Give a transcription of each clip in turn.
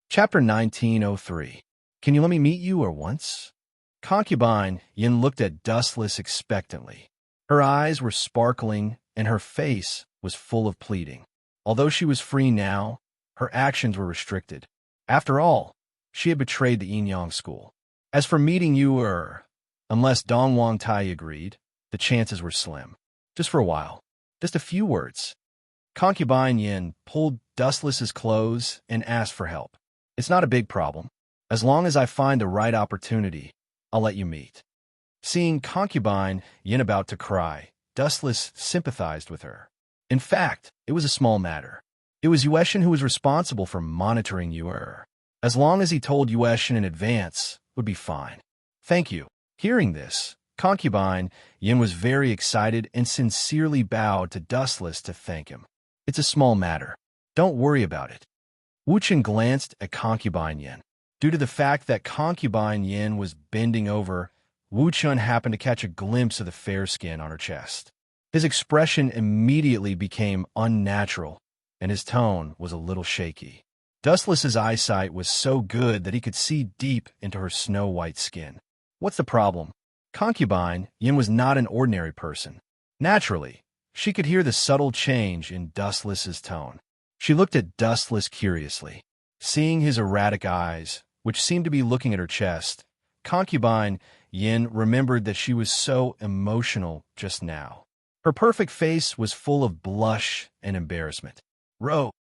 Chapter 1903. Can you let me meet you or once? Concubine Yin looked at Dustless expectantly. Her eyes were sparkling and her face was full of pleading. Although she was free now, her actions were restricted. After all, she had betrayed the Yin school. As for meeting you unless Dong Wang Tai agreed, the chances were slim. Just for a while. Just a few words. Concubine Yin pulled Dustless's clothes and asked for help. It's not a big problem. As long as I find the right opportunity, I'll let you meet. Seeing Concubine Yin about to cry, Dustless sympathized with her. In fact, it was a small matter. It was Yueshin who was responsible for monitoring you. As long as he told Yueshin in advance, would be fine. Thank you. Hearing this, Concubine Yin was very excited and sincerely bowed to Dustless to thank him. It's a small matter. Don't worry about it. Wuchen glanced at Concubine Yin. Due to the fact that Concubine Yin was bending over, Wuchen happened to catch a glimpse of the fair skin on her chest. His expression immediately became unnatural, and his tone was a little shaky. Dustless's eyesight was so good that he could see deep into her snow-white skin. What's the problem? Concubine Yin was not an ordinary person. Naturally, she could hear the subtle change in Dustless's tone. She looked at Dustless curiously. Seeing his erratic eyes, which seemed to be looking at her chest, Concubine Yin remembered that she was so emotional just now. Her perfect face was full of blush and embarrassment.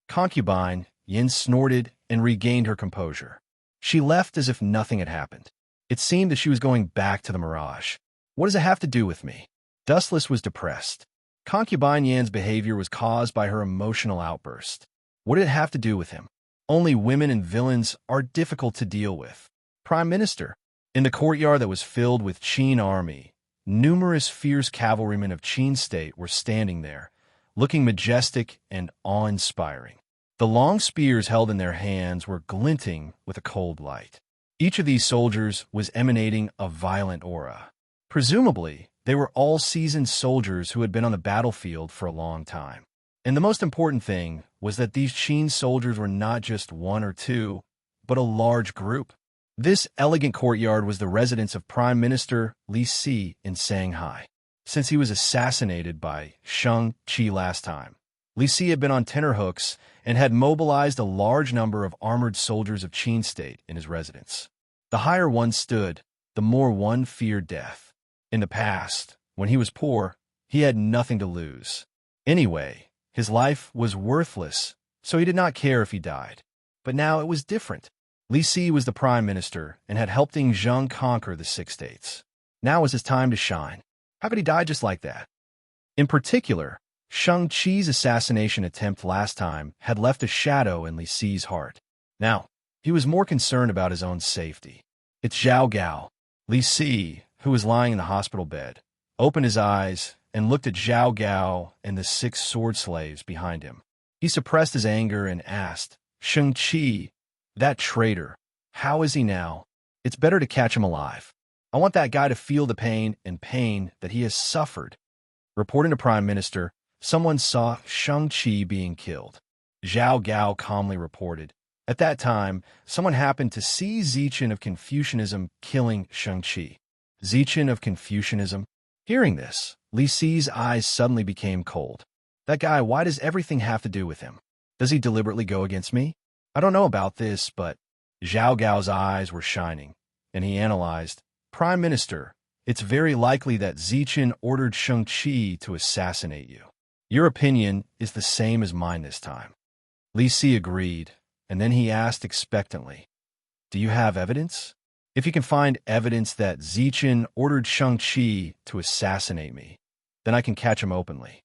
Concubine Yin snorted and regained her composure. She left as if nothing had happened. It seemed that she was going back to the mirage. What does it have to do with me? Dustless was depressed. Concubine Yan's behavior was caused by her emotional outburst. What did it have to do with him? Only women and villains are difficult to deal with. Prime Minister. In the courtyard that was filled with Qin army, numerous fierce cavalrymen of Qin state were standing there, looking majestic and awe-inspiring. The long spears held in their hands were glinting with a cold light. Each of these soldiers was emanating a violent aura. Presumably, they were all seasoned soldiers who had been on the battlefield for a long time. And the most important thing was that these Qin soldiers were not just one or two, but a large group. This elegant courtyard was the residence of Prime Minister Li Si in Shanghai. Since he was assassinated by Shang Qi last time, Li Si had been on tenterhooks and had mobilized a large number of armored soldiers of Qin state in his residence. The higher one stood, the more one feared death. In the past, when he was poor, he had nothing to lose. Anyway, his life was worthless, so he did not care if he died. But now it was different. Li Si was the prime minister and had helped Ding Zheng conquer the 6 states. Now was his time to shine. How could he die just like that? In particular, Shang Qi's assassination attempt last time had left a shadow in Li Si's heart. Now, he was more concerned about his own safety. It's Zhao Gao. Li Si, who was lying in the hospital bed, opened his eyes and looked at Zhao Gao and the 6 sword slaves behind him. He suppressed his anger and asked, Shang Qi, that traitor, how is he now? It's better to catch him alive. I want that guy to feel the pain that he has suffered. Reporting to Prime Minister, someone saw Shang Qi being killed. Zhao Gao calmly reported. At that time, someone happened to see Zichen of Confucianism killing Shang Qi. Zichen of Confucianism? Hearing this, Li Si's eyes suddenly became cold. That guy, why does everything have to do with him? Does he deliberately go against me? I don't know about this, but Zhao Gao's eyes were shining, and he analyzed, Prime Minister, it's very likely that Zichen ordered Shang Qi to assassinate you. Your opinion is the same as mine this time. Li Si agreed, and then he asked expectantly, do you have evidence? If you can find evidence that Zichen ordered Shang Qi to assassinate me, then I can catch him openly.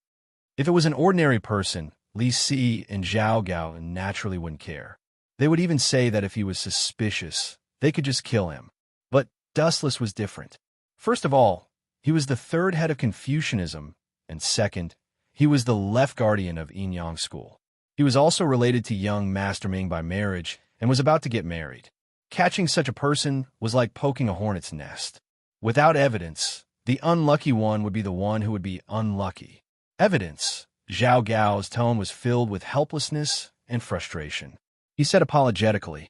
If it was an ordinary person, Li Si and Zhao Gao naturally wouldn't care. They would even say that if he was suspicious, they could just kill him. But Dustless was different. First of all, he was the 3rd head of Confucianism, and second, he was the left guardian of Yin school. He was also related to young Master Ming by marriage and was about to get married. Catching such a person was like poking a hornet's nest. Without evidence, the unlucky one would be the one who would be unlucky. Evidence. Zhao Gao's tone was filled with helplessness and frustration. He said apologetically,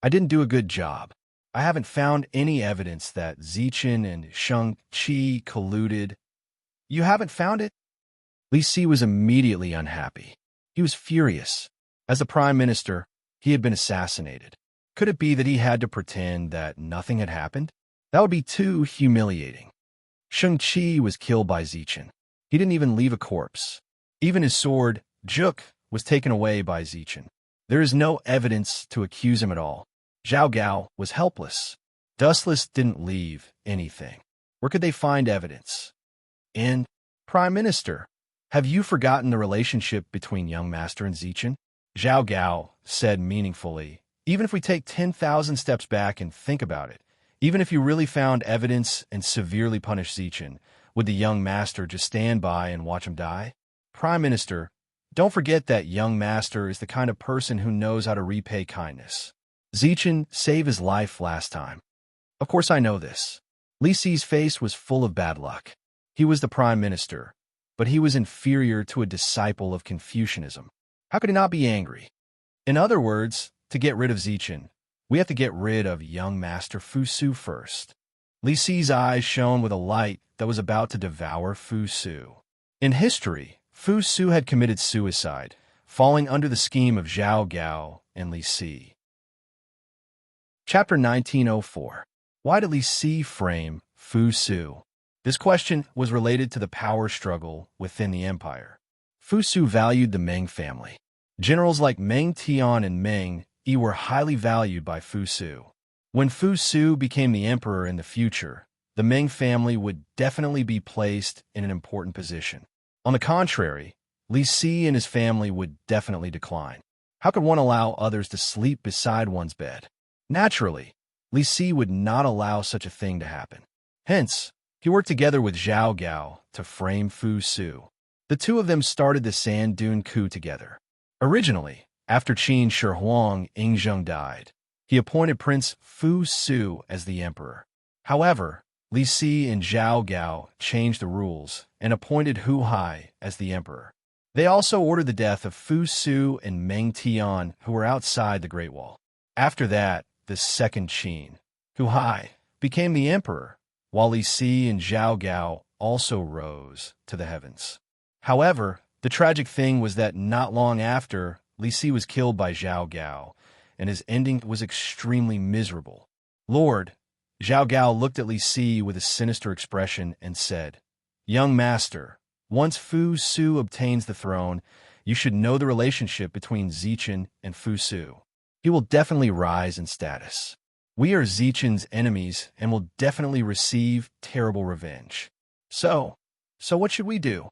I didn't do a good job. I haven't found any evidence that Zichen and Shang-Chi colluded. You haven't found it? Li Si was immediately unhappy. He was furious. As the prime minister, he had been assassinated. Could it be that he had to pretend that nothing had happened? That would be too humiliating. Shang-Chi was killed by Zichen. He didn't even leave a corpse. Even his sword, Juk, was taken away by Zichen. There is no evidence to accuse him at all. Zhao Gao was helpless. Dustless didn't leave anything. Where could they find evidence? And, Prime Minister, have you forgotten the relationship between young master and Zichen? Zhao Gao said meaningfully, even if we take 10,000 steps back and think about it, even if you really found evidence and severely punished Zichen, would the young master just stand by and watch him die? Prime Minister, don't forget that young master is the kind of person who knows how to repay kindness. Zichen saved his life last time. Of course I know this. Li Si's face was full of bad luck. He was the prime minister, but he was inferior to a disciple of Confucianism. How could he not be angry? In other words, to get rid of Zichen, we have to get rid of young master Fu Su first. Li Si's eyes shone with a light that was about to devour Fu Su. In history, Fu Su had committed suicide, falling under the scheme of Zhao Gao and Li Si. Chapter 1904. Why did Li Si frame Fu Su? This question was related to the power struggle within the empire. Fu Su valued the Meng family. Generals like Meng Tian and Meng Yi were highly valued by Fu Su. When Fu Su became the emperor in the future, the Meng family would definitely be placed in an important position. On the contrary, Li Si and his family would definitely decline. How could one allow others to sleep beside one's bed? Naturally, Li Si would not allow such a thing to happen. Hence, he worked together with Zhao Gao to frame Fu Su. The two of them started the Sand Dune coup together. Originally, after Qin Shi Huang Yingzheng died, he appointed Prince Fu Su as the emperor. However, Li Si and Zhao Gao changed the rules and appointed Hu Hai as the emperor. They also ordered the death of Fu Su and Meng Tian, who were outside the Great Wall. After that, the second Qin, Hu Hai, became the emperor, while Li Si and Zhao Gao also rose to the heavens. However, the tragic thing was that not long after, Li Si was killed by Zhao Gao, and his ending was extremely miserable. Lord, Zhao Gao looked at Li Si with a sinister expression and said, "Young master, once Fu Su obtains the throne, you should know the relationship between Zichen and Fu Su. He will definitely rise in status. We are Zichen's enemies and will definitely receive terrible revenge. So what should we do?"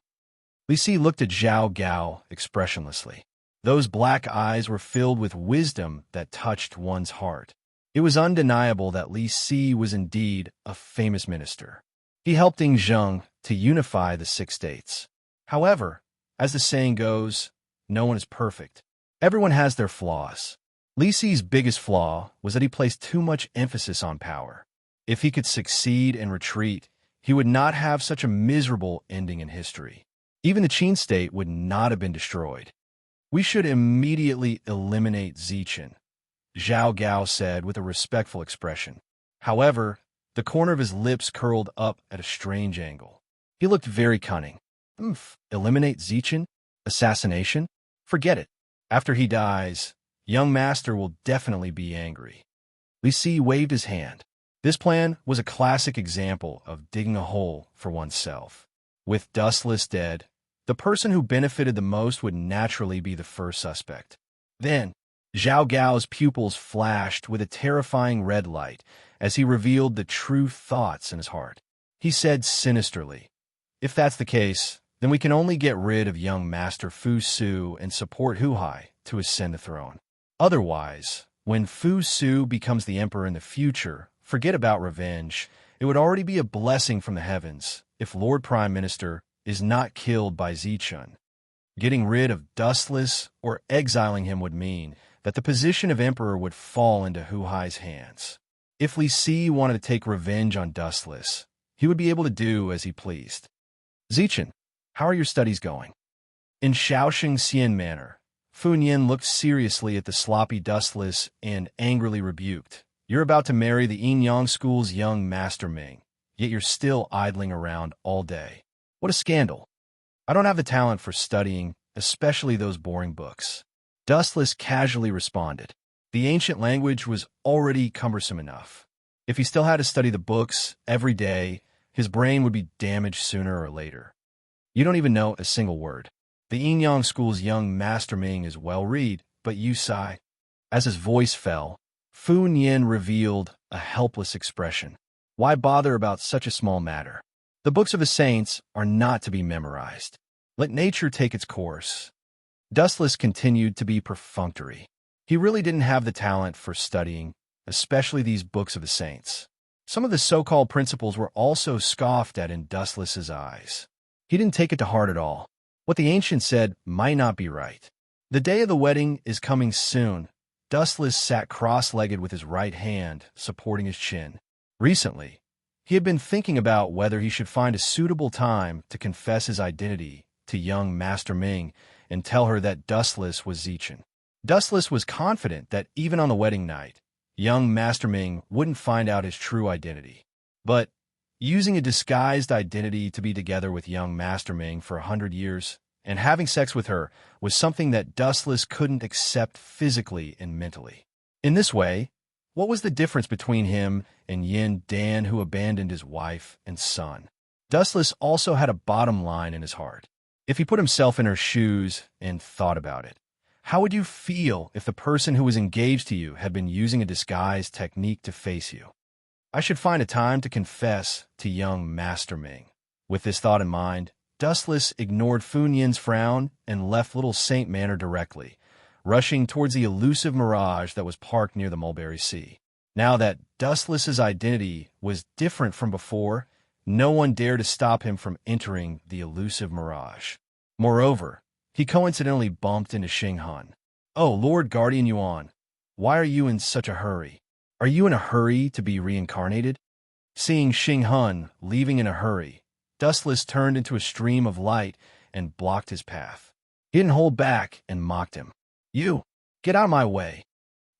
Li Si looked at Zhao Gao expressionlessly. Those black eyes were filled with wisdom that touched one's heart. It was undeniable that Li Si was indeed a famous minister. He helped Yingzheng to unify the 6 states. However, as the saying goes, no one is perfect. Everyone has their flaws. Li Si's biggest flaw was that he placed too much emphasis on power. If he could succeed and retreat, he would not have such a miserable ending in history. Even the Qin state would not have been destroyed. "We should immediately eliminate Zichen," Zhao Gao said with a respectful expression. However, the corner of his lips curled up at a strange angle. He looked very cunning. Eliminate Zichen? Assassination? Forget it. After he dies, young master will definitely be angry. Li Si waved his hand. This plan was a classic example of digging a hole for oneself. With Dustless dead, the person who benefited the most would naturally be the first suspect. Then, Zhao Gao's pupils flashed with a terrifying red light as he revealed the true thoughts in his heart. He said sinisterly, "If that's the case, then we can only get rid of young master Fu Su and support Hu Hai to ascend the throne. Otherwise, when Fu Su becomes the emperor in the future, forget about revenge. It would already be a blessing from the heavens if Lord Prime Minister is not killed by Zichen. Getting rid of Dustless or exiling him would mean that the position of emperor would fall into Hu Hai's hands. If Li Si wanted to take revenge on Dustless, he would be able to do as he pleased. Zichen, how are your studies going?" In Shaoxing Xian manner, Fu Yin looked seriously at the sloppy Dustless and angrily rebuked. You're about to marry the Yin School's young Master Ming, yet you're still idling around all day. What a scandal. I don't have the talent for studying, especially those boring books. Dustless casually responded. The ancient language was already cumbersome enough. If he still had to study the books every day, his brain would be damaged sooner or later. You don't even know a single word. The Yin School's young Master Ming is well-read, but you sigh. As his voice fell, Fu Yin revealed a helpless expression. Why bother about such a small matter? The books of the saints are not to be memorized. Let nature take its course. Dustless continued to be perfunctory. He really didn't have the talent for studying, especially these books of the saints. Some of the so-called principles were also scoffed at in Dustless's eyes. He didn't take it to heart at all. What the ancient said might not be right. The day of the wedding is coming soon. Dustless sat cross-legged with his right hand supporting his chin. Recently, he had been thinking about whether he should find a suitable time to confess his identity to young Master Ming and tell her that Dustless was Zichen. Dustless was confident that even on the wedding night, young Master Ming wouldn't find out his true identity. But using a disguised identity to be together with young Master Ming for 100 years and having sex with her was something that Dustless couldn't accept physically and mentally. In this way, what was the difference between him and Yin Dan, who abandoned his wife and son? Dustless also had a bottom line in his heart. If he put himself in her shoes and thought about it, how would you feel if the person who was engaged to you had been using a disguise technique to face you? I should find a time to confess to young Master Ming. With this thought in mind, Dustless ignored Fu Yin's frown and left Little Saint Manor directly, rushing towards the elusive mirage that was parked near the Mulberry Sea. Now that Dustless's identity was different from before, no one dared to stop him from entering the elusive mirage. Moreover, he coincidentally bumped into Xing Han. Oh, Lord Guardian Yuan, why are you in such a hurry? Are you in a hurry to be reincarnated? Seeing Xing Han leaving in a hurry, Dustless turned into a stream of light and blocked his path. He didn't hold back and mocked him. You, get out of my way.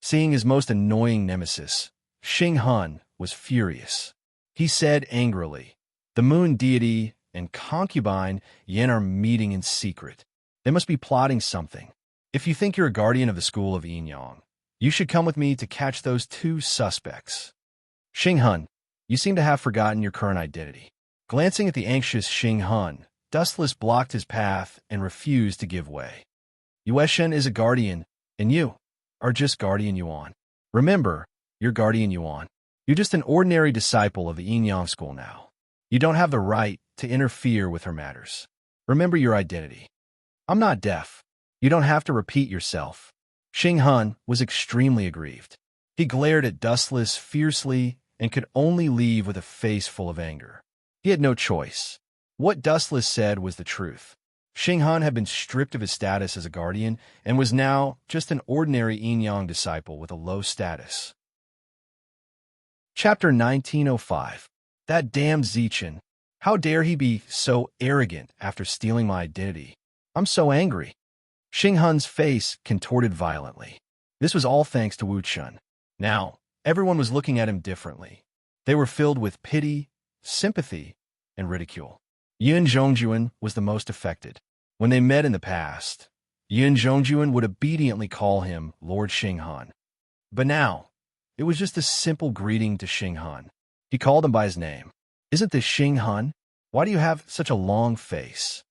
Seeing his most annoying nemesis, Xing Han was furious. He said angrily, the moon deity and concubine Yin are meeting in secret. They must be plotting something. If you think you're a guardian of the school of Yin Yang, you should come with me to catch those two suspects. Xing Han, you seem to have forgotten your current identity. Glancing at the anxious Xing Han, Dustless blocked his path and refused to give way. Yueshen is a guardian, and you are just Guardian Yuan. Remember, you're Guardian Yuan. You're just an ordinary disciple of the Yin Yang school now. You don't have the right to interfere with her matters. Remember your identity. I'm not deaf. You don't have to repeat yourself. Xing Han was extremely aggrieved. He glared at Dustless fiercely and could only leave with a face full of anger. He had no choice. What Dustless said was the truth. Xing Han had been stripped of his status as a guardian and was now just an ordinary Yin Yang disciple with a low status. Chapter 1905. That damn Zichen. How dare he be so arrogant after stealing my identity? I'm so angry. Xing Han's face contorted violently. This was all thanks to Wu Chun. Now, everyone was looking at him differently. They were filled with pity, sympathy, and ridicule. Yun Zhongjuan was the most affected. When they met in the past, Yun Zhongjuan would obediently call him Lord Xing Han. But now, it was just a simple greeting to Xing Han. He called him by his name. Isn't this Xing Han? Why do you have such a long face?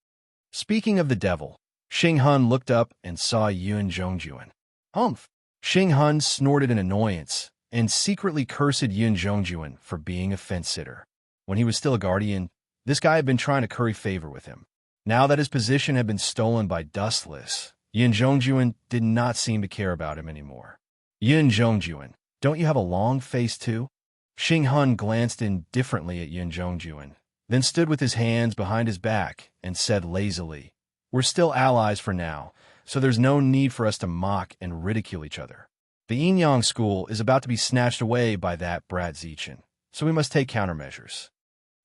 Speaking of the devil, Xing Han looked up and saw Yun Zhongjuan. Humph! Xing Han snorted in annoyance and secretly cursed Yun Zhongjuan for being a fence-sitter. When he was still a guardian, this guy had been trying to curry favor with him. Now that his position had been stolen by Dustless, Yun Zhongjuan did not seem to care about him anymore. Yun Zhongjuan, don't you have a long face too? Xing Han glanced indifferently at Yun Zhongjuan, then stood with his hands behind his back and said lazily, We're still allies for now, so there's no need for us to mock and ridicule each other. The Yin Yang school is about to be snatched away by that brat Zichen, so we must take countermeasures.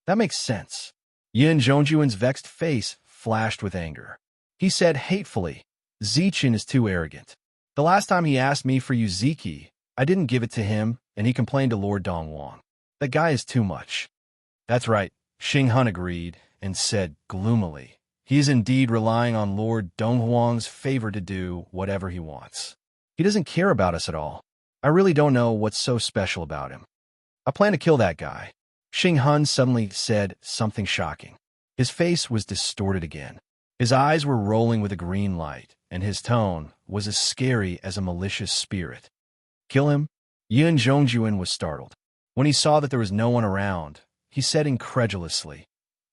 That makes sense. Yun Zhongjuan's vexed face flashed with anger. He said hatefully, Zichen is too arrogant. The last time he asked me for Yuziki, I didn't give it to him, and he complained to Lord Dongwang. That guy is too much. That's right, Xing Hun agreed and said gloomily. He is indeed relying on Lord Dongwang's favor to do whatever he wants. He doesn't care about us at all. I really don't know what's so special about him. I plan to kill that guy. Xing Hun suddenly said something shocking. His face was distorted again. His eyes were rolling with a green light, and his tone was as scary as a malicious spirit. Kill him? Yin Zhongjuan was startled. When he saw that there was no one around, he said incredulously,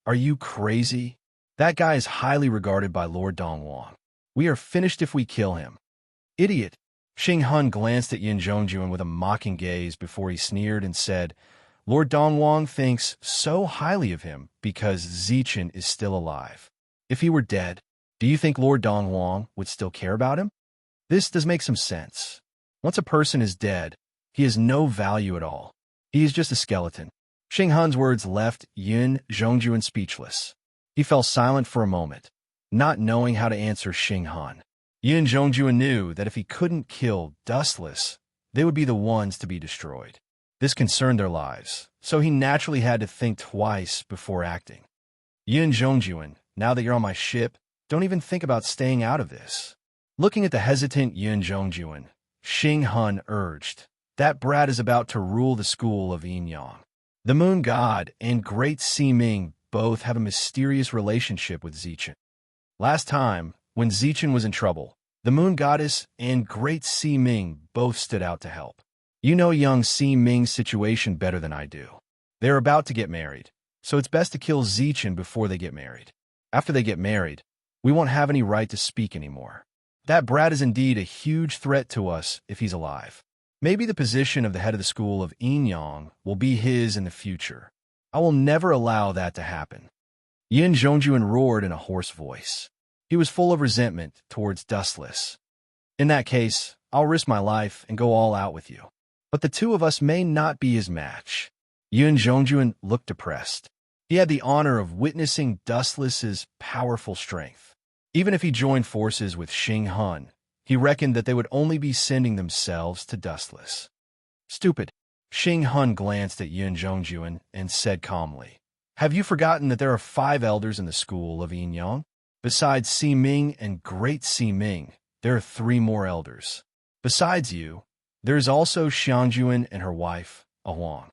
"Are you crazy? That guy is highly regarded by Lord Dongwang. We are finished if we kill him." Idiot! Xing Hun glanced at Yin Zhongjuan with a mocking gaze before he sneered and said, "Lord Dongwang thinks so highly of him because Zichen is still alive. If he were dead, do you think Lord Dongwang would still care about him? This does make some sense. Once a person is dead, he has no value at all. He is just a skeleton." Xing Hun's words left Yin Zhongjuan speechless. He fell silent for a moment, not knowing how to answer Xing Hun. Yin Zhongjuan knew that if he couldn't kill Dustless, they would be the ones to be destroyed. This concerned their lives, so he naturally had to think twice before acting. "Yin Zhongjuan, now that you're on my ship, don't even think about staying out of this." Looking at the hesitant Yin Zhongjuan, Xing Hun urged, "That brat is about to rule the school of Yinyang. The Moon God and Great Si Ming both have a mysterious relationship with Zichen. Last time, when Zichen was in trouble, the Moon Goddess and Great Si Ming both stood out to help. You know young Si Ming's situation better than I do. They're about to get married, so it's best to kill Zichen before they get married. After they get married, we won't have any right to speak anymore. That brat is indeed a huge threat to us if he's alive. Maybe the position of the head of the school of Yinyang will be his in the future. I will never allow that to happen." Yin Zhongjuan roared in a hoarse voice. He was full of resentment towards Dustless. "In that case, I'll risk my life and go all out with you. But the two of us may not be his match." Yin Zhongjuan looked depressed. He had the honor of witnessing Dustless's powerful strength. Even if he joined forces with Xing Hun, he reckoned that they would only be sending themselves to Dustless. "Stupid." Xing Hun glanced at Yin Zhongjuan and said calmly, "Have you forgotten that there are 5 elders in the school of Yinyang? Besides Si Ming and Great Si Ming, there are 3 more elders. Besides you, there is also Xiangjuan and her wife, A Huang."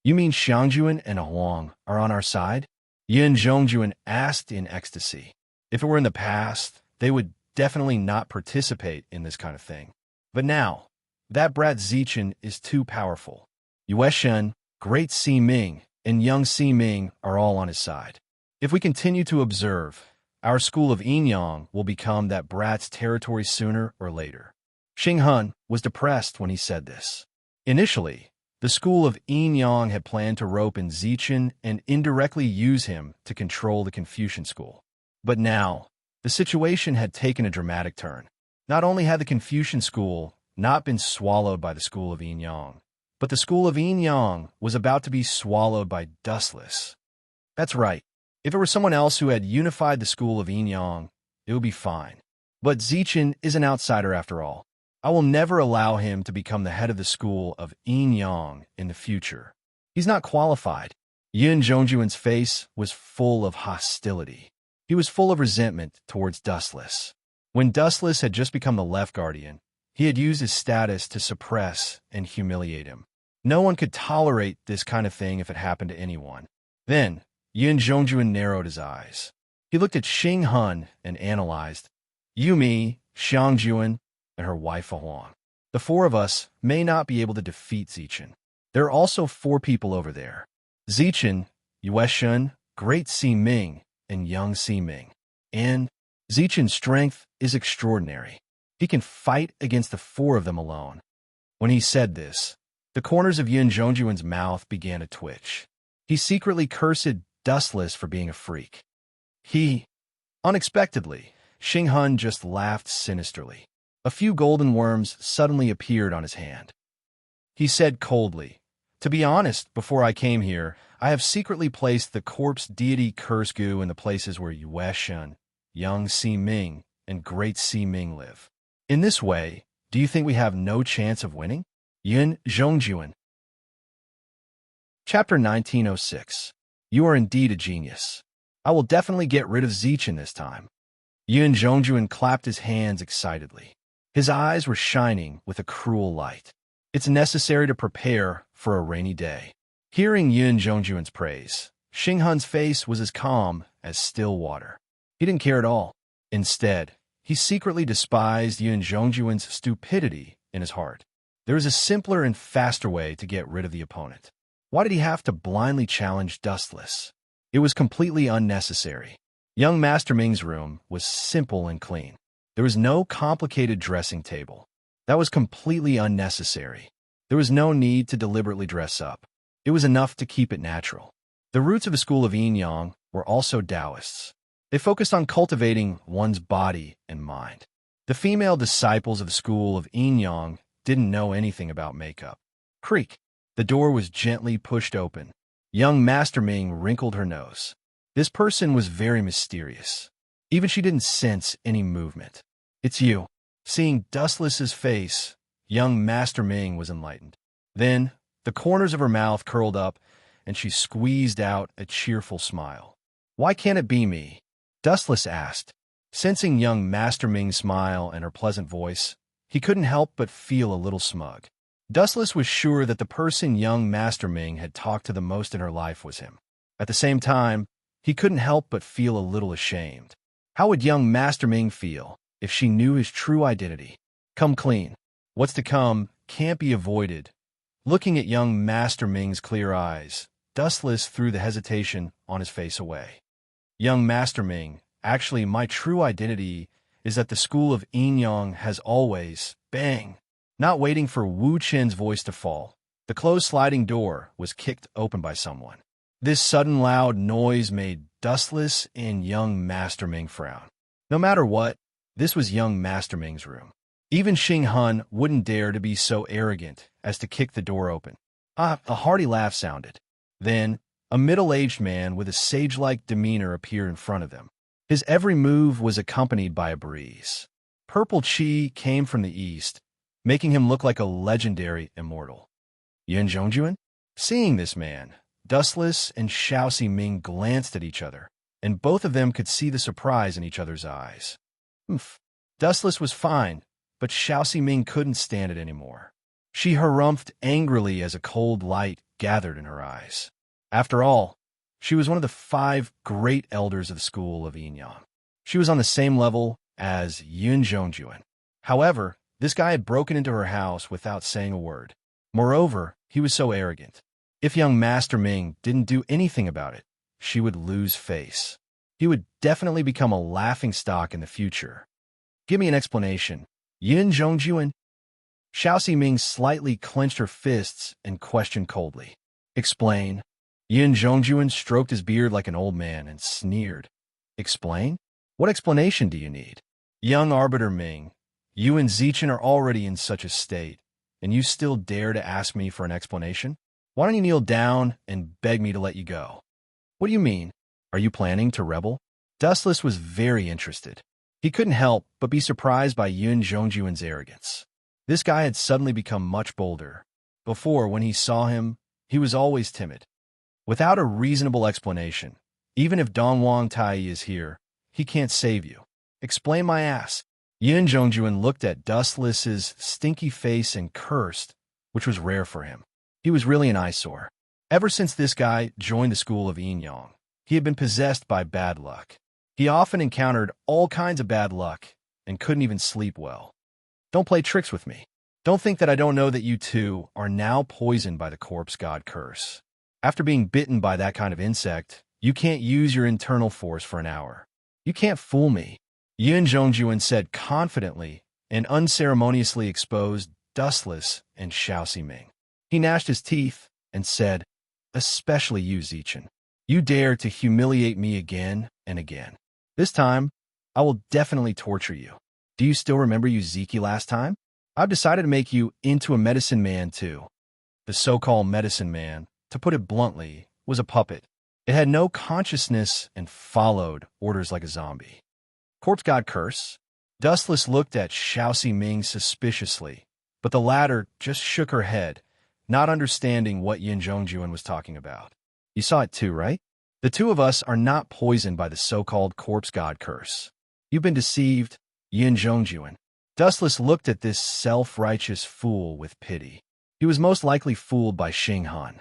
"You mean Xiangjuan and A Huang are on our side?" Yin Zhongjuan asked in ecstasy. If it were in the past, they would definitely not participate in this kind of thing. But now, that brat Zichen is too powerful. Yueshen, Great Si Ming, and Young Si Ming are all on his side. If we continue to observe, our school of Yinyang will become that brat's territory sooner or later. Xing Hun was depressed when he said this. Initially, the school of Yinyang had planned to rope in Zichen and indirectly use him to control the Confucian school. But now, the situation had taken a dramatic turn. Not only had the Confucian school not been swallowed by the school of Yinyang, but the school of Yinyang was about to be swallowed by Dustless. That's right. If it were someone else who had unified the school of Yinyang, it would be fine. But Zichen is an outsider after all. I will never allow him to become the head of the school of Yinyang in the future. He's not qualified. Yin Zhongjuan's face was full of hostility. He was full of resentment towards Dustless. When Dustless had just become the Left Guardian, he had used his status to suppress and humiliate him. No one could tolerate this kind of thing if it happened to anyone. Then, Yin Zhongjuan narrowed his eyes. He looked at Xing Hun and analyzed, "Yumi, Xiangjuan, and her wife A Huang. The 4 of us may not be able to defeat Zichen. There are also 4 people over there. Zichen, Yueshen, Great Si Ming, and Young Si Ming. And Zichen's strength is extraordinary. He can fight against the 4 of them alone." When he said this, the corners of Yin Zhongjuan's mouth began to twitch. He secretly cursed Dustless for being a freak. Unexpectedly, Xing Hun just laughed sinisterly. A few golden worms suddenly appeared on his hand. He said coldly, "To be honest, before I came here, I have secretly placed the corpse deity curse goo in the places where Yueshen, Young Si Ming, and Great Si Ming live. In this way, do you think we have no chance of winning? Yun Zhongjuan. Chapter 1906. You are indeed a genius. I will definitely get rid of Zichen this time. Yun Zhongjuan clapped his hands excitedly. His eyes were shining with a cruel light. It's necessary to prepare for a rainy day. Hearing Yun Zhongjuan's praise, Xinghun's face was as calm as still water. He didn't care at all. Instead, he secretly despised Yun Zhongjuan's stupidity in his heart. There was a simpler and faster way to get rid of the opponent. Why did he have to blindly challenge Dustless? It was completely unnecessary. Young Master Ming's room was simple and clean. There was no complicated dressing table. That was completely unnecessary. There was no need to deliberately dress up. It was enough to keep it natural. The roots of the school of Yin Yang were also Taoists. They focused on cultivating one's body and mind. The female disciples of the school of Yin Yang didn't know anything about makeup. Creak. The door was gently pushed open. Young Master Ming wrinkled her nose. This person was very mysterious. Even she didn't sense any movement. It's you. Seeing Dustless's face, young Master Ming was enlightened. Then, the corners of her mouth curled up, and she squeezed out a cheerful smile. Why can't it be me? Dustless asked. Sensing young Master Ming's smile and her pleasant voice, he couldn't help but feel a little smug. Dustless was sure that the person young Master Ming had talked to the most in her life was him. At the same time, he couldn't help but feel a little ashamed. How would young Master Ming feel if she knew his true identity? Come clean. What's to come can't be avoided. Looking at young Master Ming's clear eyes, Dustless threw the hesitation on his face away. Young Master Ming, actually my true identity is that the school of Yin Yang has always, bang. Not waiting for Wu Chen's voice to fall, the closed sliding door was kicked open by someone. This sudden loud noise made Dustless and young Master Ming frown. No matter what, this was young Master Ming's room. Even Xinghun wouldn't dare to be so arrogant as to kick the door open. A hearty laugh sounded. Then, a middle-aged man with a sage-like demeanor appeared in front of them. His every move was accompanied by a breeze. Purple qi came from the east, making him look like a legendary immortal. Yun Zhongjuan? Seeing this man, Dustless and Xiaoxi Ming glanced at each other, and both of them could see the surprise in each other's eyes. Dustless was fine, but Xiaoxi Ming couldn't stand it anymore. She harumphed angrily as a cold light gathered in her eyes. After all, she was one of the 5 great elders of the school of Yin Yang. She was on the same level as Yun Zhongjuan. However, this guy had broken into her house without saying a word. Moreover, he was so arrogant. If young Master Ming didn't do anything about it, she would lose face. He would definitely become a laughingstock in the future. Give me an explanation. Yun Zhongjuan? Xiaoxi Ming slightly clenched her fists and questioned coldly. Explain. Yun Zhongjuan stroked his beard like an old man and sneered. Explain? What explanation do you need? Young Arbiter Ming, you and Zichen are already in such a state, and you still dare to ask me for an explanation? Why don't you kneel down and beg me to let you go? What do you mean? Are you planning to rebel? Dustless was very interested. He couldn't help but be surprised by Yun Zhongjuan's arrogance. This guy had suddenly become much bolder. Before, when he saw him, he was always timid. Without a reasonable explanation, even if Dongwang Tai is here, he can't save you. Explain my ass. Yun Zhongjuan looked at Dustless's stinky face and cursed, which was rare for him. He was really an eyesore. Ever since this guy joined the school of Yin Yang, he had been possessed by bad luck. He often encountered all kinds of bad luck and couldn't even sleep well. Don't play tricks with me. Don't think that I don't know that you two are now poisoned by the corpse god curse. After being bitten by that kind of insect, you can't use your internal force for an hour. You can't fool me. Yun Zhongjuan said confidently and unceremoniously exposed Dustless and Xiaoxi Ming. He gnashed his teeth and said, especially you, Zichen. You dare to humiliate me again and again. This time, I will definitely torture you. Do you still remember Ziki last time? I've decided to make you into a medicine man too. The so-called medicine man, to put it bluntly, was a puppet. It had no consciousness and followed orders like a zombie. Corpse god curse? Dustless looked at Xiao Ming suspiciously, but the latter just shook her head, not understanding what Yin Zhongjuan was talking about. You saw it too, right? The two of us are not poisoned by the so-called corpse god curse. You've been deceived, Yin Zhongjuan. Dustless looked at this self-righteous fool with pity. He was most likely fooled by Xing Han.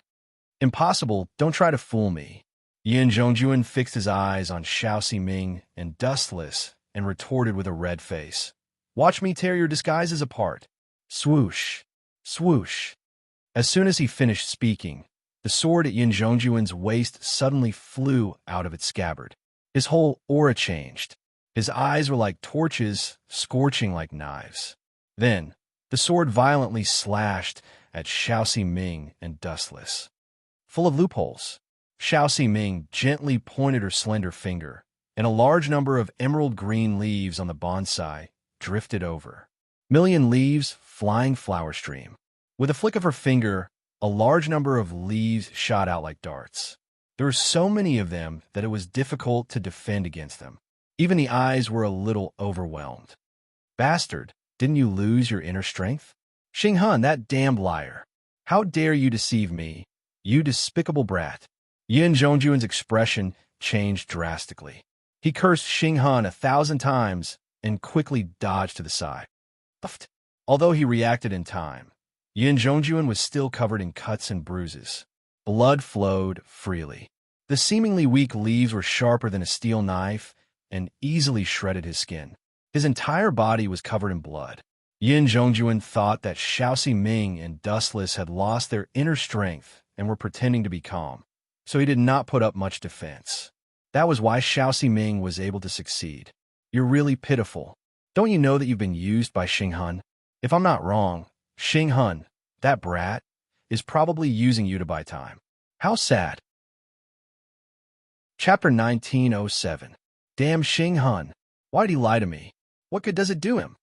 Impossible, don't try to fool me. Yin Zhongjuan fixed his eyes on Xiao Ming and Dustless and retorted with a red face. Watch me tear your disguises apart. Swoosh, swoosh. As soon as he finished speaking, the sword at Yin Zhongjuan's waist suddenly flew out of its scabbard. His whole aura changed. His eyes were like torches, scorching like knives. Then, the sword violently slashed at Xiao Ming and Dustless. Full of loopholes, Xiao Ming gently pointed her slender finger, and a large number of emerald green leaves on the bonsai drifted over. Million leaves, flying flower stream. With a flick of her finger, a large number of leaves shot out like darts. There were so many of them that it was difficult to defend against them. Even the eyes were a little overwhelmed. Bastard, didn't you lose your inner strength? Xing Han, that damned liar. How dare you deceive me, you despicable brat. Yin Zhongjuan's expression changed drastically. He cursed Xing Han 1,000 times and quickly dodged to the side. Although he reacted in time, Yin Zhongjuan was still covered in cuts and bruises. Blood flowed freely. The seemingly weak leaves were sharper than a steel knife and easily shredded his skin. His entire body was covered in blood. Yin Zhongjuan thought that Xiao Ming and Dustless had lost their inner strength and were pretending to be calm, so he did not put up much defense. That was why Xiao Ming was able to succeed. You're really pitiful. Don't you know that you've been used by Xing Han? If I'm not wrong, Xing Han, that brat, is probably using you to buy time. How sad. Chapter 1907. Damn Xing Han. Why did he lie to me? What good does it do him?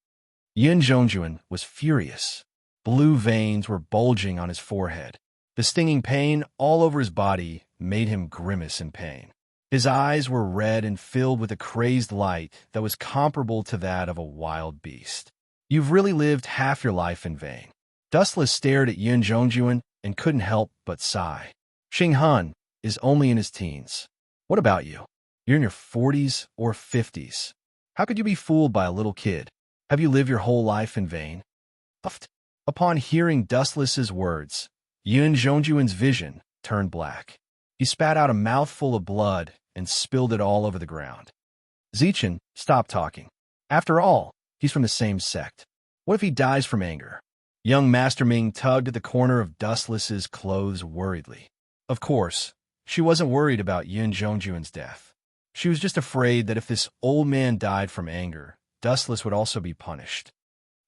Yin Zhongjuan was furious. Blue veins were bulging on his forehead. The stinging pain all over his body made him grimace in pain. His eyes were red and filled with a crazed light that was comparable to that of a wild beast. You've really lived half your life in vain. Dustless stared at Yin Zhongjuan and couldn't help but sigh. Xing Han is only in his teens. What about you? You're in your 40s or 50s. How could you be fooled by a little kid? Have you lived your whole life in vain? Upon hearing Dustless's words, Yin Zhongjuan's vision turned black. He spat out a mouthful of blood and spilled it all over the ground. Zichen, stop talking. After all, he's from the same sect. What if he dies from anger? Young Master Ming tugged at the corner of Dustless's clothes worriedly. Of course, she wasn't worried about Yin Zhongjuan's death. She was just afraid that if this old man died from anger, Dustless would also be punished.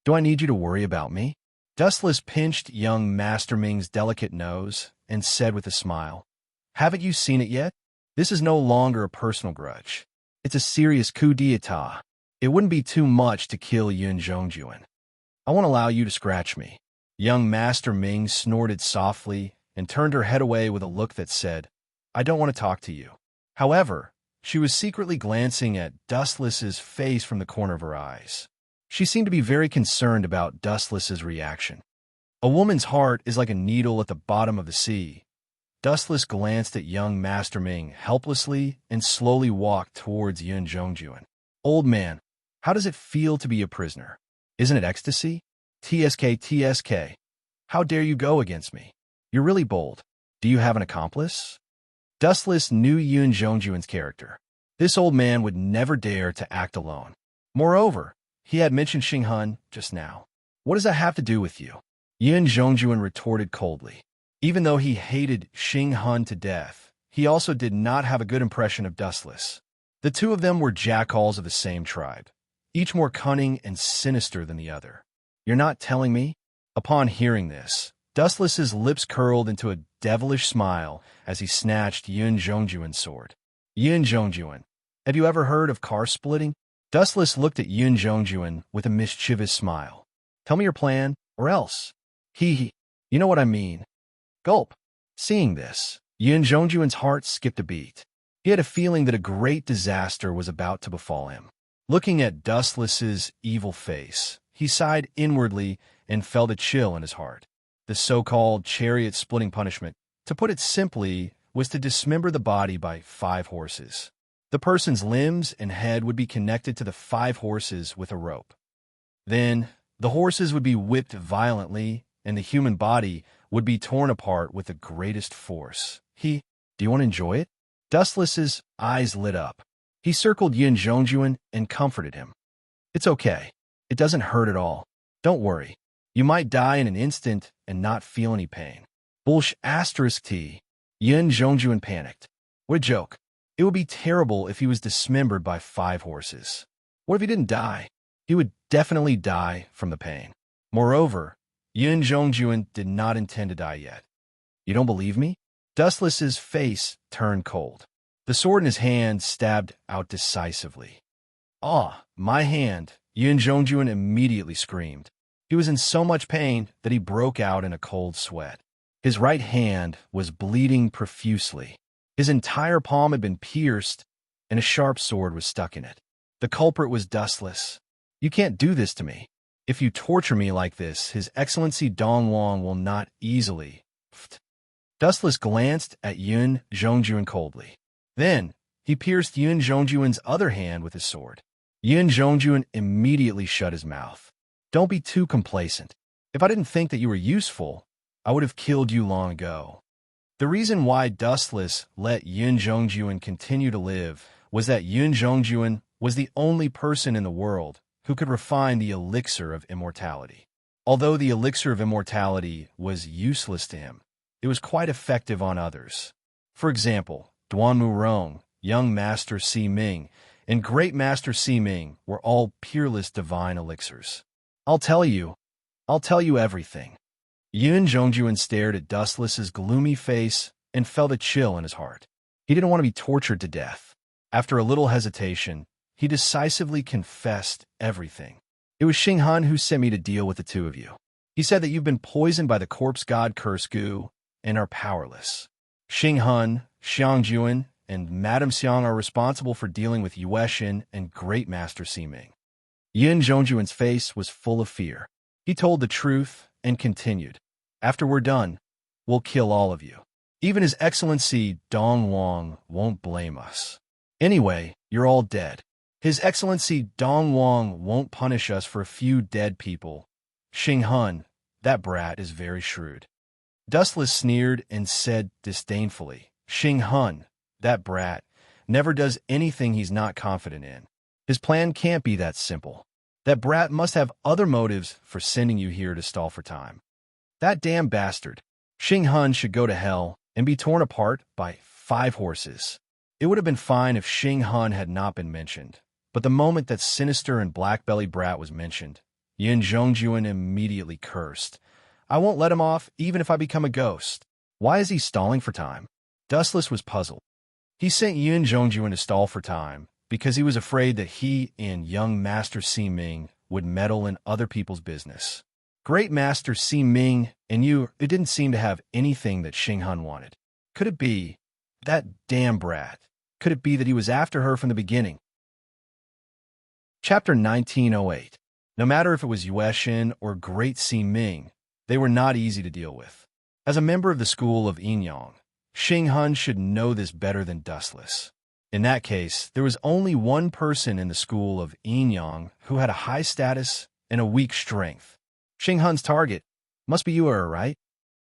Do I need you to worry about me? Dustless pinched young Master Ming's delicate nose and said with a smile, Haven't you seen it yet? This is no longer a personal grudge. It's a serious coup d'etat. It wouldn't be too much to kill Yin Zhongjuan. I won't allow you to scratch me. Young Master Ming snorted softly and turned her head away with a look that said, I don't want to talk to you. However, she was secretly glancing at Dustless's face from the corner of her eyes. She seemed to be very concerned about Dustless's reaction. A woman's heart is like a needle at the bottom of the sea. Dustless glanced at young Master Ming helplessly and slowly walked towards Yin Zhongjuan. Old man, how does it feel to be a prisoner? Isn't it ecstasy? TSK. How dare you go against me? You're really bold. Do you have an accomplice? Dustless knew Yin Zhongjuan's character. This old man would never dare to act alone. Moreover, he had mentioned Xing Han just now. What does that have to do with you? Yin Zhongjuan retorted coldly. Even though he hated Xing Han to death, he also did not have a good impression of Dustless. The two of them were jackals of the same tribe, each more cunning and sinister than the other. You're not telling me? Upon hearing this, Dustless's lips curled into a devilish smile as he snatched Yin Zhongjuan's sword. Yin Zhongjuan, have you ever heard of car splitting? Dustless looked at Yin Zhongjuan with a mischievous smile. Tell me your plan, or else. You know what I mean. Gulp. Seeing this, Yin Zhongjuan's heart skipped a beat. He had a feeling that a great disaster was about to befall him. Looking at Dustless's evil face, he sighed inwardly and felt a chill in his heart. The so-called chariot-splitting punishment, to put it simply, was to dismember the body by 5 horses. The person's limbs and head would be connected to the 5 horses with a rope. Then, the horses would be whipped violently, and the human body would be torn apart with the greatest force. Do you want to enjoy it? Dustless's eyes lit up. He circled Yin Zhongjuan and comforted him. It's okay. It doesn't hurt at all. Don't worry. You might die in an instant and not feel any pain. T. Yin Zhongjuan panicked. What a joke. It would be terrible if he was dismembered by 5 horses. What if he didn't die? He would definitely die from the pain. Moreover, Yin Zhongjuan did not intend to die yet. You don't believe me? Dustless's face turned cold. The sword in his hand stabbed out decisively. Ah, my hand, Yin Zhongjuan immediately screamed. He was in so much pain that he broke out in a cold sweat. His right hand was bleeding profusely. His entire palm had been pierced, and a sharp sword was stuck in it. The culprit was Dustless. You can't do this to me. If you torture me like this, His Excellency Dongwang will not easily. Dustless glanced at Yin Zhongjuan coldly. Then, he pierced Yin Zhongjuan's other hand with his sword. Yin Zhongjuan immediately shut his mouth. Don't be too complacent. If I didn't think that you were useful, I would have killed you long ago. The reason why Dustless let Yin Zhongjuan continue to live was that Yin Zhongjuan was the only person in the world who could refine the elixir of immortality. Although the elixir of immortality was useless to him, it was quite effective on others. For example, Duanmu Rong, young Master Si Ming, and Great Master Si Ming were all peerless divine elixirs. I'll tell you everything. Yin Zhongjuan stared at Dustless's gloomy face and felt a chill in his heart. He didn't want to be tortured to death. After a little hesitation, he decisively confessed everything. It was Xinghan who sent me to deal with the two of you. He said that you've been poisoned by the corpse god Curse Gu and are powerless. Xinghan, Xiangjuan, and Madame Xiang are responsible for dealing with Yueshin and Great Master Siming. Yin Zhongjuan's face was full of fear. He told the truth and continued, after we're done, we'll kill all of you. Even His Excellency Dongwang won't blame us. Anyway, you're all dead. His Excellency Dongwang won't punish us for a few dead people. Xinghan, that brat is very shrewd. Dustless sneered and said disdainfully, Xinghan, that brat, never does anything he's not confident in. His plan can't be that simple. That brat must have other motives for sending you here to stall for time. That damn bastard. Xinghan should go to hell and be torn apart by 5 horses. It would have been fine if Xinghan had not been mentioned, but the moment that sinister and black-bellied brat was mentioned, Yin Zhongjuan immediately cursed. I won't let him off even if I become a ghost. Why is he stalling for time? Dustless was puzzled. He sent Yin Zhongjuan to stall for time because he was afraid that he and young Master Si Ming would meddle in other people's business. Great Master Si Ming and you, it didn't seem to have anything that Xinghan wanted. Could it be that damn brat? Could it be that he was after her from the beginning? Chapter 1908. No matter if it was Yueshin or Great Si Ming, they were not easy to deal with. As a member of the school of Yinyang, Xinghan should know this better than Dustless. In that case, there was only one person in the school of Yinyang who had a high status and a weak strength. Xinghan's target must be you, right?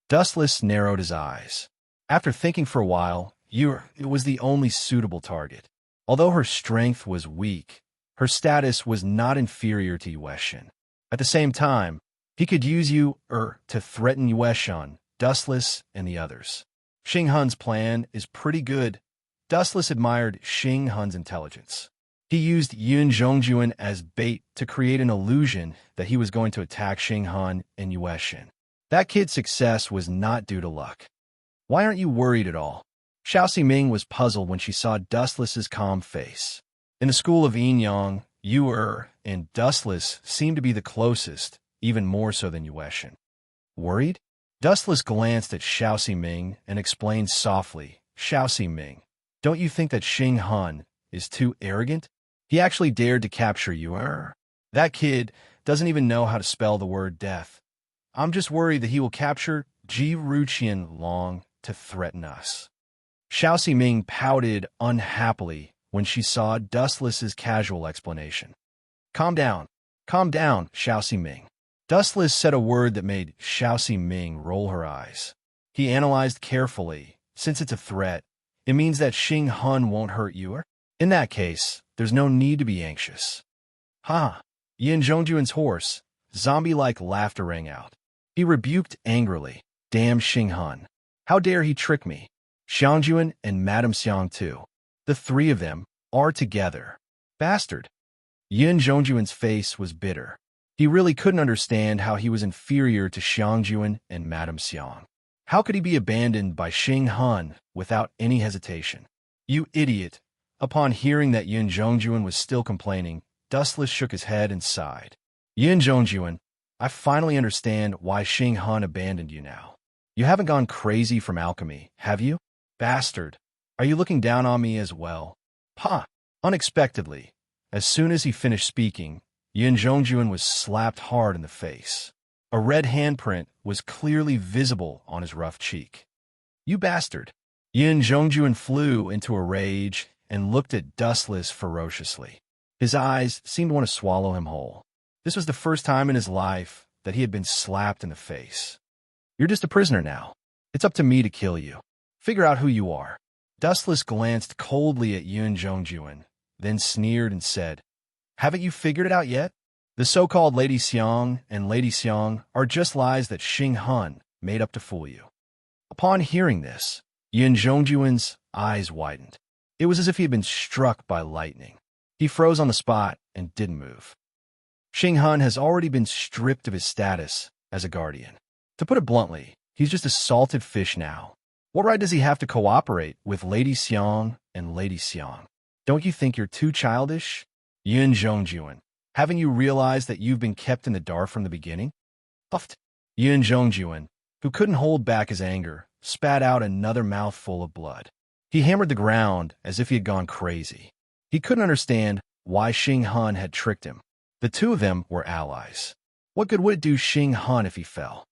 Dustless narrowed his eyes. After thinking for a while, it was the only suitable target. Although her strength was weak, her status was not inferior to Yueshin. At the same time, he could use you to threaten Yueshin, Dustless, and the others. Xinghan's plan is pretty good. Dustless admired Xinghan's intelligence. He used Yin Zhongjuan as bait to create an illusion that he was going to attack Xinghan and Yueshin. That kid's success was not due to luck. Why aren't you worried at all? Xiao Ximing was puzzled when she saw Dustless's calm face. In the school of Yinyang, you and Dustless seemed to be the closest, even more so than Yueshin. Worried? Dustless glanced at Xiao Ximing and explained softly, Xiao Ximing, don't you think that Xinghan is too arrogant? He actually dared to capture you. That kid doesn't even know how to spell the word death. I'm just worried that he will capture Ji Ruqian Long to threaten us. Xiao Ximing pouted unhappily when she saw Dustless's casual explanation. Calm down, Xiao Ximing. Dustless said a word that made Xiao Ximing roll her eyes. He analyzed carefully. Since it's a threat, it means that Xing Hun won't hurt you. In that case, there's no need to be anxious. Ha! Yin Zhongjuan's horse, zombie-like laughter rang out. He rebuked angrily. Damn Xing Hun. How dare he trick me? Xiangjuan and Madame Xiang too. The three of them are together. Bastard. Yin Zhongjuan's face was bitter. He really couldn't understand how he was inferior to Xiangjuan and Madame Xiang. How could he be abandoned by Xing Hun without any hesitation? You idiot. Upon hearing that Yin Zhongjuan was still complaining, Dustless shook his head and sighed. Yin Zhongjuan, I finally understand why Xing Hun abandoned you now. You haven't gone crazy from alchemy, have you? Bastard. Are you looking down on me as well? Pa! Unexpectedly, as soon as he finished speaking, Yin Zhongjuan was slapped hard in the face. A red handprint was clearly visible on his rough cheek. You bastard! Yin Zhongjuan flew into a rage and looked at Dustless ferociously. His eyes seemed to want to swallow him whole. This was the first time in his life that he had been slapped in the face. You're just a prisoner now. It's up to me to kill you. Figure out who you are. Dustless glanced coldly at Yin Zhongjuan, then sneered and said, Haven't you figured it out yet? The so-called Lady Xiang and Lady Xiang are just lies that Xing Hun made up to fool you. Upon hearing this, Yin Zhongjuan's eyes widened. It was as if he had been struck by lightning. He froze on the spot and didn't move. Xing Hun has already been stripped of his status as a guardian. To put it bluntly, he's just a salted fish now. What right does he have to cooperate with Lady Xiang and Lady Xiang? Don't you think you're too childish? Yin Zhongjuan, haven't you realized that you've been kept in the dark from the beginning? Puffed. Yin Zhongjuan, who couldn't hold back his anger, spat out another mouthful of blood. He hammered the ground as if he had gone crazy. He couldn't understand why Xing Hun had tricked him. The two of them were allies. What good would it do Xing Hun if he fell?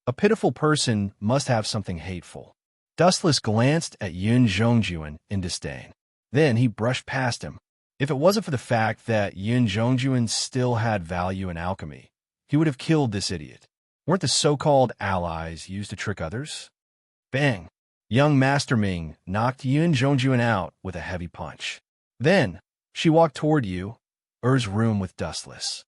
A pitiful person must have something hateful. Dustless glanced at Yin Zhongjuan in disdain. Then he brushed past him. If it wasn't for the fact that Yin Zhongjuan still had value in alchemy, he would have killed this idiot. Weren't the so-called allies used to trick others? Bang! Young Master Ming knocked Yin Zhongjuan out with a heavy punch. Then, she walked toward Er's room with Dustless.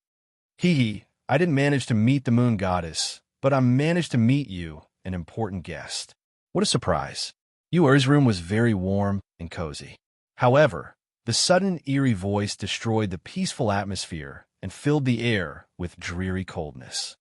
Hee, I didn't manage to meet the moon goddess, but I managed to meet you, an important guest. What a surprise. Er's room was very warm and cozy. However, the sudden eerie voice destroyed the peaceful atmosphere and filled the air with dreary coldness.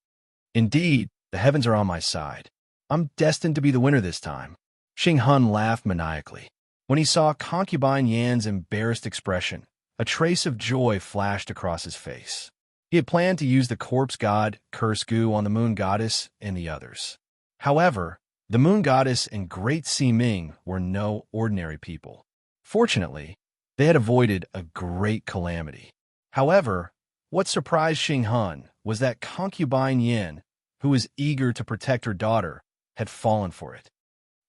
Indeed, the heavens are on my side. I'm destined to be the winner this time. Xing Hun laughed maniacally. When he saw Concubine Yan's embarrassed expression, a trace of joy flashed across his face. He had planned to use the corpse god curse goo on the moon goddess and the others. However, the moon goddess and Great Sea Ming were no ordinary people. Fortunately, they had avoided a great calamity. However, what surprised Xing Hun was that Concubine Yan, who was eager to protect her daughter, had fallen for it.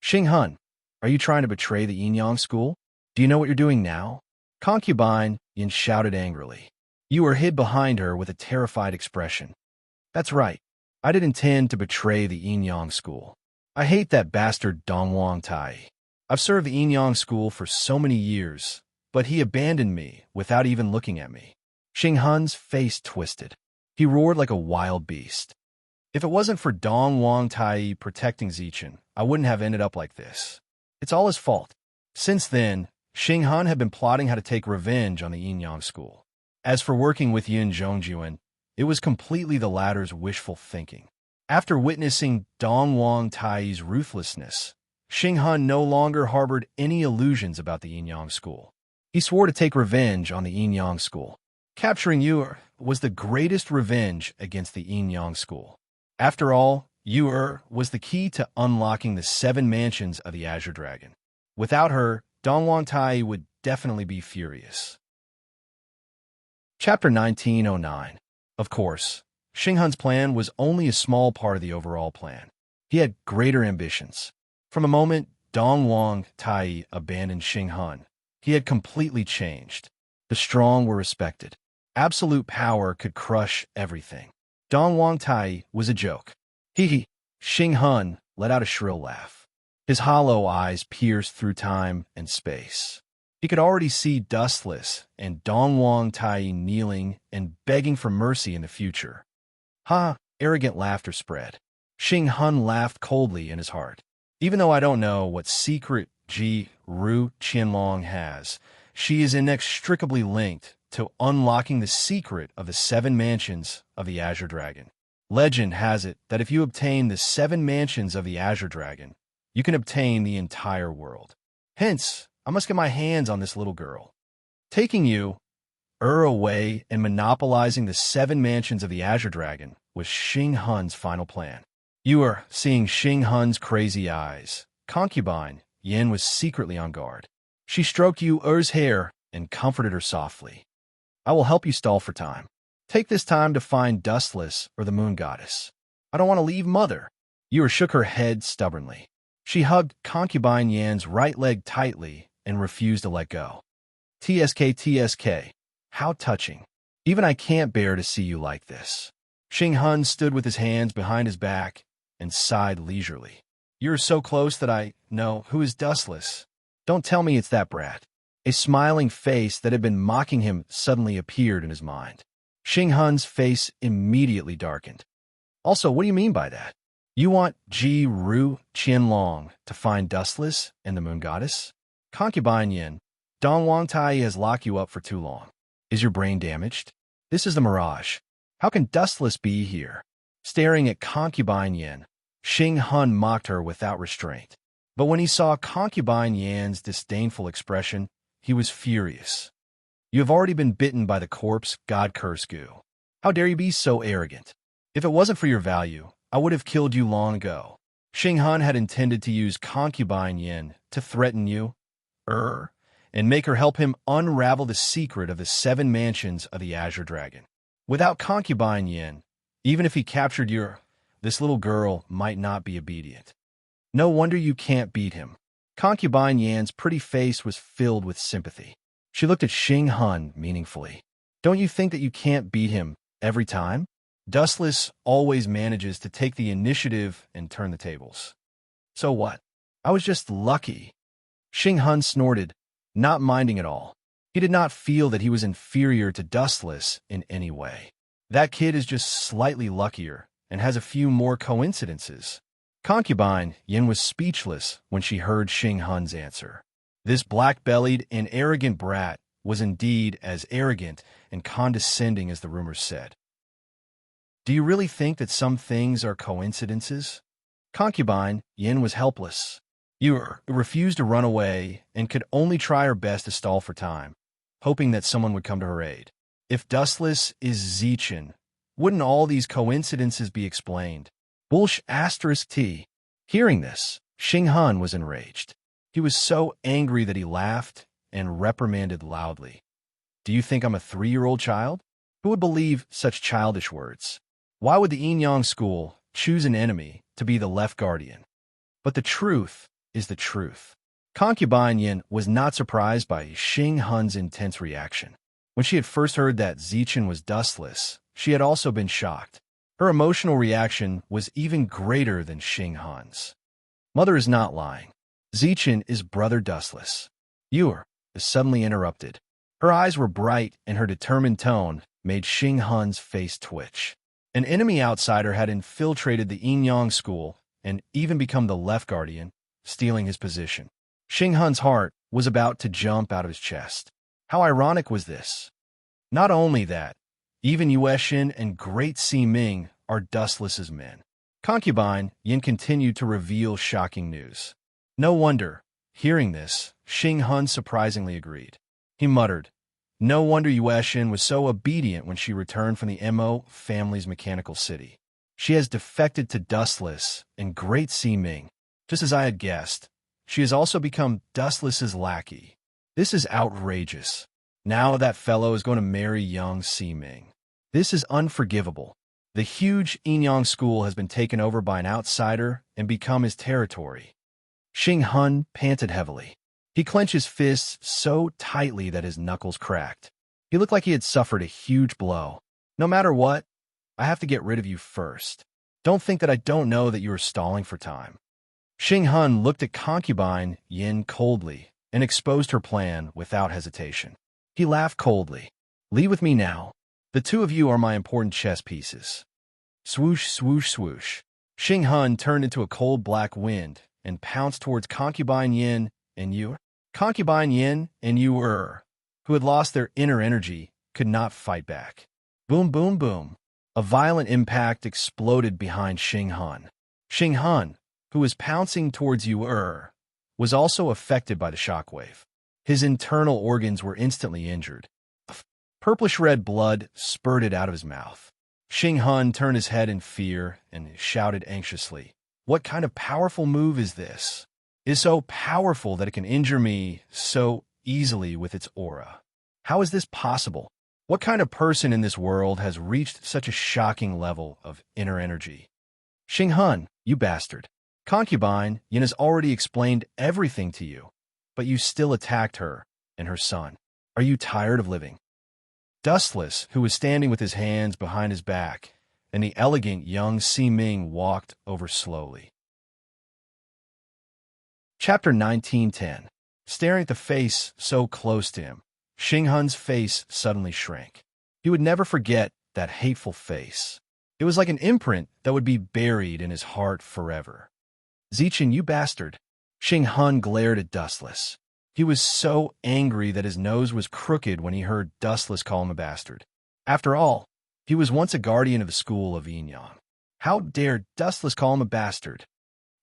Xing Hun, are you trying to betray the Yin-Yang school? Do you know what you're doing now? Concubine Yin shouted angrily. You were hid behind her with a terrified expression. That's right. I didn't intend to betray the Yin-Yang school. I hate that bastard Dongwang Tai. I've served the Yin-Yang school for so many years, but he abandoned me without even looking at me. Xing Hun's face twisted. He roared like a wild beast. If it wasn't for Dongwang Tai protecting Zichen, I wouldn't have ended up like this. It's all his fault. Since then, Xing Hun had been plotting how to take revenge on the Yin-Yang school. As for working with Yin Zhongjuan, it was completely the latter's wishful thinking. After witnessing Dongwang Tai's ruthlessness, Xing Hun no longer harbored any illusions about the Yin-Yang school. He swore to take revenge on the Yin-Yang school. Capturing Yu was the greatest revenge against the Yin-Yang school. After all, Yu was the key to unlocking the 7 mansions of the Azure Dragon. Without her, Dongwang Tai would definitely be furious. Chapter 1909. Of course, Xinghun's plan was only a small part of the overall plan. He had greater ambitions. From the moment Dongwang Tai abandoned Xinghun, he had completely changed. The strong were respected. Absolute power could crush everything. Dongwang Tai was a joke. Hee. Xinghun let out a shrill laugh. His hollow eyes pierced through time and space. He could already see Dustless and Dongwang Tai kneeling and begging for mercy in the future. Ha! Arrogant laughter spread. Xinghun laughed coldly in his heart. Even though I don't know what secret Ru Qianlong has, she is inextricably linked to unlocking the secret of the 7 mansions of the Azure Dragon. Legend has it that if you obtain the 7 mansions of the Azure Dragon, you can obtain the entire world. Hence, I must get my hands on this little girl. Taking you away and monopolizing the 7 mansions of the Azure Dragon was Xinghun's final plan. You are seeing Xinghun's crazy eyes. Concubine Yin was secretly on guard. She stroked Yu's hair and comforted her softly. I will help you stall for time. Take this time to find Dustless or the Moon Goddess. I don't want to leave Mother. Yu shook her head stubbornly. She hugged Concubine Yan's right leg tightly and refused to let go. TSK. How touching. Even I can't bear to see you like this. Xinghun stood with his hands behind his back and sighed leisurely. You're so close that I know who is Dustless. Don't tell me it's that brat. A smiling face that had been mocking him suddenly appeared in his mind. Xinghun's face immediately darkened. Also, what do you mean by that? You want Ru Qianlong to find Dustless and the Moon Goddess? Concubine Yin, Dongwang Tai has locked you up for too long. Is your brain damaged? This is the mirage. How can Dustless be here? Staring at Concubine Yin, Xinghun mocked her without restraint. But when he saw Concubine Yan's disdainful expression, he was furious. You have already been bitten by the corpse, God curse Gu. How dare you be so arrogant? If it wasn't for your value, I would have killed you long ago. Xinghun had intended to use Concubine Yin to threaten you, and make her help him unravel the secret of the 7 mansions of the Azure Dragon. Without Concubine Yin, even if he captured this little girl might not be obedient. No wonder you can't beat him. Concubine Yan's pretty face was filled with sympathy. She looked at Xinghun meaningfully. Don't you think that you can't beat him every time? Dustless always manages to take the initiative and turn the tables. So what? I was just lucky. Xinghun snorted, not minding at all. He did not feel that he was inferior to Dustless in any way. That kid is just slightly luckier and has a few more coincidences. Concubine Yin was speechless when she heard Xinghun's answer. This black-bellied and arrogant brat was indeed as arrogant and condescending as the rumors said. Do you really think that some things are coincidences? Concubine Yin was helpless. Yu refused to run away and could only try her best to stall for time, hoping that someone would come to her aid. If Dustless is Zichen, wouldn't all these coincidences be explained? T. Hearing this, Xinghun was enraged. He was so angry that he laughed and reprimanded loudly. Do you think I'm a 3-year-old child? Who would believe such childish words? Why would the Enyang school choose an enemy to be the left guardian? But the truth is the truth. Concubine Yin was not surprised by Xinghun's intense reaction. When she had first heard that Zichen was Dustless, she had also been shocked. Her emotional reaction was even greater than Xinghun's. Mother is not lying. Zichen is brother Dustless. Yu is suddenly interrupted. Her eyes were bright and her determined tone made Xinghun's face twitch. An enemy outsider had infiltrated the Enyang school and even become the left guardian, stealing his position. Xinghun's heart was about to jump out of his chest. How ironic was this? Not only that, even Yueshin and Great Si Ming are Dustless's men. Concubine Yin continued to reveal shocking news. No wonder. Hearing this, Xinghun surprisingly agreed. He muttered, no wonder Yueshin was so obedient when she returned from the Mo family's mechanical city. She has defected to Dustless and Great Si Ming. Just as I had guessed, she has also become Dustless's lackey. This is outrageous. Now that fellow is going to marry young Si-Ming. This is unforgivable. The huge Enyang school has been taken over by an outsider and become his territory. Xing Hun panted heavily. He clenched his fists so tightly that his knuckles cracked. He looked like he had suffered a huge blow. No matter what, I have to get rid of you first. Don't think that I don't know that you are stalling for time. Xing Hun looked at concubine Yin coldly and exposed her plan without hesitation. He laughed coldly. Leave with me now. The two of you are my important chess pieces. Swoosh, swoosh, swoosh. Xing Hun turned into a cold black wind and pounced towards concubine Yin and Yu. Concubine Yin and Yu, who had lost their inner energy, could not fight back. Boom, boom, boom. A violent impact exploded behind Xing Hun. Xing Hun, who was pouncing towards Yu, was also affected by the shockwave. His internal organs were instantly injured. Purplish-red blood spurted out of his mouth. Xing Hun turned his head in fear and shouted anxiously, "What kind of powerful move is this? It is so powerful that it can injure me so easily with its aura. How is this possible? What kind of person in this world has reached such a shocking level of inner energy?" Xing Hun, you bastard. Concubine Yin has already explained everything to you, but you still attacked her and her son. Are you tired of living? Dustless, who was standing with his hands behind his back, and the elegant young Si-Ming walked over slowly. Chapter 1910. Staring at the face so close to him, Xing Hun's face suddenly shrank. He would never forget that hateful face. It was like an imprint that would be buried in his heart forever. Zichen, you bastard. Xing Hun glared at Dustless. He was so angry that his nose was crooked when he heard Dustless call him a bastard. After all, he was once a guardian of the school of Enyang. How dare Dustless call him a bastard?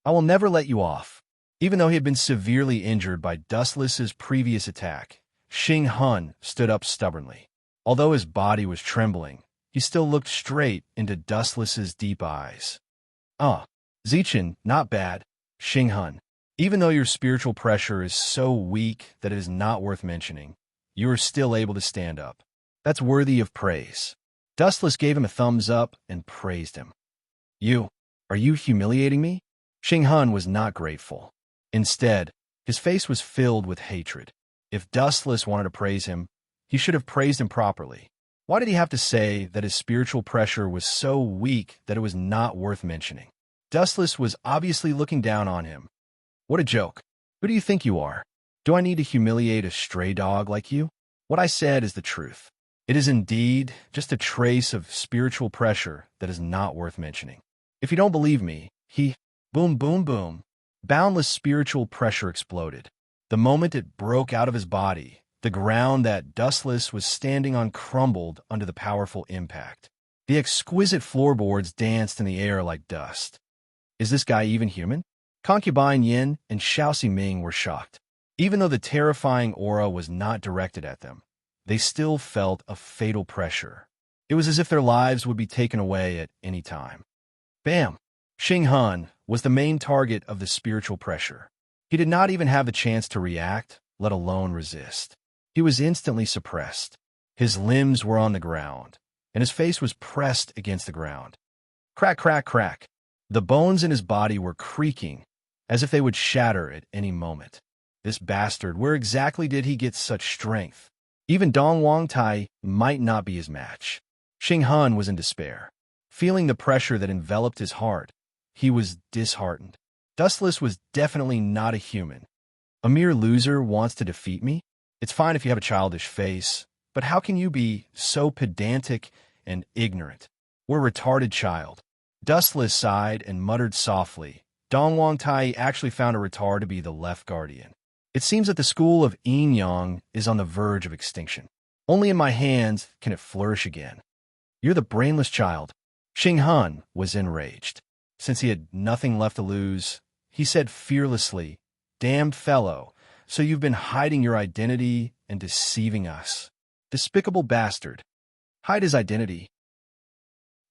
I will never let you off. Even though he had been severely injured by Dustless's previous attack, Xing Hun stood up stubbornly. Although his body was trembling, he still looked straight into Dustless's deep eyes. Zichen, not bad. Xing Hun, even though your spiritual pressure is so weak that it is not worth mentioning, you are still able to stand up. That's worthy of praise. Dustless gave him a thumbs up and praised him. Are you humiliating me? Xing Hun was not grateful. Instead, his face was filled with hatred. If Dustless wanted to praise him, he should have praised him properly. Why did he have to say that his spiritual pressure was so weak that it was not worth mentioning? Dustless was obviously looking down on him. What a joke. Who do you think you are? Do I need to humiliate a stray dog like you? What I said is the truth. It is indeed just a trace of spiritual pressure that is not worth mentioning. If you don't believe me, boom, boom, boom. Boundless spiritual pressure exploded. The moment it broke out of his body, the ground that Dustless was standing on crumbled under the powerful impact. The exquisite floorboards danced in the air like dust. Is this guy even human? Concubine Yin and Xiao Si-Ming were shocked. Even though the terrifying aura was not directed at them, they still felt a fatal pressure. It was as if their lives would be taken away at any time. Bam! Xing Hun was the main target of the spiritual pressure. He did not even have the chance to react, let alone resist. He was instantly suppressed. His limbs were on the ground, and his face was pressed against the ground. Crack, crack, crack. The bones in his body were creaking, as if they would shatter at any moment. This bastard, where exactly did he get such strength? Even Dong Wangtai might not be his match. Xing Hun was in despair. Feeling the pressure that enveloped his heart, he was disheartened. Dustless was definitely not a human. A mere loser wants to defeat me? It's fine if you have a childish face, but how can you be so pedantic and ignorant? We're a retarded child. Dustless sighed and muttered softly. Dong Wangtai actually found a retard to be the left guardian. It seems that the school of Enyang is on the verge of extinction. Only in my hands can it flourish again. You're the brainless child. Xing Hun was enraged. Since he had nothing left to lose, he said fearlessly, "Damned fellow, so you've been hiding your identity and deceiving us. Despicable bastard. Hide his identity."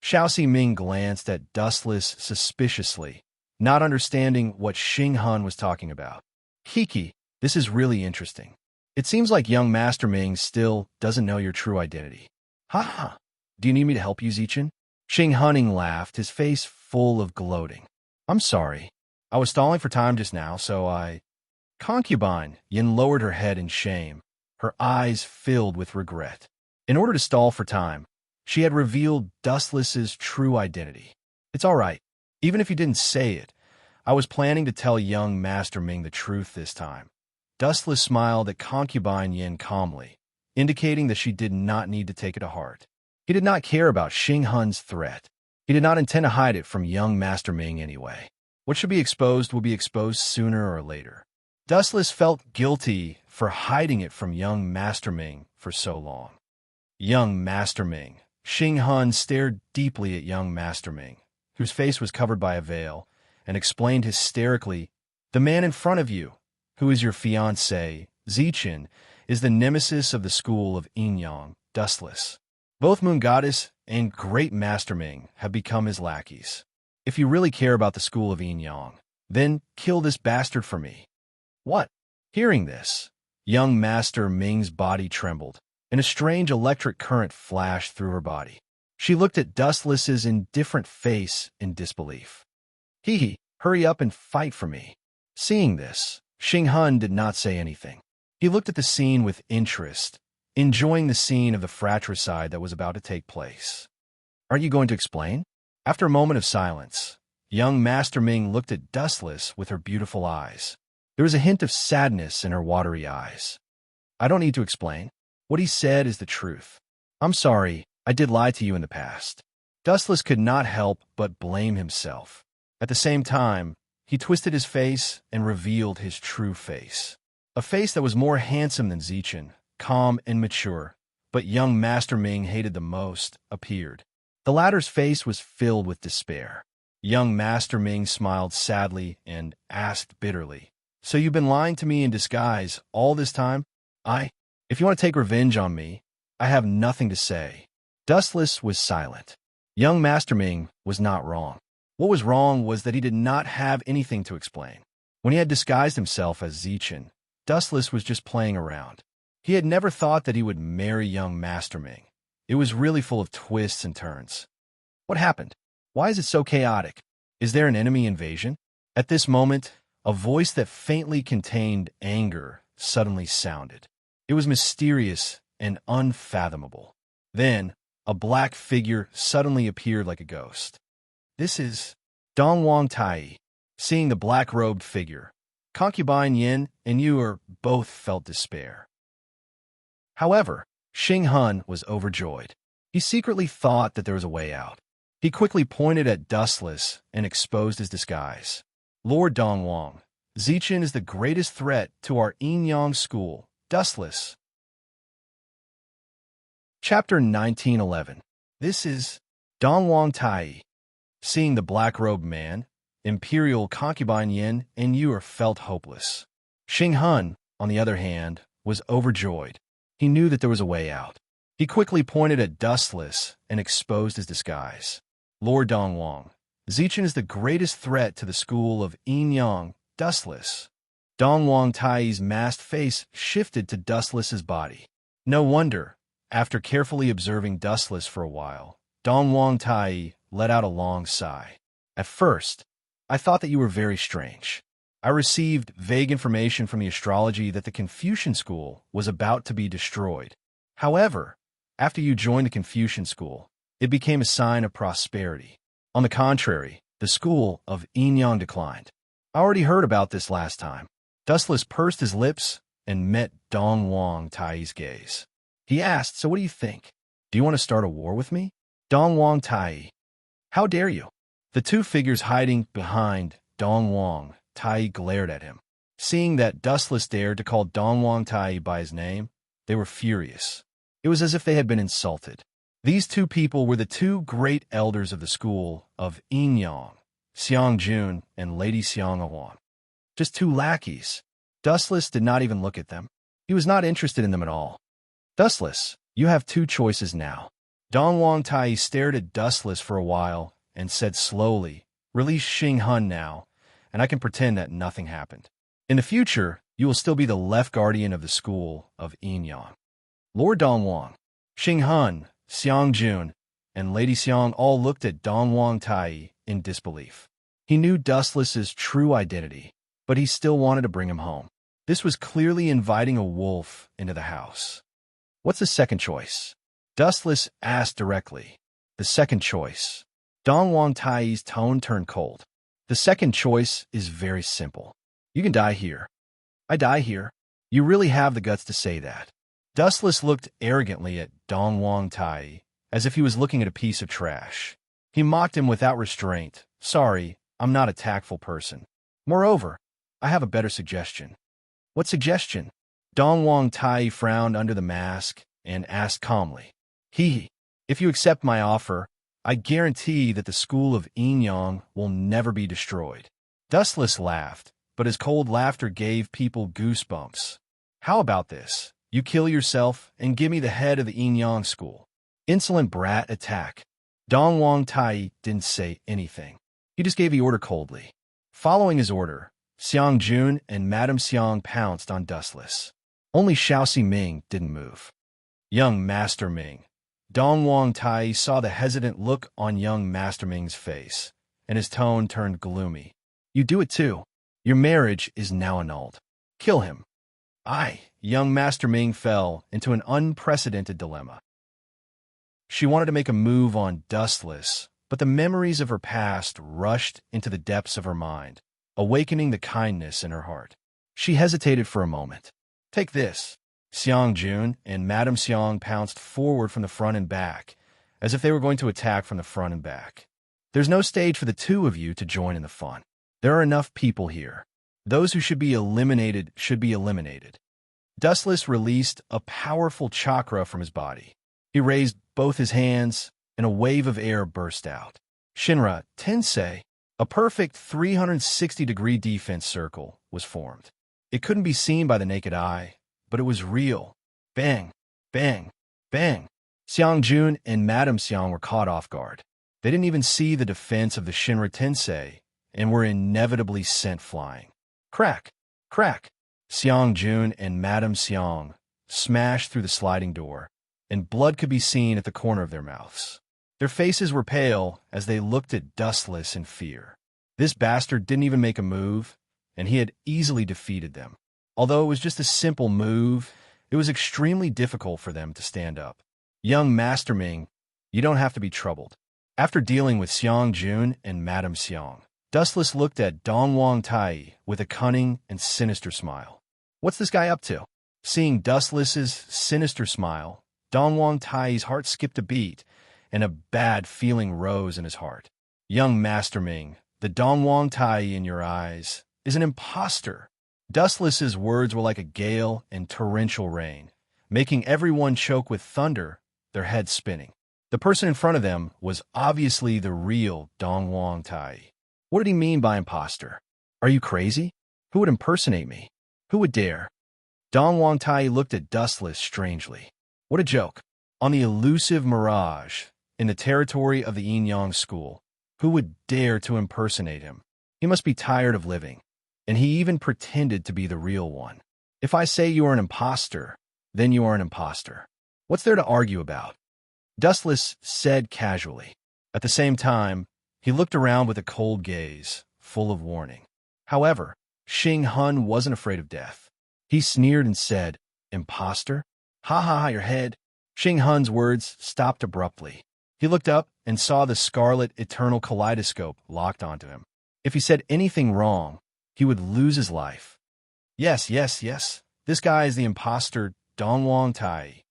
Xiao Si-Ming glanced at Dustless suspiciously, not understanding what Xing Hun was talking about. Hiki, this is really interesting. It seems like young Master Ming still doesn't know your true identity. Ha ha. Do you need me to help you, Zichin? Xing Huning laughed, his face full of gloating. I'm sorry. I was stalling for time just now, so I... Concubine, Yin lowered her head in shame, her eyes filled with regret. In order to stall for time, she had revealed Dustless's true identity. It's all right. Even if you didn't say it, I was planning to tell young Master Ming the truth this time. Dustless smiled at Concubine Yin calmly, indicating that she did not need to take it to heart. He did not care about Xing Hun's threat. He did not intend to hide it from young Master Ming anyway. What should be exposed will be exposed sooner or later. Dustless felt guilty for hiding it from young Master Ming for so long. Young Master Ming. Xing Hun stared deeply at young Master Ming, whose face was covered by a veil, and explained hysterically, "The man in front of you, who is your fiancé, Zichin, is the nemesis of the school of Enyang, Dustless. Both Moon Goddess and Great Master Ming have become his lackeys. If you really care about the school of Enyang, then kill this bastard for me." What? Hearing this, young Master Ming's body trembled, and a strange electric current flashed through her body. She looked at Dustless's indifferent face in disbelief. Hee, hurry up and fight for me. Seeing this, Xing Hun did not say anything. He looked at the scene with interest, enjoying the scene of the fratricide that was about to take place. Aren't you going to explain? After a moment of silence, young Master Ming looked at Dustless with her beautiful eyes. There was a hint of sadness in her watery eyes. I don't need to explain. What he said is the truth. I'm sorry, I did lie to you in the past. Dustless could not help but blame himself. At the same time, he twisted his face and revealed his true face. A face that was more handsome than Zichin, calm and mature, but young Master Ming hated the most, appeared. The latter's face was filled with despair. Young Master Ming smiled sadly and asked bitterly, "So you've been lying to me in disguise all this time? If you want to take revenge on me, I have nothing to say." Dustless was silent. Young Master Ming was not wrong. What was wrong was that he did not have anything to explain. When he had disguised himself as Zichin, Dustless was just playing around. He had never thought that he would marry young Master Ming. It was really full of twists and turns. What happened? Why is it so chaotic? Is there an enemy invasion? At this moment, a voice that faintly contained anger suddenly sounded. It was mysterious and unfathomable. Then, a black figure suddenly appeared like a ghost. This is Dongwang Tai. Seeing the black-robed figure, Concubine Yin and you both felt despair. However, Xing Hun was overjoyed. He secretly thought that there was a way out. He quickly pointed at Dustless and exposed his disguise. Lord Dongwang, Zichin is the greatest threat to our Enyang school, Dustless. Chapter 1911. This is Dongwang Tai. Seeing the black-robed man, Imperial Concubine Yin and you felt hopeless. Xing Hun, on the other hand, was overjoyed. He knew that there was a way out. He quickly pointed at Dustless and exposed his disguise. Lord Dongwang, Zichin is the greatest threat to the school of Enyang, Dustless. Dongwang Tai's masked face shifted to Dustless's body. No wonder, after carefully observing Dustless for a while, Dongwang Tai let out a long sigh. At first, I thought that you were very strange. I received vague information from the astrology that the Confucian school was about to be destroyed. However, after you joined the Confucian school, it became a sign of prosperity. On the contrary, the school of Enyang declined. I already heard about this last time. Dustless pursed his lips and met Dongwang Tai's gaze. He asked, "So what do you think? Do you want to start a war with me?" Dongwang Tai. How dare you? The two figures hiding behind Dongwang Tai glared at him. Seeing that Dustless dared to call Dongwang Tai by his name, they were furious. It was as if they had been insulted. These two people were the two great elders of the school of Enyang, Xiang Jun and Lady Xiang Awan. Just two lackeys. Dustless did not even look at them. He was not interested in them at all. Dustless, you have two choices now. Dongwang Tai stared at Dustless for a while and said slowly, "Release Xing Hun now, and I can pretend that nothing happened. In the future, you will still be the left guardian of the school of Enyang. Lord Dongwang, Xing Hun, Xiang Jun, and Lady Xiang all looked at Dongwang Tai in disbelief. He knew Dustless's true identity, but he still wanted to bring him home. This was clearly inviting a wolf into the house. What's the second choice? Dustless asked directly. The second choice. Dongwang Tai's tone turned cold. The second choice is very simple. You can die here. I die here. You really have the guts to say that. Dustless looked arrogantly at Dongwang Tai, as if he was looking at a piece of trash. He mocked him without restraint. Sorry, I'm not a tactful person. Moreover, I have a better suggestion. What suggestion? Dongwang Tai frowned under the mask and asked calmly. If you accept my offer, I guarantee that the school of Enyang will never be destroyed. Dustless laughed, but his cold laughter gave people goosebumps. How about this? You kill yourself and give me the head of the Enyang school. Insolent brat attack. Dongwang Tai didn't say anything. He just gave the order coldly. Following his order, Xiang Jun and Madame Xiang pounced on Dustless. Only Xiaoxi Ming didn't move. Young Master Ming. Dongwang Tai saw the hesitant look on young Master Ming's face, and his tone turned gloomy. You do it too. Your marriage is now annulled. Kill him. Young Master Ming fell into an unprecedented dilemma. She wanted to make a move on Dustless, but the memories of her past rushed into the depths of her mind, awakening the kindness in her heart. She hesitated for a moment. Take this. Xiang Jun and Madame Xiang pounced forward from the front and back, as if they were going to attack from the front and back. There's no stage for the two of you to join in the fun. There are enough people here. Those who should be eliminated should be eliminated. Dustless released a powerful chakra from his body. He raised both his hands, and a wave of air burst out. Shinra Tensei, a perfect 360-degree defense circle, was formed. It couldn't be seen by the naked eye, but it was real. Bang, bang, bang. Xiang Jun and Madame Xiang were caught off guard. They didn't even see the defense of the Shinra Tensei and were inevitably sent flying. Crack, crack. Xiang Jun and Madame Xiang smashed through the sliding door, and blood could be seen at the corner of their mouths. Their faces were pale as they looked at Dustless in fear. This bastard didn't even make a move, and he had easily defeated them. Although it was just a simple move, it was extremely difficult for them to stand up. Young Master Ming, you don't have to be troubled. After dealing with Xiang Jun and Madame Xiang, Dustless looked at Dongwang Tai with a cunning and sinister smile. What's this guy up to? Seeing Dustless's sinister smile, Dongwang Tai's heart skipped a beat, and a bad feeling rose in his heart. Young Master Ming, the Dongwang Tai in your eyes is an imposter. Dustless's words were like a gale and torrential rain, making everyone choke with thunder, their heads spinning. The person in front of them was obviously the real Dongwang Tai. What did he mean by imposter? Are you crazy? Who would impersonate me? Who would dare? Dongwang Tai looked at Dustless strangely. What a joke. On the elusive mirage, in the territory of the Enyang school, who would dare to impersonate him? He must be tired of living, and he even pretended to be the real one. If I say you are an imposter, then you are an imposter. What's there to argue about? Dustless said casually. At the same time, he looked around with a cold gaze, full of warning. However, Xing Hun wasn't afraid of death. He sneered and said, Imposter? Ha ha ha, your head. Xing Hun's words stopped abruptly. He looked up and saw the scarlet eternal kaleidoscope locked onto him. If he said anything wrong, he would lose his life. Yes, this guy is the imposter Dongwang Tai.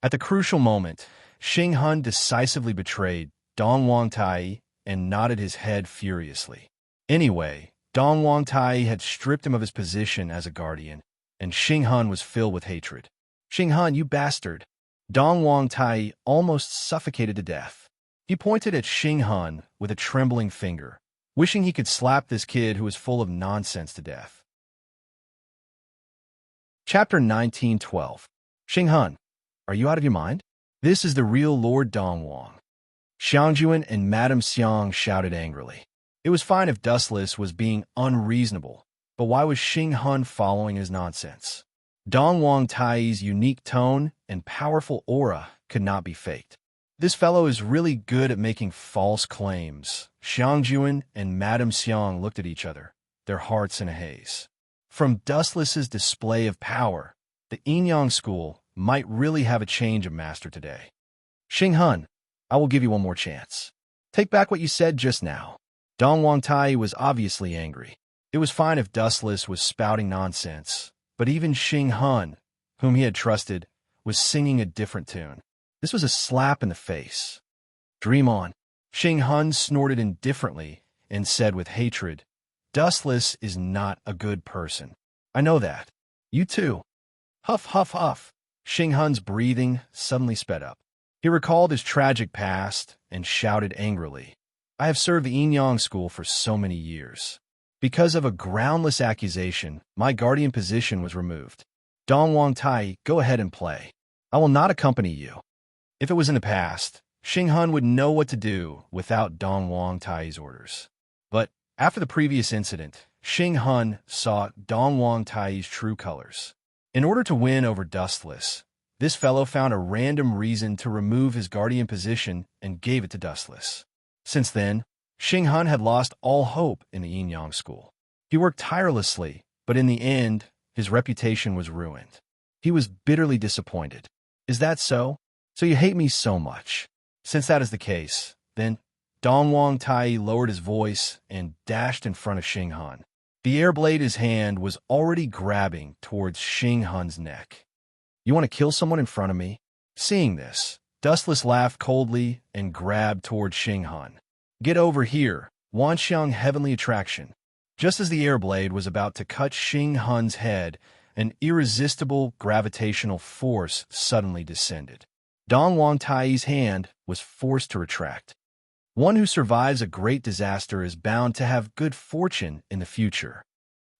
At the crucial moment, Xing Hun decisively betrayed Dongwang Tai and nodded his head furiously. Anyway, Dongwang Tai had stripped him of his position as a guardian, and Xing Hun was filled with hatred. Xing Hun, you bastard! Dongwang Tai almost suffocated to death. He pointed at Xing Hun with a trembling finger, wishing he could slap this kid who was full of nonsense to death. Chapter 1912. Xing Hun, are you out of your mind? This is the real Lord Dongwang. Xiangjuan and Madame Xiang shouted angrily. It was fine if Dustless was being unreasonable, But why was Xing Hun following his nonsense? Dong Wang Tai's unique tone and powerful aura could not be faked. This fellow is really good at making false claims. Xiang Juan and Madame Xiang looked at each other, their hearts in a haze. From Dustless's display of power, the Yin school might really have a change of master today. Xing Hun, I will give you one more chance. Take back what you said just now. Dong Wang Tai was obviously angry. It was fine if Dustless was spouting nonsense, but even Xing Hun, whom he had trusted, was singing a different tune. This was a slap in the face. Dream on. Xing Hun snorted indifferently and said with hatred, Dustless is not a good person. I know that. You too. Huff, huff, huff. Xing Hun's breathing suddenly sped up. He recalled his tragic past and shouted angrily, I have served the Yin school for so many years. Because of a groundless accusation, my guardian position was removed. Dong Wang Tai, go ahead and play. I will not accompany you. If it was in the past, Xing Hun would know what to do without Dong Wang Tai's orders. But after the previous incident, Xing Hun saw Dong Wang Tai's true colors. In order to win over Dustless, this fellow found a random reason to remove his guardian position and gave it to Dustless. Since then, Xing Hun had lost all hope in the Yin school. He worked tirelessly, but in the end, his reputation was ruined. He was bitterly disappointed. Is that so? So you hate me so much? Since that is the case, then Dong Wang Tai lowered his voice and dashed in front of Xing Hun. The air blade in his hand was already grabbing towards Xing Hun's neck. You want to kill someone in front of me? Seeing this, Dustless laughed coldly and grabbed towards Xing Hun. Get over here, Wanxiang Heavenly Attraction. Just as the air blade was about to cut Xing Hun's head, an irresistible gravitational force suddenly descended. Dong Wang Tai's hand was forced to retract. One who survives a great disaster is bound to have good fortune in the future.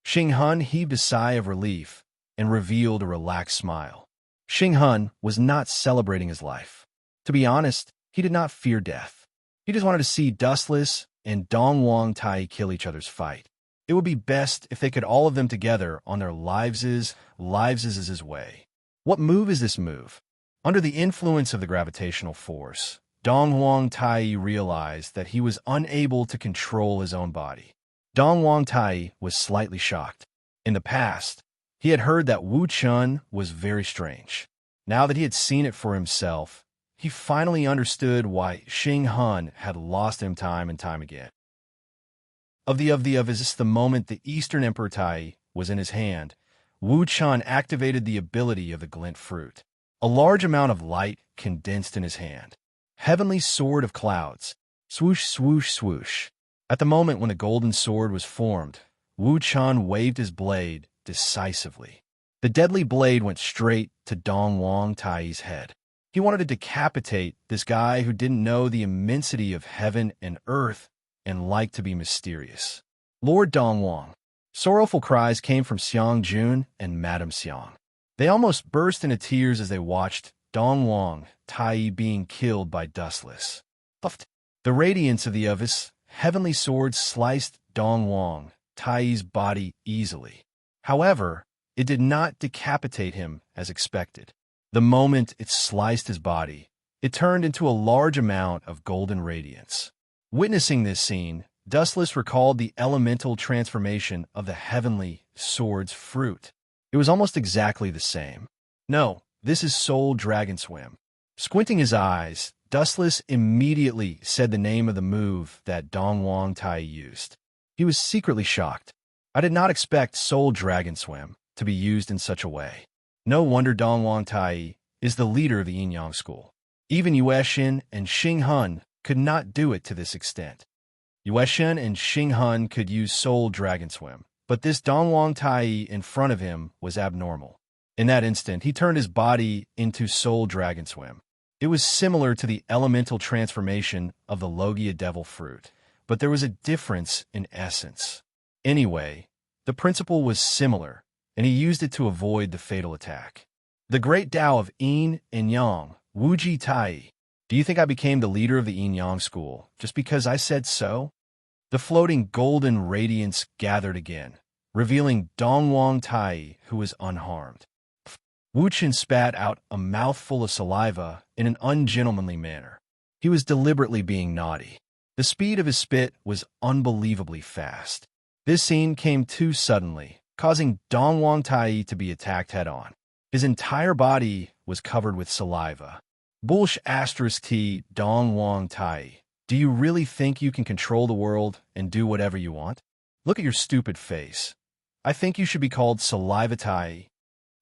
Xing Hun heaved a sigh of relief and revealed a relaxed smile. Xing Hun was not celebrating his life. To be honest, he did not fear death. He just wanted to see Dustless and Dong Wang Tai kill each other's fight. It would be best if they could all of them together on their lives' way. What move is this move? Under the influence of the gravitational force, Dong Wang Tai realized that he was unable to control his own body. Dong Wang Tai was slightly shocked. In the past, he had heard that Wu Chun was very strange. Now that he had seen it for himself, he finally understood why Xing Hun had lost him time and time again. Of the moment the Eastern Emperor Tai was in his hand, Wu Chun activated the ability of the glint fruit. A large amount of light condensed in his hand. Heavenly sword of clouds. Swoosh, swoosh, swoosh. At the moment when the golden sword was formed, Wu Chun waved his blade decisively. The deadly blade went straight to Dong Wang Tai's head. He wanted to decapitate this guy who didn't know the immensity of heaven and earth and liked to be mysterious. Lord Dong Wang. Sorrowful cries came from Xiang Jun and Madame Xiang. They almost burst into tears as they watched Dong Wang Tai being killed by Dustless. Puffed. The radiance of the heavenly sword sliced Dong Wang Tai's body easily. However, it did not decapitate him as expected. The moment it sliced his body, it turned into a large amount of golden radiance. Witnessing this scene, Dustless recalled the elemental transformation of the heavenly sword's fruit. It was almost exactly the same. No, this is Soul Dragon Swim. Squinting his eyes, Dustless immediately said the name of the move that Dong Wang Tai used. He was secretly shocked. I did not expect Soul Dragon Swim to be used in such a way. No wonder Dong Wang Tai is the leader of the Yin school. Even Yueshin and Xing Hun could not do it to this extent. Yueshin and Xing Hun could use Soul Dragon Swim, but this Dong Wang Tai in front of him was abnormal. In that instant, he turned his body into Soul Dragon Swim. It was similar to the elemental transformation of the Logia Devil Fruit, but there was a difference in essence. Anyway, the principle was similar, and he used it to avoid the fatal attack. The great Tao of Yin and Yang, Wuji Tai. Do you think I became the leader of the Yin school just because I said so? The floating golden radiance gathered again, revealing Dongwang Tai, who was unharmed. Wu Chen spat out a mouthful of saliva in an ungentlemanly manner. He was deliberately being naughty. The speed of his spit was unbelievably fast. This scene came too suddenly, causing Dongwang Tai to be attacked head-on. His entire body was covered with saliva. Bullsh *T Dongwang Tai. Do you really think you can control the world and do whatever you want? Look at your stupid face. I think you should be called Saliva Tai.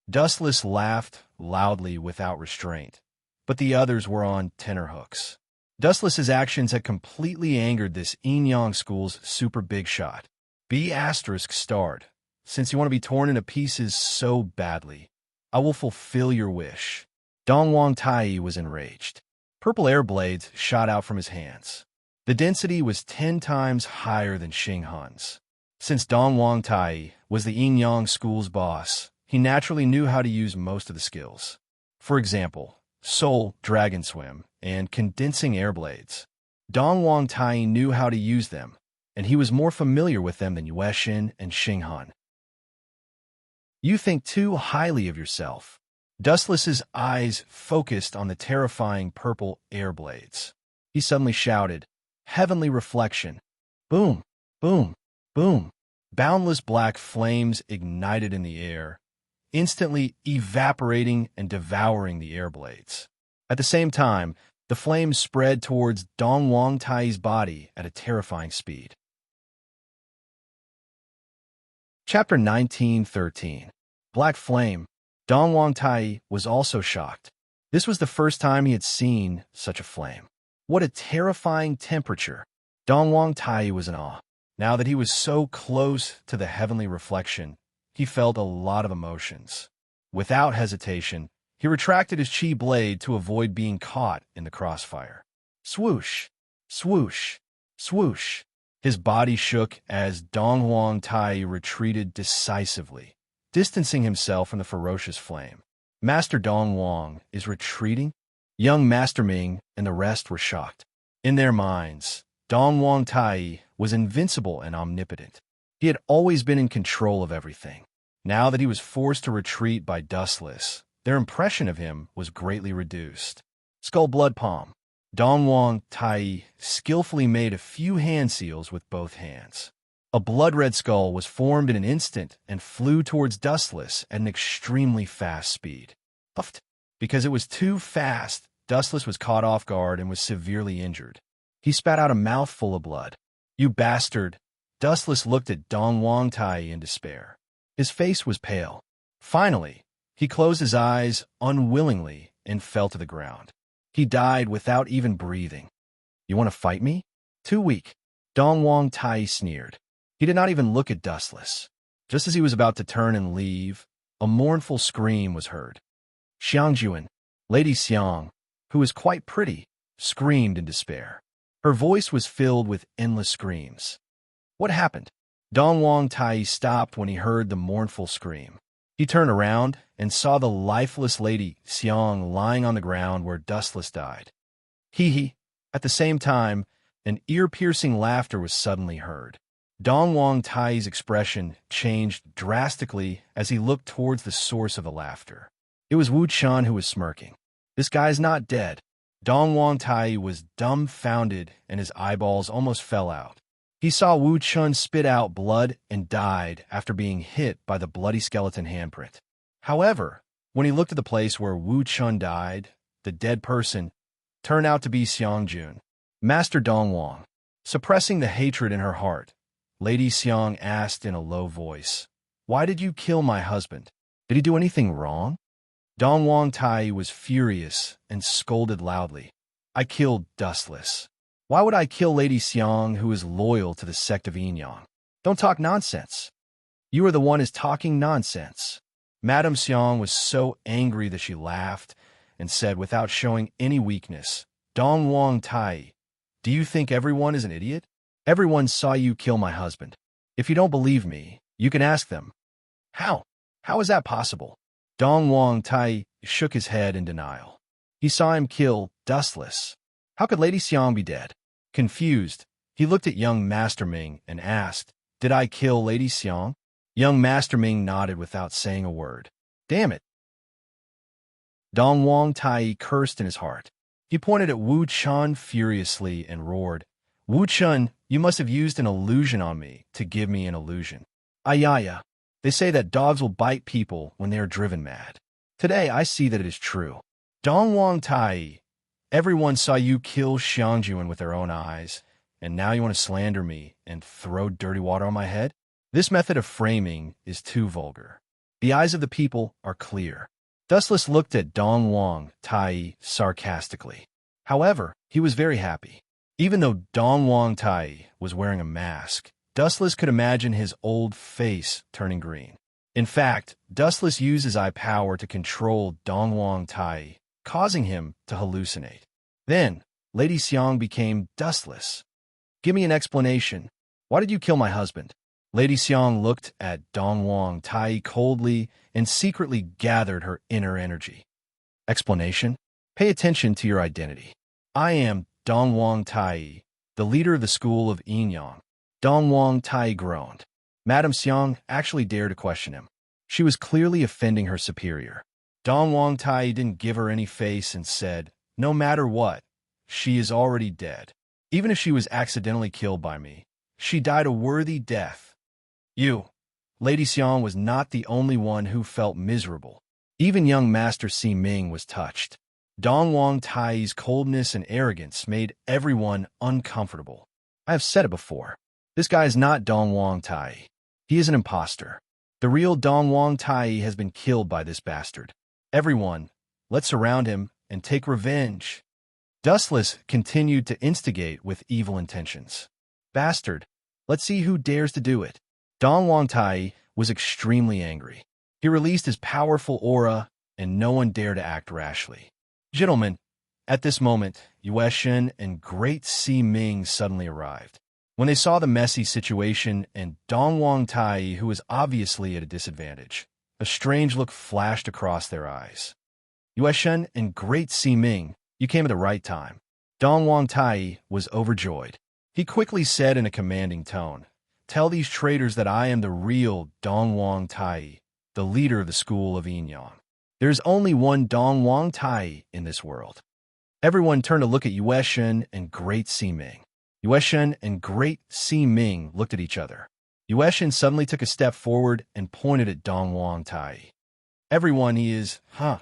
Dustless laughed loudly without restraint, but the others were on tenterhooks. Dustless's actions had completely angered this Enyang school's super big shot. B** starred. Since you want to be torn into pieces so badly, I will fulfill your wish. Dongwang Tai was enraged. Purple air blades shot out from his hands. The density was 10 times higher than Xing Han's. Since Dongwang Tai was the Enyang school's boss, he naturally knew how to use most of the skills. For example, Soul, Dragon Swim, and Condensing Air Blades. Dongwang Tai knew how to use them, and he was more familiar with them than Yueshin and Xing Han. You think too highly of yourself. Dustless's eyes focused on the terrifying purple air blades. He suddenly shouted, "Heavenly reflection!" Boom, boom, boom. Boundless black flames ignited in the air, instantly evaporating and devouring the air blades. At the same time, the flames spread towards Dongwang Tai's body at a terrifying speed. Chapter 19:13. Black Flame. Dongwang Tai was also shocked. This was the first time he had seen such a flame. What a terrifying temperature. Dongwang Tai was in awe. Now that he was so close to the heavenly reflection, he felt a lot of emotions. Without hesitation, he retracted his chi blade to avoid being caught in the crossfire. Swoosh, swoosh, swoosh. His body shook as Dongwang Tai retreated decisively, distancing himself from the ferocious flame. Master Dongwang is retreating? Young Master Ming and the rest were shocked. In their minds, Dongwang Tai was invincible and omnipotent. He had always been in control of everything. Now that he was forced to retreat by Dustless, their impression of him was greatly reduced. Skull Blood Palm. Dongwang Tai skillfully made a few hand seals with both hands. A blood-red skull was formed in an instant and flew towards Dustless at an extremely fast speed. Puffed. Because it was too fast, Dustless was caught off guard and was severely injured. He spat out a mouthful of blood. You bastard! Dustless looked at Dongwang Tai in despair. His face was pale. Finally, he closed his eyes unwillingly and fell to the ground. He died without even breathing. You want to fight me? Too weak. Dongwang Tai sneered. He did not even look at Dustless. Just as he was about to turn and leave, a mournful scream was heard. Xiangjuan, Lady Xiang, who was quite pretty, screamed in despair. Her voice was filled with endless screams. What happened? Dongwang Tai stopped when he heard the mournful scream. He turned around and saw the lifeless Lady Xiang lying on the ground where Dustless died. Hee. At the same time, an ear-piercing laughter was suddenly heard. Dongwang Tai's expression changed drastically as he looked towards the source of the laughter. It was Wu Chun who was smirking. This guy's not dead. Dongwang Tai was dumbfounded and his eyeballs almost fell out. He saw Wu Chun spit out blood and died after being hit by the bloody skeleton handprint. However, when he looked at the place where Wu Chun died, the dead person turned out to be Xiangjun. Master Dongwang. Suppressing the hatred in her heart, Lady Xiang asked in a low voice, "Why did you kill my husband? Did he do anything wrong?" Dongwang Tai was furious and scolded loudly. "I killed Dustless. Why would I kill Lady Xiang, who is loyal to the sect of Enyang? Don't talk nonsense. You are the one is talking nonsense." Madame Xiang was so angry that she laughed and said without showing any weakness, "Dongwang Tai, do you think everyone is an idiot? Everyone saw you kill my husband. If you don't believe me, you can ask them." How? How is that possible? Dongwang Tai shook his head in denial. He saw him kill Dustless. How could Lady Xiang be dead? Confused, he looked at young Master Ming and asked, "Did I kill Lady Xiang?" Young Master Ming nodded without saying a word. Damn it. Dong Wang Tai cursed in his heart. He pointed at Wu Chun furiously and roared, Wu Chun, you must have used an illusion on me to give me an illusion. Ayaya. They say that dogs will bite people when they are driven mad. Today I see that it is true. Dong Wang Tai, everyone saw you kill Xiangjuan with their own eyes, and now you want to slander me and throw dirty water on my head? This method of framing is too vulgar. The eyes of the people are clear. Dustless looked at Dong Wang Tai sarcastically. However, he was very happy. Even though Dong Wang Tai was wearing a mask, Dustless could imagine his old face turning green. In fact, Dustless used his eye power to control Dong Wang Tai, causing him to hallucinate. Then, Lady Xiang became Dustless. Give me an explanation. Why did you kill my husband? Lady Xiang looked at Dong Wang Tai coldly and secretly gathered her inner energy. Explanation? Pay attention to your identity. I am Dong Wang Tai, the leader of the school of Enyang. Dong Wang Tai groaned. Madame Xiang actually dared to question him. She was clearly offending her superior. Dong Wang Tai didn't give her any face and said, no matter what, she is already dead. Even if she was accidentally killed by me, she died a worthy death. You, Lady Xiang was not the only one who felt miserable. Even young Master Si Ming was touched. Dong Wang Tai's coldness and arrogance made everyone uncomfortable. I have said it before. This guy is not Dong Wang Tai. He is an imposter. The real Dong Wang Tai has been killed by this bastard. Everyone, let's surround him and take revenge. Dustless continued to instigate with evil intentions. Bastard, let's see who dares to do it. Dong Wang Tai was extremely angry. He released his powerful aura, and no one dared to act rashly. Gentlemen, at this moment, Yue Shen and Great Si Ming suddenly arrived. When they saw the messy situation and Dong Wang Tai, who was obviously at a disadvantage, a strange look flashed across their eyes. Yue Shen and Great Si Ming, you came at the right time. Dong Wang Tai was overjoyed. He quickly said in a commanding tone, tell these traitors that I am the real Dong Wang Tai, the leader of the school of Enyang. There is only one Dong Wang Tai in this world. Everyone turned to look at Yue Shen and Great Si Ming. Yue Shen and Great Si Ming looked at each other. Yue Shen suddenly took a step forward and pointed at Dong Wang Tai. Everyone, he is, huh?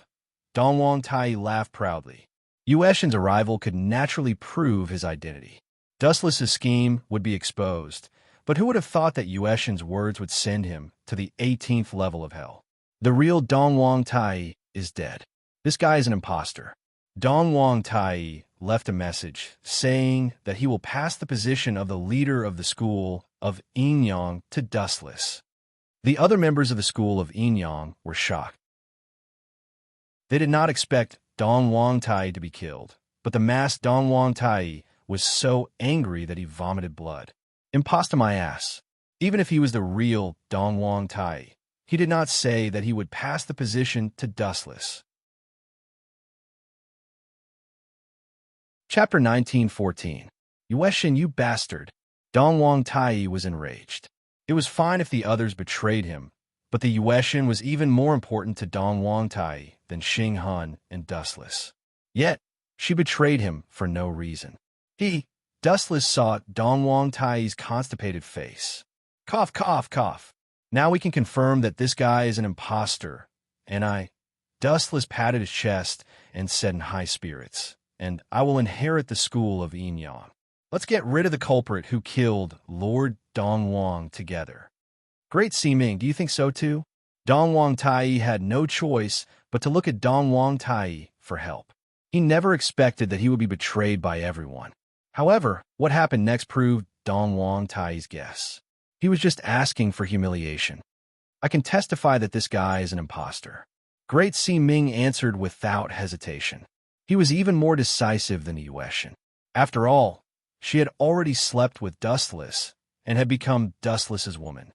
Dong Wang Tai laughed proudly. Yue Shen's arrival could naturally prove his identity. Dustless's scheme would be exposed, but who would have thought that Yue Shen's words would send him to the 18th level of hell? The real Dong Wang Tai is dead. This guy is an imposter. Dong Wang Tai left a message saying that he will pass the position of the leader of the school of Enyang to Dustless. The other members of the school of Enyang were shocked. They did not expect Dong Wang Tai to be killed, but the masked Dong Wang Tai was so angry that he vomited blood. Imposter my ass. Even if he was the real Dong Wang Tai, he did not say that he would pass the position to Dustless. Chapter 1914. Yue Shen, you bastard. Dong Wang Tai was enraged. It was fine if the others betrayed him, but the Yue Shen was even more important to Dong Wang Tai than Xing Han and Dustless. Yet, she betrayed him for no reason. Dustless saw Dong Wang Tai's constipated face. Cough, cough, cough. Now we can confirm that this guy is an imposter, and Dustless patted his chest and said in high spirits, and I will inherit the school of Enyang. Let's get rid of the culprit who killed Lord Dong Wang together. Great Si Ming, do you think so too? Dong Wang Tai had no choice but to look at Dong Wang Tai for help. He never expected that he would be betrayed by everyone. However, what happened next proved Dong Wang Tai's guess. He was just asking for humiliation. I can testify that this guy is an imposter. Great Si Ming answered without hesitation. He was even more decisive than Yue Shen. After all, she had already slept with Dustless and had become Dustless's woman.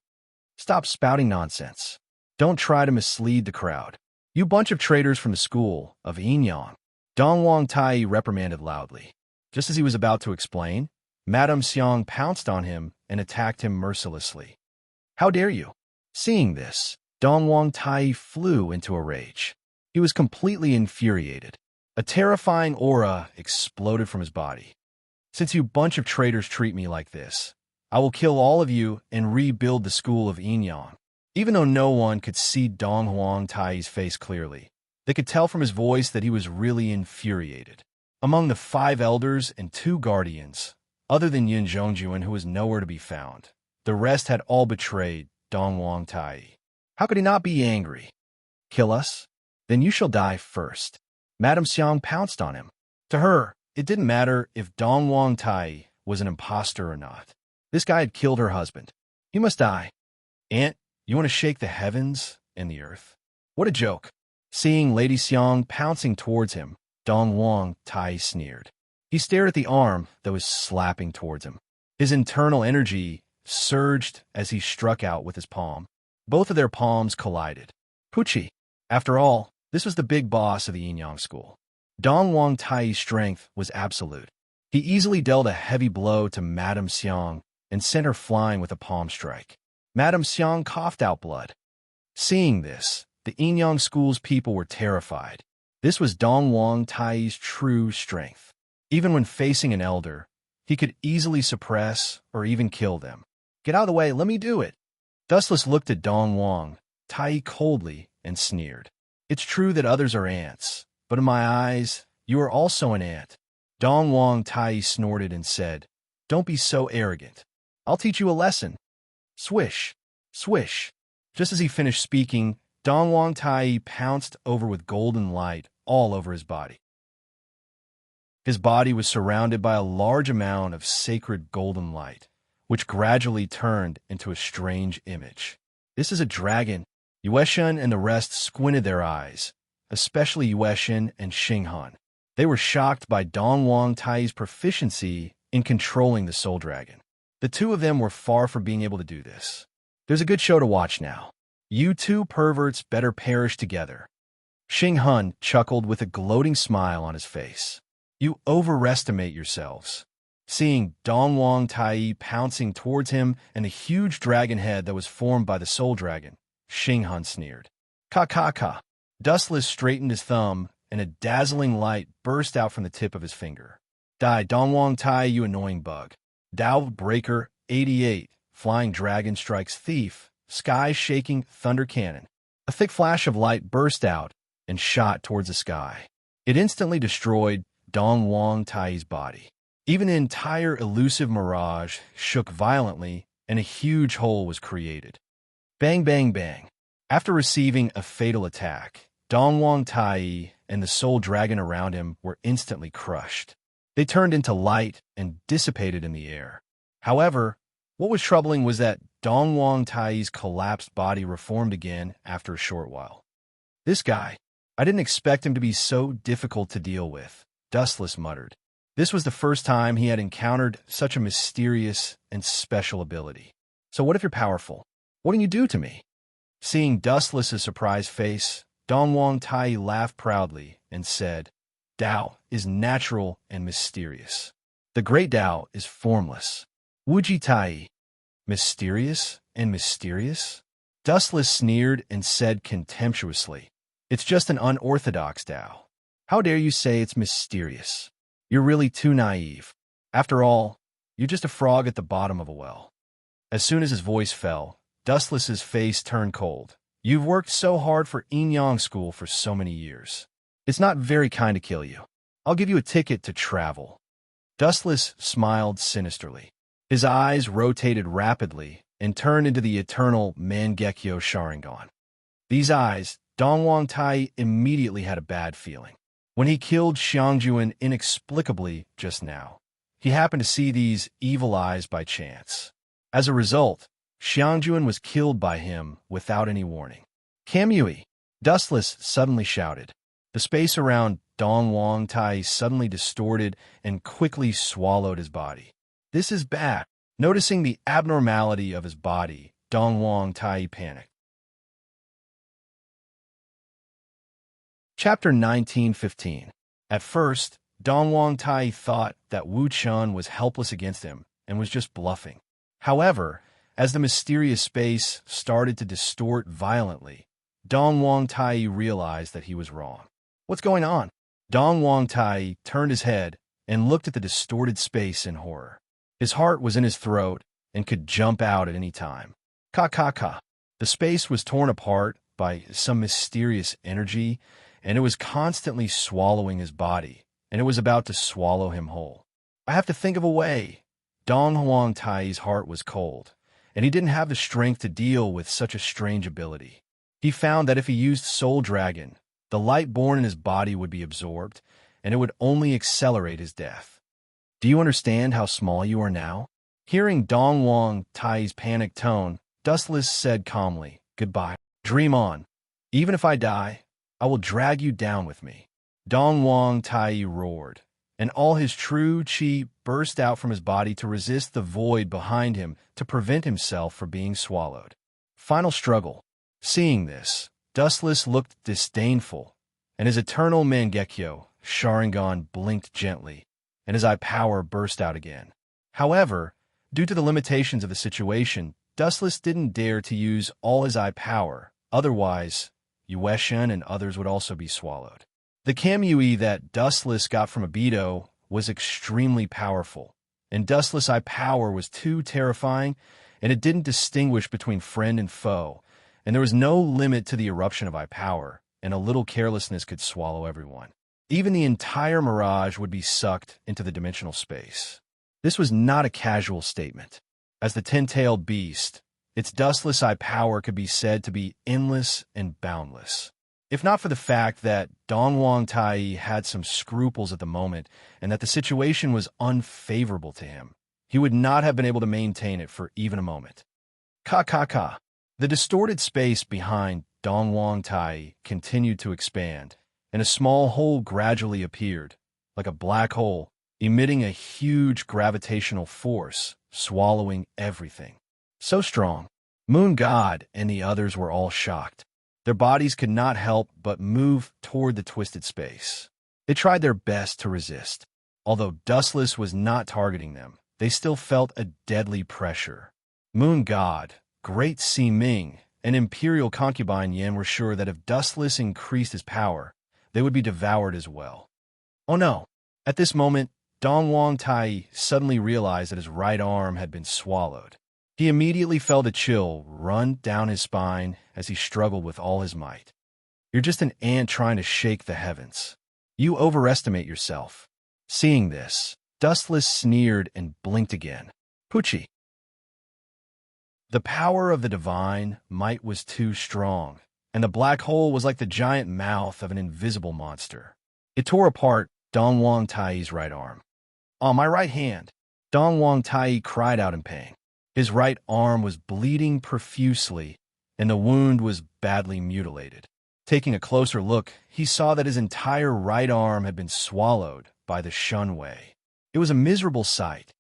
Stop spouting nonsense. Don't try to mislead the crowd. You bunch of traitors from the school of Enyang. Dong Wang Tai reprimanded loudly. Just as he was about to explain, Madame Xiang pounced on him and attacked him mercilessly. How dare you? Seeing this, Dong Wang Tai flew into a rage. He was completely infuriated. A terrifying aura exploded from his body. Since you bunch of traitors treat me like this, I will kill all of you and rebuild the school of Yinyang. Even though no one could see Dong Wang Tai's face clearly, they could tell from his voice that he was really infuriated. Among the 5 elders and 2 guardians, other than Yin Zhongjuan, who was nowhere to be found, the rest had all betrayed Dong Wang Tai. How could he not be angry? Kill us? Then you shall die first. Madame Xiang pounced on him. To her, it didn't matter if Dong Wang Tai was an imposter or not. This guy had killed her husband. He must die. Aunt, you want to shake the heavens and the earth? What a joke. Seeing Lady Xiang pouncing towards him, Dong Wang Tai sneered. He stared at the arm that was slapping towards him. His internal energy surged as he struck out with his palm. Both of their palms collided. Pucci. After all, this was the big boss of the Yinyang school. Dong Wang Tai's strength was absolute. He easily dealt a heavy blow to Madame Xiang and sent her flying with a palm strike. Madame Xiang coughed out blood. Seeing this, the Yinyang school's people were terrified. This was Dong Wang Tai's true strength. Even when facing an elder, he could easily suppress or even kill them. Get out of the way, let me do it. Dustless looked at Dong Wang Tai coldly and sneered. It's true that others are ants, but in my eyes, you are also an ant. Dong Wang Tai snorted and said, Don't be so arrogant. I'll teach you a lesson. Swish, swish. Just as he finished speaking, Dong Wang Tai pounced over with golden light all over his body. His body was surrounded by a large amount of sacred golden light, which gradually turned into a strange image. This is a dragon. Yueshan and the rest squinted their eyes, especially Yueshan and Xinghan. They were shocked by Dong Wang Tai's proficiency in controlling the soul dragon. The 2 of them were far from being able to do this. There's a good show to watch now. You 2 perverts better perish together. Xinghan chuckled with a gloating smile on his face. You overestimate yourselves. Seeing Dong Wang Tai pouncing towards him and the huge dragon head that was formed by the soul dragon, Xinghan sneered. Ka. Dustless straightened his thumb, and a dazzling light burst out from the tip of his finger. Die, Dong Wang Tai, you annoying bug. Dao Breaker 88, Flying Dragon Strikes Thief, Sky-Shaking Thunder Cannon. A thick flash of light burst out and shot towards the sky. It instantly destroyed Dong Wang Tai's body. Even an entire elusive mirage shook violently, and a huge hole was created. Bang, bang, bang. After receiving a fatal attack, Dong Wang Tai and the soul dragon around him were instantly crushed. They turned into light and dissipated in the air. However, what was troubling was that Dong Wang Tai's collapsed body reformed again after a short while. This guy, I didn't expect him to be so difficult to deal with, Dustless muttered. This was the first time he had encountered such a mysterious and special ability. So what if you're powerful? What can you do to me? Seeing Dustless's surprised face, Dong Wang Tai laughed proudly and said, Tao is natural and mysterious. The great Tao is formless. Wuji Tai, mysterious and mysterious? Dustless sneered and said contemptuously, It's just an unorthodox Tao. How dare you say it's mysterious? You're really too naive. After all, you're just a frog at the bottom of a well. As soon as his voice fell, Dustless's face turned cold. You've worked so hard for Yinyang School for so many years. It's not very kind to kill you. I'll give you a ticket to travel. Dustless smiled sinisterly. His eyes rotated rapidly and turned into the eternal Mangekyo Sharingan. These eyes, Dong Wang Tai immediately had a bad feeling. When he killed Xiangjuan inexplicably just now, he happened to see these evil eyes by chance. As a result, Xiangjuan was killed by him without any warning. Kamui! Dustless suddenly shouted. The space around Dong Wang Tai suddenly distorted and quickly swallowed his body. This is bad. Noticing the abnormality of his body, Dong Wang Tai panicked. Chapter 1915. At first, Dong Wang Tai thought that Wu Chun was helpless against him and was just bluffing. However, As the mysterious space started to distort violently, Dong Wang Tai realized that he was wrong. What's going on? Dong Wang Tai turned his head and looked at the distorted space in horror. His heart was in his throat and could jump out at any time. Ka ka ka. The space was torn apart by some mysterious energy, and it was constantly swallowing his body, and it was about to swallow him whole. I have to think of a way. Dong Huang Tai's heart was cold, and he didn't have the strength to deal with such a strange ability. He found that if he used Soul Dragon, the light born in his body would be absorbed, and it would only accelerate his death. Do you understand how small you are now? Hearing Dong Wang Tai's panicked tone, Dustless said calmly, "Goodbye. Dream on. Even if I die, I will drag you down with me." Dong Wang Tai roared, and all his true chi burst out from his body to resist the void behind him to prevent himself from being swallowed. Final struggle. Seeing this, Dustless looked disdainful, and his eternal Mangekyo, Sharingan, blinked gently, and his eye power burst out again. However, due to the limitations of the situation, Dustless didn't dare to use all his eye power, otherwise, Yueshan and others would also be swallowed. The Kamui that Dustless got from Obito was extremely powerful, and Dustless' eye power was too terrifying, and it didn't distinguish between friend and foe, and there was no limit to the eruption of eye power, and a little carelessness could swallow everyone. Even the entire mirage would be sucked into the dimensional space. This was not a casual statement. As the ten-tailed beast, its dustless eye power could be said to be endless and boundless. If not for the fact that Dong Wang Tai had some scruples at the moment and that the situation was unfavorable to him, he would not have been able to maintain it for even a moment. Ka ka ka. The distorted space behind Dong Wang Tai continued to expand, and a small hole gradually appeared, like a black hole, emitting a huge gravitational force, swallowing everything. So strong, Moon God and the others were all shocked. Their bodies could not help but move toward the twisted space. They tried their best to resist. Although Dustless was not targeting them, they still felt a deadly pressure. Moon God, Great Si Ming, and Imperial Concubine Yen were sure that if Dustless increased his power, they would be devoured as well. Oh no! At this moment, Dong Wang Tai suddenly realized that his right arm had been swallowed. He immediately felt a chill run down his spine as he struggled with all his might. You're just an ant trying to shake the heavens. You overestimate yourself. Seeing this, Dustless sneered and blinked again. Poochie. The power of the divine might was too strong, and the black hole was like the giant mouth of an invisible monster. It tore apart Dong Wang Tai's right arm. On my right hand, Dong Wang Tai cried out in pain. His right arm was bleeding profusely, and the wound was badly mutilated. Taking a closer look, he saw that his entire right arm had been swallowed by the Shunwei. It was a miserable sight.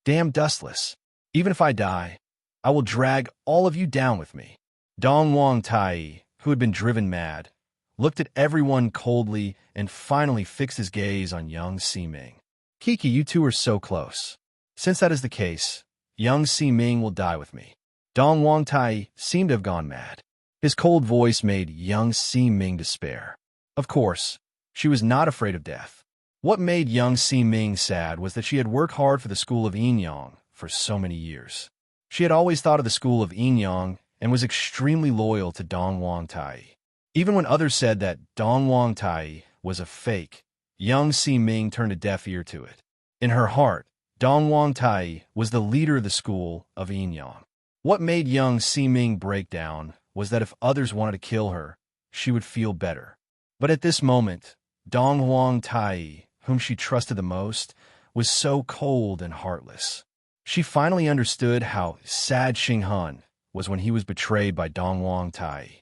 Damn Dustless. Even if I die, I will drag all of you down with me. Dong Wang Tai, who had been driven mad, looked at everyone coldly and finally fixed his gaze on young Si Ming. Kiki, you two are so close. Since that is the case, young Si Ming will die with me. Dong Wang Tai seemed to have gone mad. His cold voice made young Si Ming despair. Of course, she was not afraid of death. What made young Si Ming sad was that she had worked hard for the school of Yinyang for so many years. She had always thought of the school of Yinyang and was extremely loyal to Dong Wang Tai. Even when others said that Dong Wang Tai was a fake, young Si Ming turned a deaf ear to it. In her heart, Dong Wang Tai was the leader of the school of Yinyang. What made young Si Ming break down was that if others wanted to kill her, she would feel better. But at this moment, Dong Wang Tai, whom she trusted the most, was so cold and heartless. She finally understood how sad Xinghan was when he was betrayed by Dong Wang Tai.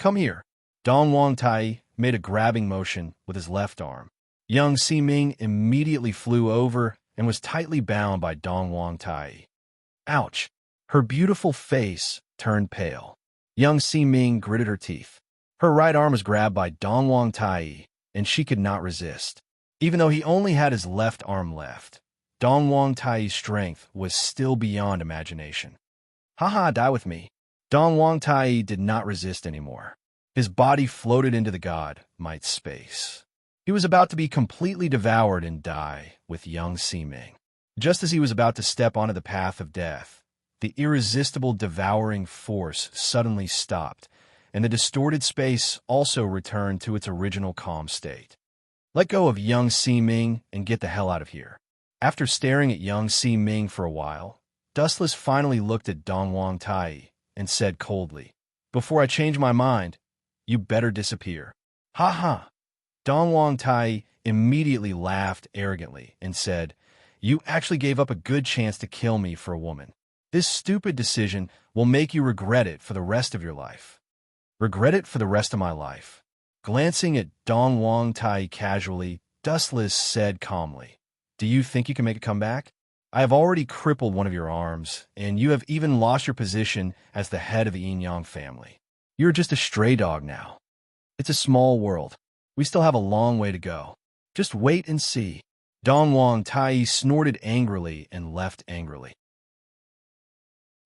Come here. Dong Wang Tai made a grabbing motion with his left arm. Young Si Ming immediately flew over and was tightly bound by Dong Wang Tai. Ouch! Her beautiful face turned pale. Young Si Ming gritted her teeth. Her right arm was grabbed by Dong Wang Tai, and she could not resist. Even though he only had his left arm left, Dong Wang Tai's strength was still beyond imagination. Haha, die with me. Dong Wang Tai did not resist anymore. His body floated into the god Might's space. He was about to be completely devoured and die with young Ximing. Just as he was about to step onto the path of death, the irresistible devouring force suddenly stopped, and the distorted space also returned to its original calm state. Let go of young Ximing and get the hell out of here. After staring at young Ximing for a while, Dustless finally looked at Dong Wang Tai and said coldly, "Before I change my mind, you better disappear." Ha ha! Dong Wang Tai immediately laughed arrogantly and said, "You actually gave up a good chance to kill me for a woman. This stupid decision will make you regret it for the rest of your life." Regret it for the rest of my life. Glancing at Dong Wang Tai casually, Dustless said calmly, "Do you think you can make a comeback? I have already crippled one of your arms, and you have even lost your position as the head of the Yin Yang family. You're just a stray dog now. It's a small world. We still have a long way to go. Just wait and see." Dong Wang Tai snorted angrily and left angrily.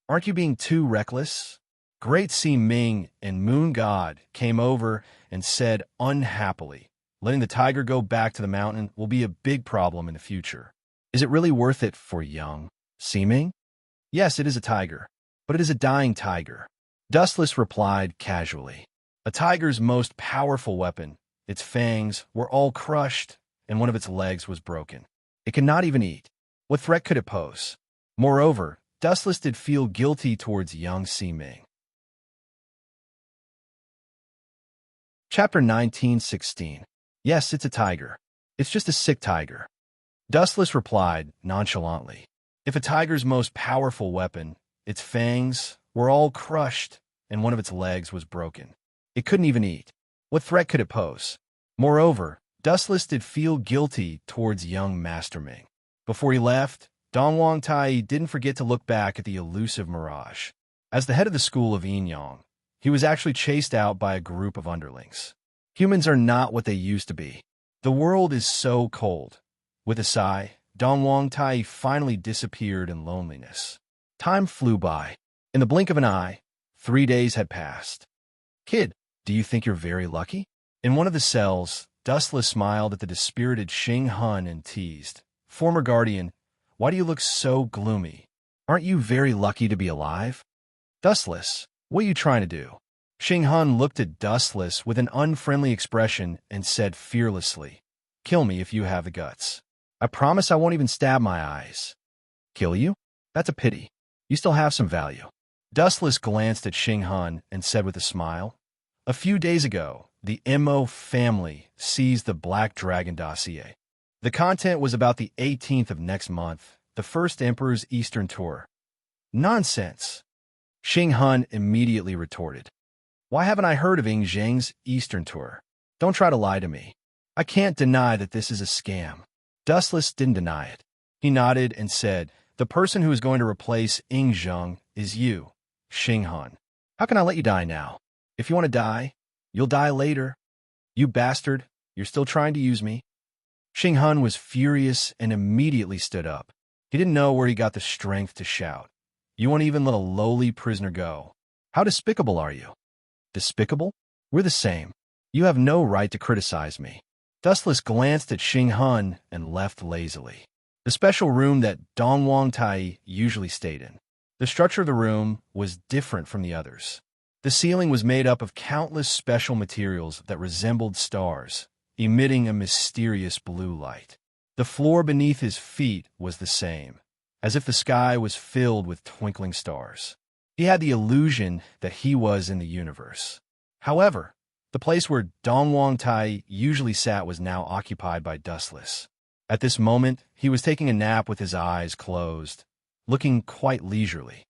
"Aren't you being too reckless?" Great Ximing and Moon God came over and said unhappily, "Letting the tiger go back to the mountain will be a big problem in the future. Is it really worth it for young Ximing?" "Yes, it is a tiger, but it is a dying tiger," Dustless replied casually. "A tiger's most powerful weapon, its fangs, were all crushed, and one of its legs was broken. It cannot even eat. What threat could it pose?" Moreover, Dustless did feel guilty towards young Ximing. Chapter 19:16. "Yes, it's a tiger. It's just a sick tiger," Dustless replied nonchalantly. "If a tiger's most powerful weapon, its fangs, were all crushed and one of its legs was broken, it couldn't even eat, what threat could it pose?" Moreover, Dustless did feel guilty towards young Master Ming. Before he left, Dong Wang Tai didn't forget to look back at the elusive mirage. As the head of the school of Yin Yang, he was actually chased out by a group of underlings. Humans are not what they used to be. The world is so cold. With a sigh, Dong Wang Tai finally disappeared in loneliness. Time flew by. In the blink of an eye, 3 days had passed. "Kid, do you think you're very lucky?" In one of the cells, Dustless smiled at the dispirited Xing Hun and teased, "Former guardian, why do you look so gloomy? Aren't you very lucky to be alive?" "Dustless, what are you trying to do?" Xing Hun looked at Dustless with an unfriendly expression and said fearlessly, "Kill me if you have the guts. I promise I won't even stab my eyes." "Kill you? That's a pity. You still have some value." Dustless glanced at Xing Hun and said with a smile, "A few days ago, the Mo family seized the Black Dragon dossier. The content was about the 18th of next month, the first Emperor's Eastern tour." "Nonsense!" Xing Hun immediately retorted. "Why haven't I heard of Ing Zheng's Eastern tour? Don't try to lie to me. I can't deny that this is a scam." Dustless didn't deny it. He nodded and said, "The person who is going to replace Ing Zheng is you, Xing Han. How can I let you die now? If you want to die, you'll die later. You bastard, you're still trying to use me." Xing Han was furious and immediately stood up. He didn't know where he got the strength to shout, "You won't even let a lowly prisoner go? How despicable are you?" "Despicable? We're the same. You have no right to criticize me." Dustless glanced at Xing Han and left lazily. The special room that Dong Wang Tai usually stayed in. The structure of the room was different from the others. The ceiling was made up of countless special materials that resembled stars, emitting a mysterious blue light. The floor beneath his feet was the same, as if the sky was filled with twinkling stars. He had the illusion that he was in the universe. However, the place where Dong Wang Tai usually sat was now occupied by Dustless. At this moment, he was taking a nap with his eyes closed, looking quite leisurely.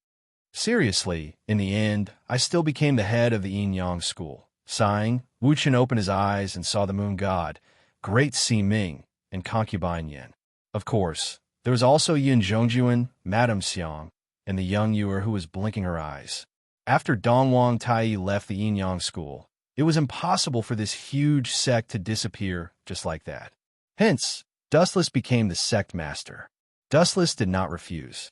"Seriously, in the end, I still became the head of the Yin Yang school." Sighing, Wu Chen opened his eyes and saw the moon god, Great Ximing, and concubine Yin. Of course, there was also Yin Zhongjuan, Madame Xiang, and the young Yuer who was blinking her eyes. After Dong Wang Tai left the Yin Yang school, it was impossible for this huge sect to disappear just like that. Hence, Dustless became the sect master. Dustless did not refuse.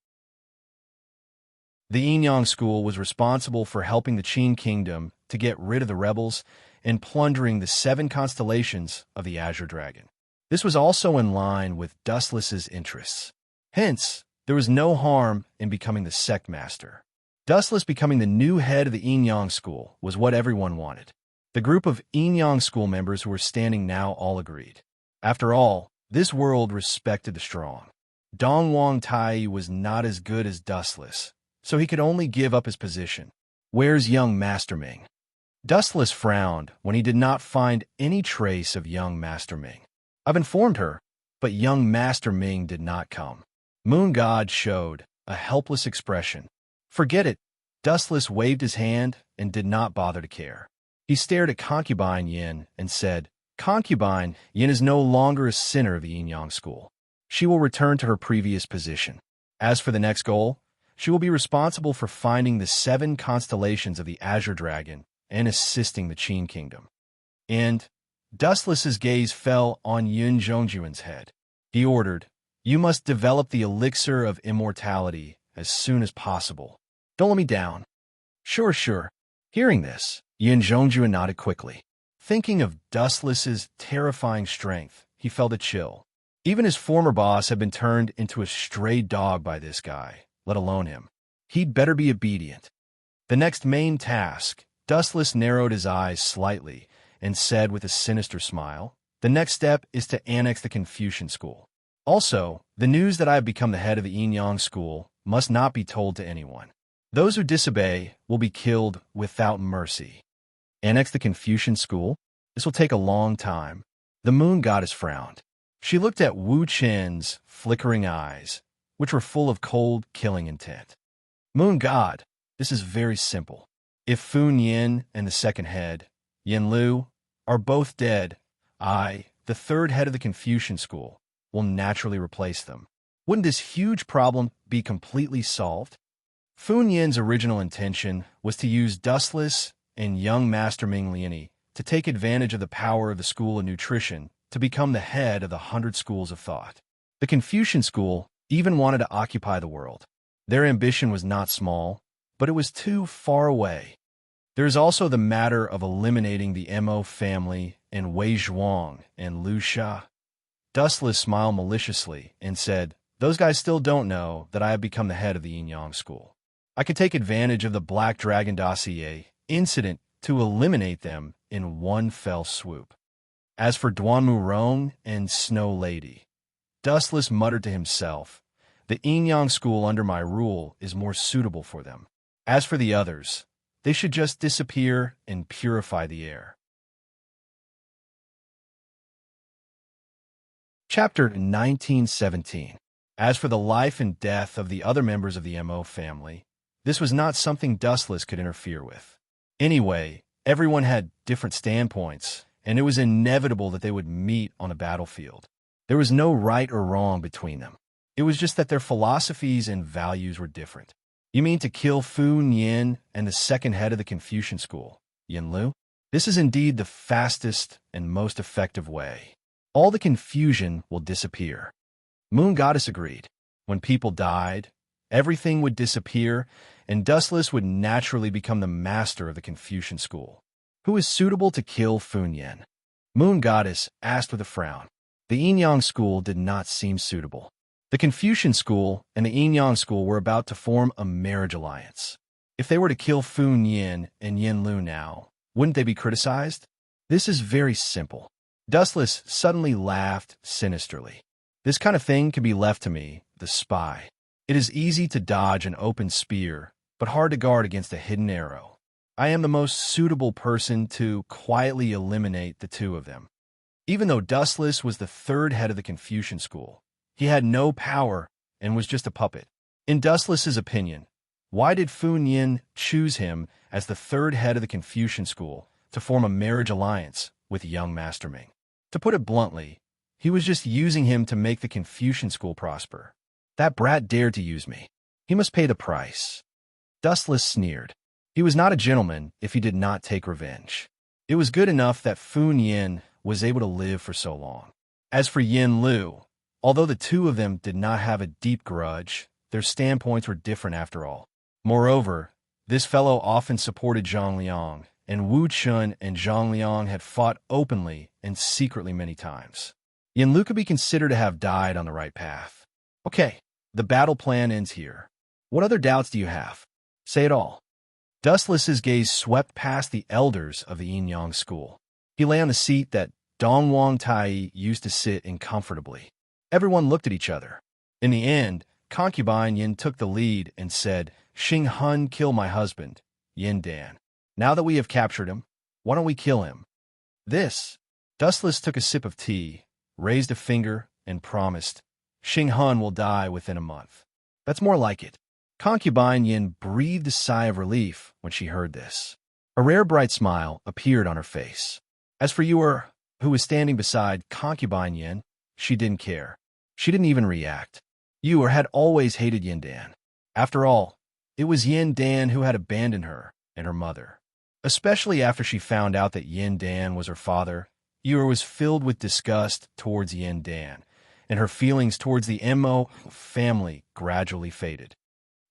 The Yin school was responsible for helping the Qin kingdom to get rid of the rebels and plundering the 7 constellations of the Azure Dragon. This was also in line with Dustless's interests. Hence, there was no harm in becoming the sect master. Dustless becoming the new head of the Yin school was what everyone wanted. The group of Yin school members who were standing now all agreed. After all, this world respected the strong. Dong Wang Tai was not as good as Dustless, so he could only give up his position. Where's young Master Ming? Dustless frowned when he did not find any trace of young Master Ming. I've informed her, but young Master Ming did not come. Moon God showed a helpless expression. Forget it. Dustless waved his hand and did not bother to care. He stared at Concubine Yin and said, Concubine Yin is no longer a sinner of the Yin school. She will return to her previous position. As for the next goal, she will be responsible for finding the 7 constellations of the Azure Dragon and assisting the Qin kingdom. And Dustless's gaze fell on Yin Zhongjuan's head. He ordered, You must develop the elixir of immortality as soon as possible. Don't let me down. Sure. Hearing this, Yin Zhongjuan nodded quickly. Thinking of Dustless's terrifying strength, he felt a chill. Even his former boss had been turned into a stray dog by this guy, let alone him. He'd better be obedient. The next main task, Dustless narrowed his eyes slightly and said with a sinister smile, The next step is to annex the Confucian school. Also, the news that I have become the head of the Yin school must not be told to anyone. Those who disobey will be killed without mercy. Annex the Confucian school? This will take a long time. The moon goddess frowned. She looked at Wu Chen's flickering eyes, which were full of cold, killing intent. Moon god, this is very simple. If Fun Yin and the second head, Yin Lu, are both dead, I, the third head of the Confucian school, will naturally replace them. Wouldn't this huge problem be completely solved? Fun Yin's original intention was to use Dustless and young Master Ming Liani to take advantage of the power of the School of Nutrition to become the head of the 100 schools of thought. The Confucian school even wanted to occupy the world. Their ambition was not small, but it was too far away. There is also the matter of eliminating the Mo family and Wei Zhuang and Lu Sha. Dustless smiled maliciously and said, Those guys still don't know that I have become the head of the Yin school. I could take advantage of the Black Dragon dossier incident to eliminate them in one fell swoop. As for Duanmu Rong and Snow Lady, Dustless muttered to himself, The Yin school under my rule is more suitable for them. As for the others, they should just disappear and purify the air. Chapter 1917. As for the life and death of the other members of the Mo family, this was not something Dustless could interfere with. Anyway, everyone had different standpoints, and it was inevitable that they would meet on a battlefield. There was no right or wrong between them. It was just that their philosophies and values were different. You mean to kill Fun Yin and the second head of the Confucian school, Yin Lu? This is indeed the fastest and most effective way. All the confusion will disappear. Moon Goddess agreed. When people died, everything would disappear, and Dustless would naturally become the master of the Confucian school. Who is suitable to kill Fun Yin? Moon Goddess asked with a frown. The Yin school did not seem suitable. The Confucian school and the Yin school were about to form a marriage alliance. If they were to kill Fun Yin and Yin Lu now, wouldn't they be criticized? This is very simple. Dustless suddenly laughed sinisterly. This kind of thing can be left to me, the spy. It is easy to dodge an open spear, but hard to guard against a hidden arrow. I am the most suitable person to quietly eliminate the two of them. Even though Dustless was the third head of the Confucian school, he had no power and was just a puppet. In Dustless's opinion, why did Fun Yin choose him as the third head of the Confucian school to form a marriage alliance with young Master Ming? To put it bluntly, he was just using him to make the Confucian school prosper. That brat dared to use me. He must pay the price. Dustless sneered. He was not a gentleman if he did not take revenge. It was good enough that Fun Yin was able to live for so long. As for Yin Lu, although the two of them did not have a deep grudge, their standpoints were different after all. Moreover, this fellow often supported Zhang Liang, and Wu Chun and Zhang Liang had fought openly and secretly many times. Yin Lu could be considered to have died on the right path. Okay, the battle plan ends here. What other doubts do you have? Say it all. Dustless's gaze swept past the elders of the Yin Yang school. He lay on the seat that Dong Wang Tai used to sit in comfortably. Everyone looked at each other. In the end, concubine Yin took the lead and said, "Xing Hun kill my husband, Yin Dan. Now that we have captured him, why don't we kill him?" Dustless took a sip of tea, raised a finger, and promised, "Xing Hun will die within a month." That's more like it. Concubine Yin breathed a sigh of relief when she heard this. A rare bright smile appeared on her face. As for Yu, who was standing beside concubine Yin, she didn't care. She didn't even react. Yu had always hated Yin Dan. After all, it was Yin Dan who had abandoned her and her mother. Especially after she found out that Yin Dan was her father, Yu was filled with disgust towards Yin Dan, and her feelings towards the Mo family gradually faded.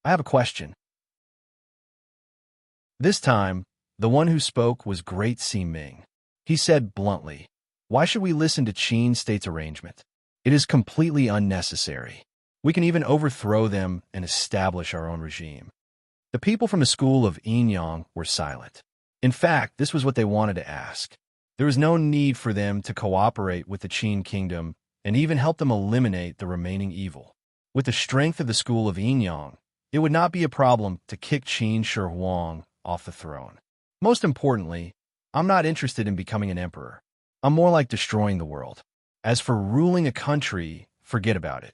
I have a question. This time, the one who spoke was Great Si Ming. He said bluntly, "Why should we listen to Qin State's arrangement? It is completely unnecessary. We can even overthrow them and establish our own regime." The people from the school of Yin Yang were silent. In fact, this was what they wanted to ask. There was no need for them to cooperate with the Qin kingdom and even help them eliminate the remaining evil. With the strength of the school of Yin Yang, it would not be a problem to kick Qin Shi Huang off the throne. Most importantly, I'm not interested in becoming an emperor. I'm more like destroying the world. As for ruling a country, forget about it.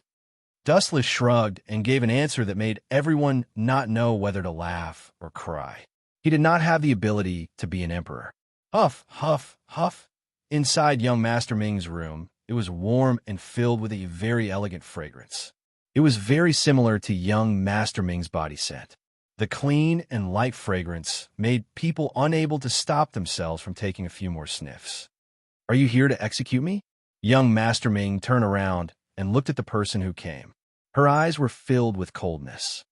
Dustless shrugged and gave an answer that made everyone not know whether to laugh or cry. He did not have the ability to be an emperor. Huff, huff, huff. Inside young Master Ming's room, it was warm and filled with a very elegant fragrance. It was very similar to young Master Ming's body scent. The clean and light fragrance made people unable to stop themselves from taking a few more sniffs. "Are you here to execute me?" Young Master Ming turned around and looked at the person who came. Her eyes were filled with coldness.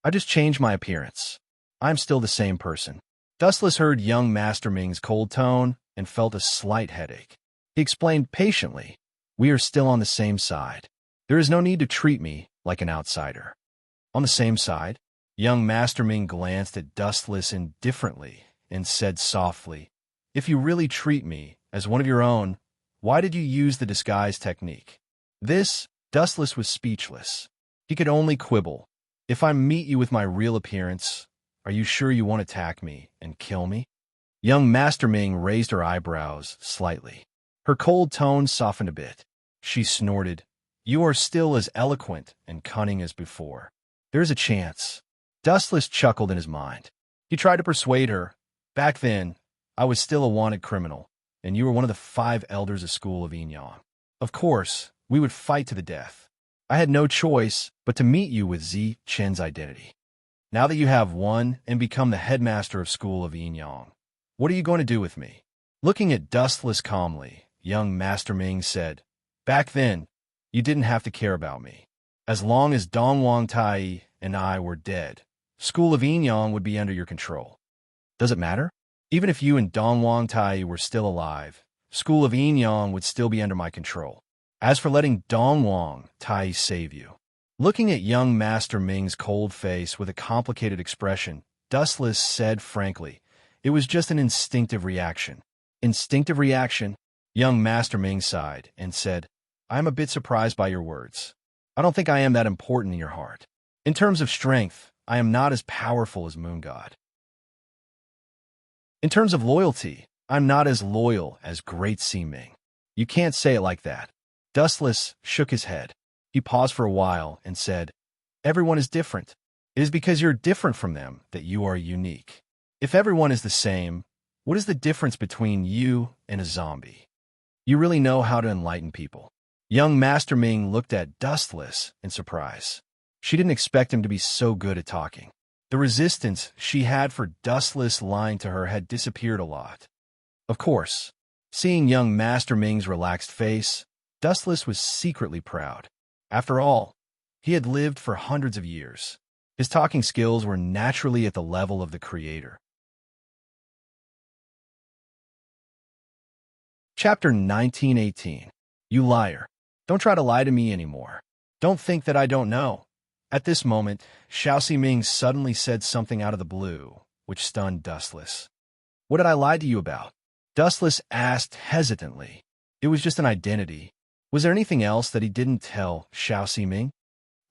"I just changed my appearance. I'm still the same person." Dustless heard young Master Ming's cold tone and felt a slight headache. He explained patiently, "We are still on the same side. There is no need to treat me like an outsider." On the same side? Young Master Ming glanced at Dustless indifferently and said softly, "If you really treat me as one of your own, why did you use the disguise technique?" Dustless was speechless. He could only quibble. "If I meet you with my real appearance, are you sure you won't attack me and kill me?" Young Master Ming raised her eyebrows slightly. Her cold tone softened a bit. She snorted, "You are still as eloquent and cunning as before. There's a chance." Dustless chuckled in his mind. He tried to persuade her. "Back then, I was still a wanted criminal, and you were one of the 5 elders of school of Yin Yang. Of course, we would fight to the death. I had no choice but to meet you with Zi Chen's identity. Now that you have won and become the headmaster of school of Yin Yang, what are you going to do with me?" Looking at Dustless calmly, young Master Ming said, "Back then, you didn't have to care about me. As long as Dong Wang Tai and I were dead, school of Yin Yang would be under your control. Does it matter? Even if you and Dong Wang Tai were still alive, school of Yin Yang would still be under my control. As for letting Dong Wang Tai save you." Looking at young Master Ming's cold face with a complicated expression, Dustless said frankly, "It was just an instinctive reaction." "Instinctive reaction?" Young Master Ming sighed and said, "I am a bit surprised by your words. I don't think I am that important in your heart. In terms of strength, I am not as powerful as Moon God. In terms of loyalty, I'm not as loyal as Great Si Ming." "You can't say it like that." Dustless shook his head. He paused for a while and said, "Everyone is different. It is because you're different from them that you are unique. If everyone is the same, what is the difference between you and a zombie? You really know how to enlighten people." Young Master Ming looked at Dustless in surprise. She didn't expect him to be so good at talking. The resistance she had for Dustless lying to her had disappeared a lot. Of course, seeing young Master Ming's relaxed face, Dustless was secretly proud. After all, he had lived for hundreds of years. His talking skills were naturally at the level of the creator. Chapter 1918. You liar. Don't try to lie to me anymore. Don't think that I don't know. At this moment, Xiao Ximing suddenly said something out of the blue, which stunned Dustless. What did I lie to you about? Dustless asked hesitantly. It was just an identity. Was there anything else that he didn't tell Xiao Ximing?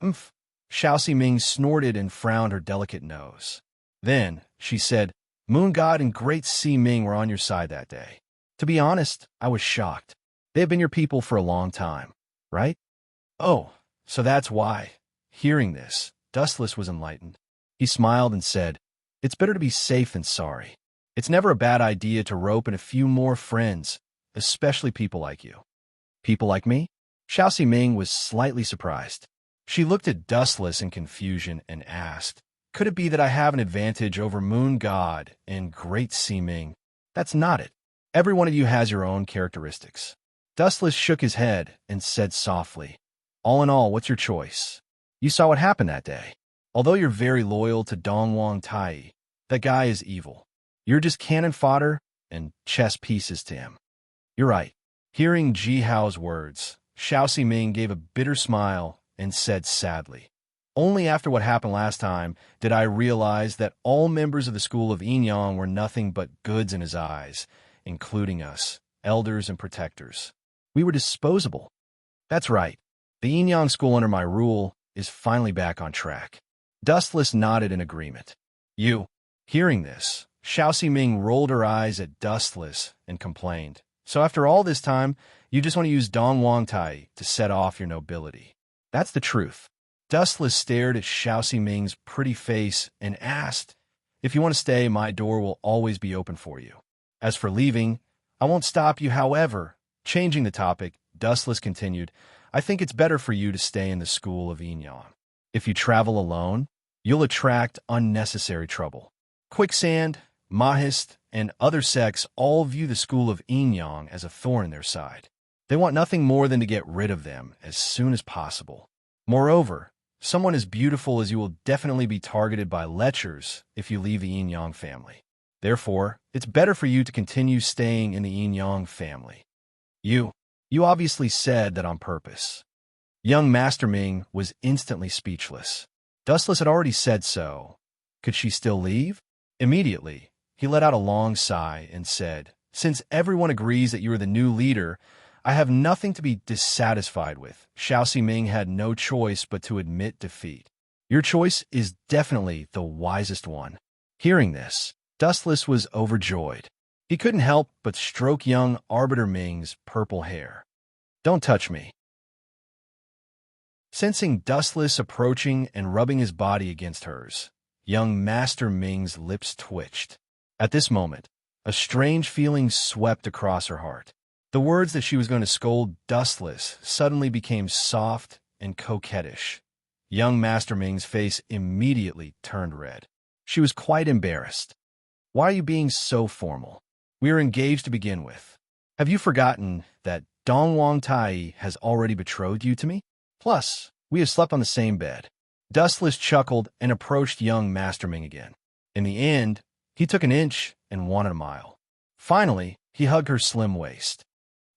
Umph. Xiao Ximing snorted and frowned her delicate nose. Then, she said, Moon God and Great Ximing were on your side that day. To be honest, I was shocked. They have been your people for a long time, right? Oh, so that's why. Hearing this, Dustless was enlightened. He smiled and said, It's better to be safe than sorry. It's never a bad idea to rope in a few more friends, especially people like you. People like me? Xiao Ximing was slightly surprised. She looked at Dustless in confusion and asked, Could it be that I have an advantage over Moon God and Great Ximing? That's not it. Every one of you has your own characteristics. Dustless shook his head and said softly, All in all, what's your choice? You saw what happened that day. Although you're very loyal to Dongwang Tai, that guy is evil. You're just cannon fodder and chess pieces to him. You're right. Hearing Ji Hao's words, Xiao Ximing gave a bitter smile and said sadly, Only after what happened last time did I realize that all members of the school of Yinyang were nothing but goods in his eyes, including us, elders and protectors. We were disposable. That's right. The Yinyang school under my rule is finally back on track. Dustless nodded in agreement. You. Hearing this, Xiao Ximing rolled her eyes at Dustless and complained, So after all this time, you just want to use Dongwang Tai to set off your nobility. That's the truth. Dustless stared at Xiao Ximing's pretty face and asked, If you want to stay, my door will always be open for you. As for leaving, I won't stop you. However, changing the topic, Dustless continued, I think it's better for you to stay in the school of Yinyang. If you travel alone, you'll attract unnecessary trouble. Quicksand, Mahist, and other sects all view the school of Yinyang as a thorn in their side. They want nothing more than to get rid of them as soon as possible. Moreover, someone as beautiful as you will definitely be targeted by lechers if you leave the Yinyang family. Therefore, it's better for you to continue staying in the Yinyang family. You obviously said that on purpose. Young Master Ming was instantly speechless. Dustless had already said so. Could she still leave? Immediately, he let out a long sigh and said, Since everyone agrees that you are the new leader, I have nothing to be dissatisfied with. Xiao Ximing had no choice but to admit defeat. Your choice is definitely the wisest one. Hearing this, Dustless was overjoyed. He couldn't help but stroke young Arbiter Ming's purple hair. Don't touch me. Sensing Dustless approaching and rubbing his body against hers, young Master Ming's lips twitched. At this moment, a strange feeling swept across her heart. The words that she was going to scold Dustless suddenly became soft and coquettish. Young Master Ming's face immediately turned red. She was quite embarrassed. Why are you being so formal? We are engaged to begin with. Have you forgotten that Dongwang Tai has already betrothed you to me? Plus, we have slept on the same bed. Dustless chuckled and approached young Master Ming again. In the end, he took an inch and wanted a mile. Finally, he hugged her slim waist.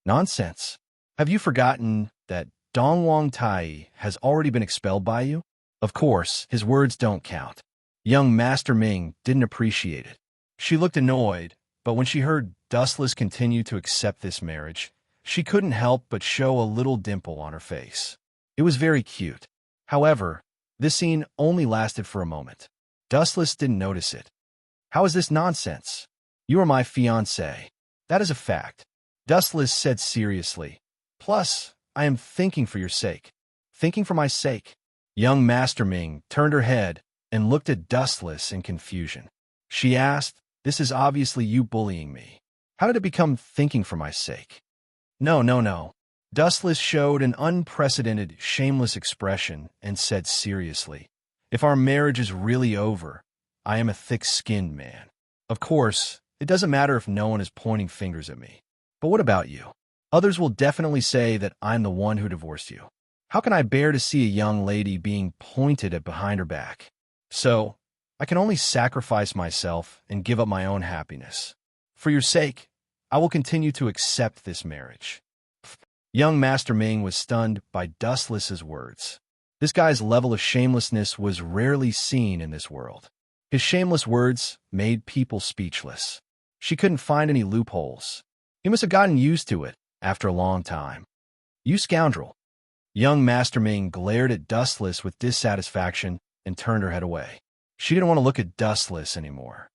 Nonsense. Have you forgotten that Dongwang Tai has already been expelled by you? Of course, his words don't count. Young Master Ming didn't appreciate it. She looked annoyed, but when she heard Dustless continue to accept this marriage, she couldn't help but show a little dimple on her face. It was very cute. However, this scene only lasted for a moment. Dustless didn't notice it. How is this nonsense? You are my fiancé. That is a fact. Dustless said seriously. Plus, I am thinking for your sake. Thinking for my sake. Young Master Ming turned her head and looked at Dustless in confusion. She asked, This is obviously you bullying me. How did it become thinking for my sake? No. Dustless showed an unprecedented, shameless expression and said seriously, If our marriage is really over, I am a thick-skinned man. Of course, it doesn't matter if no one is pointing fingers at me. But what about you? Others will definitely say that I'm the one who divorced you. How can I bear to see a young lady being pointed at behind her back? So, I can only sacrifice myself and give up my own happiness. For your sake, I will continue to accept this marriage. Young Master Ming was stunned by Dustless's words. This guy's level of shamelessness was rarely seen in this world. His shameless words made people speechless. She couldn't find any loopholes. He must have gotten used to it after a long time. You scoundrel. Young Master Ming glared at Dustless with dissatisfaction and turned her head away. She didn't want to look at Dustless anymore.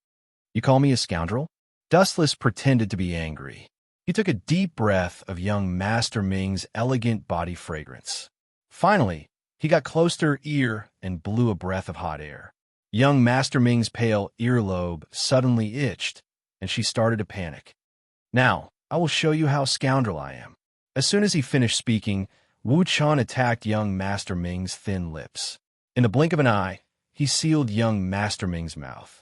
You call me a scoundrel? Dustless pretended to be angry. He took a deep breath of young Master Ming's elegant body fragrance. Finally, he got close to her ear and blew a breath of hot air. Young Master Ming's pale earlobe suddenly itched, and she started to panic. Now, I will show you how scoundrel I am. As soon as he finished speaking, Wu Chun attacked young Master Ming's thin lips. In the blink of an eye, he sealed young Master Ming's mouth.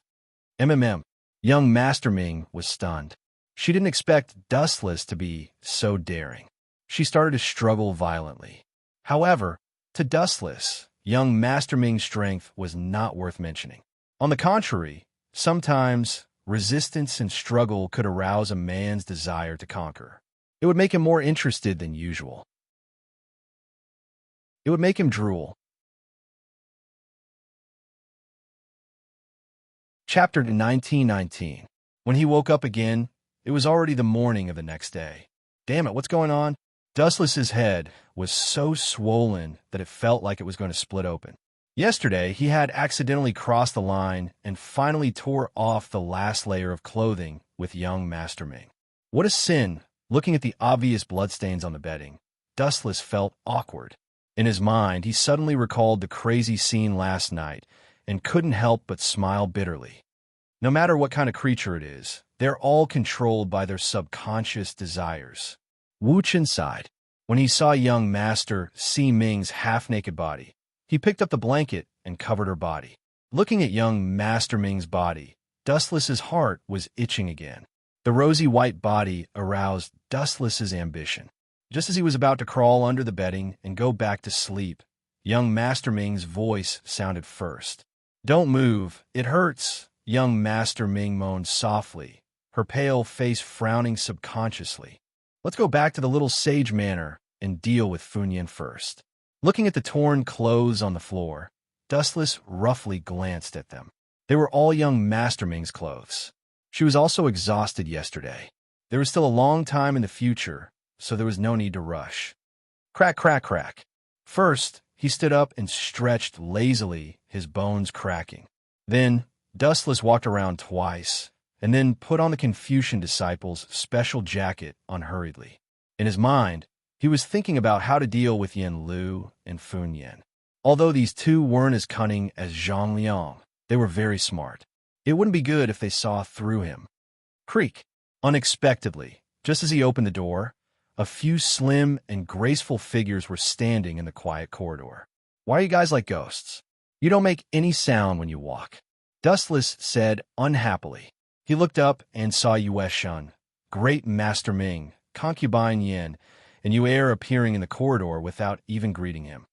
Young Master Ming was stunned. She didn't expect Dustless to be so daring. She started to struggle violently. However, to Dustless, young Master Ming's strength was not worth mentioning. On the contrary, sometimes resistance and struggle could arouse a man's desire to conquer. It would make him more interested than usual. It would make him drool. Chapter 1919. When he woke up again, it was already the morning of the next day. Damn it, what's going on? Dustless's head was so swollen that it felt like it was going to split open. Yesterday, he had accidentally crossed the line and finally tore off the last layer of clothing with young Master Ming. What a sin! Looking at the obvious bloodstains on the bedding, Dustless felt awkward. In his mind, he suddenly recalled the crazy scene last night and couldn't help but smile bitterly. No matter what kind of creature it is, they're all controlled by their subconscious desires. Wu Chen sighed. When he saw young Master Si Ming's half-naked body, he picked up the blanket and covered her body. Looking at young Master Ming's body, Dustless's heart was itching again. The rosy white body aroused Dustless's ambition. Just as he was about to crawl under the bedding and go back to sleep, young Master Ming's voice sounded first. Don't move, it hurts, young Master Ming moaned softly, her pale face frowning subconsciously. Let's go back to the little sage manor and deal with Funyan first. Looking at the torn clothes on the floor, Dustless roughly glanced at them. They were all young Master Ming's clothes. She was also exhausted yesterday. There was still a long time in the future, so there was no need to rush. Crack, crack, crack. First, he stood up and stretched lazily, his bones cracking. Then, Dustless walked around twice, and then put on the Confucian disciple's special jacket unhurriedly. In his mind, he was thinking about how to deal with Yin Lu and Fun Yen. Although these two weren't as cunning as Zhang Liang, they were very smart. It wouldn't be good if they saw through him. Creak. Unexpectedly, just as he opened the door, a few slim and graceful figures were standing in the quiet corridor. Why are you guys like ghosts? You don't make any sound when you walk. Dustless said unhappily. He looked up and saw Yue Shun, Great Master Ming, Concubine Yin, and Yue appearing in the corridor without even greeting him.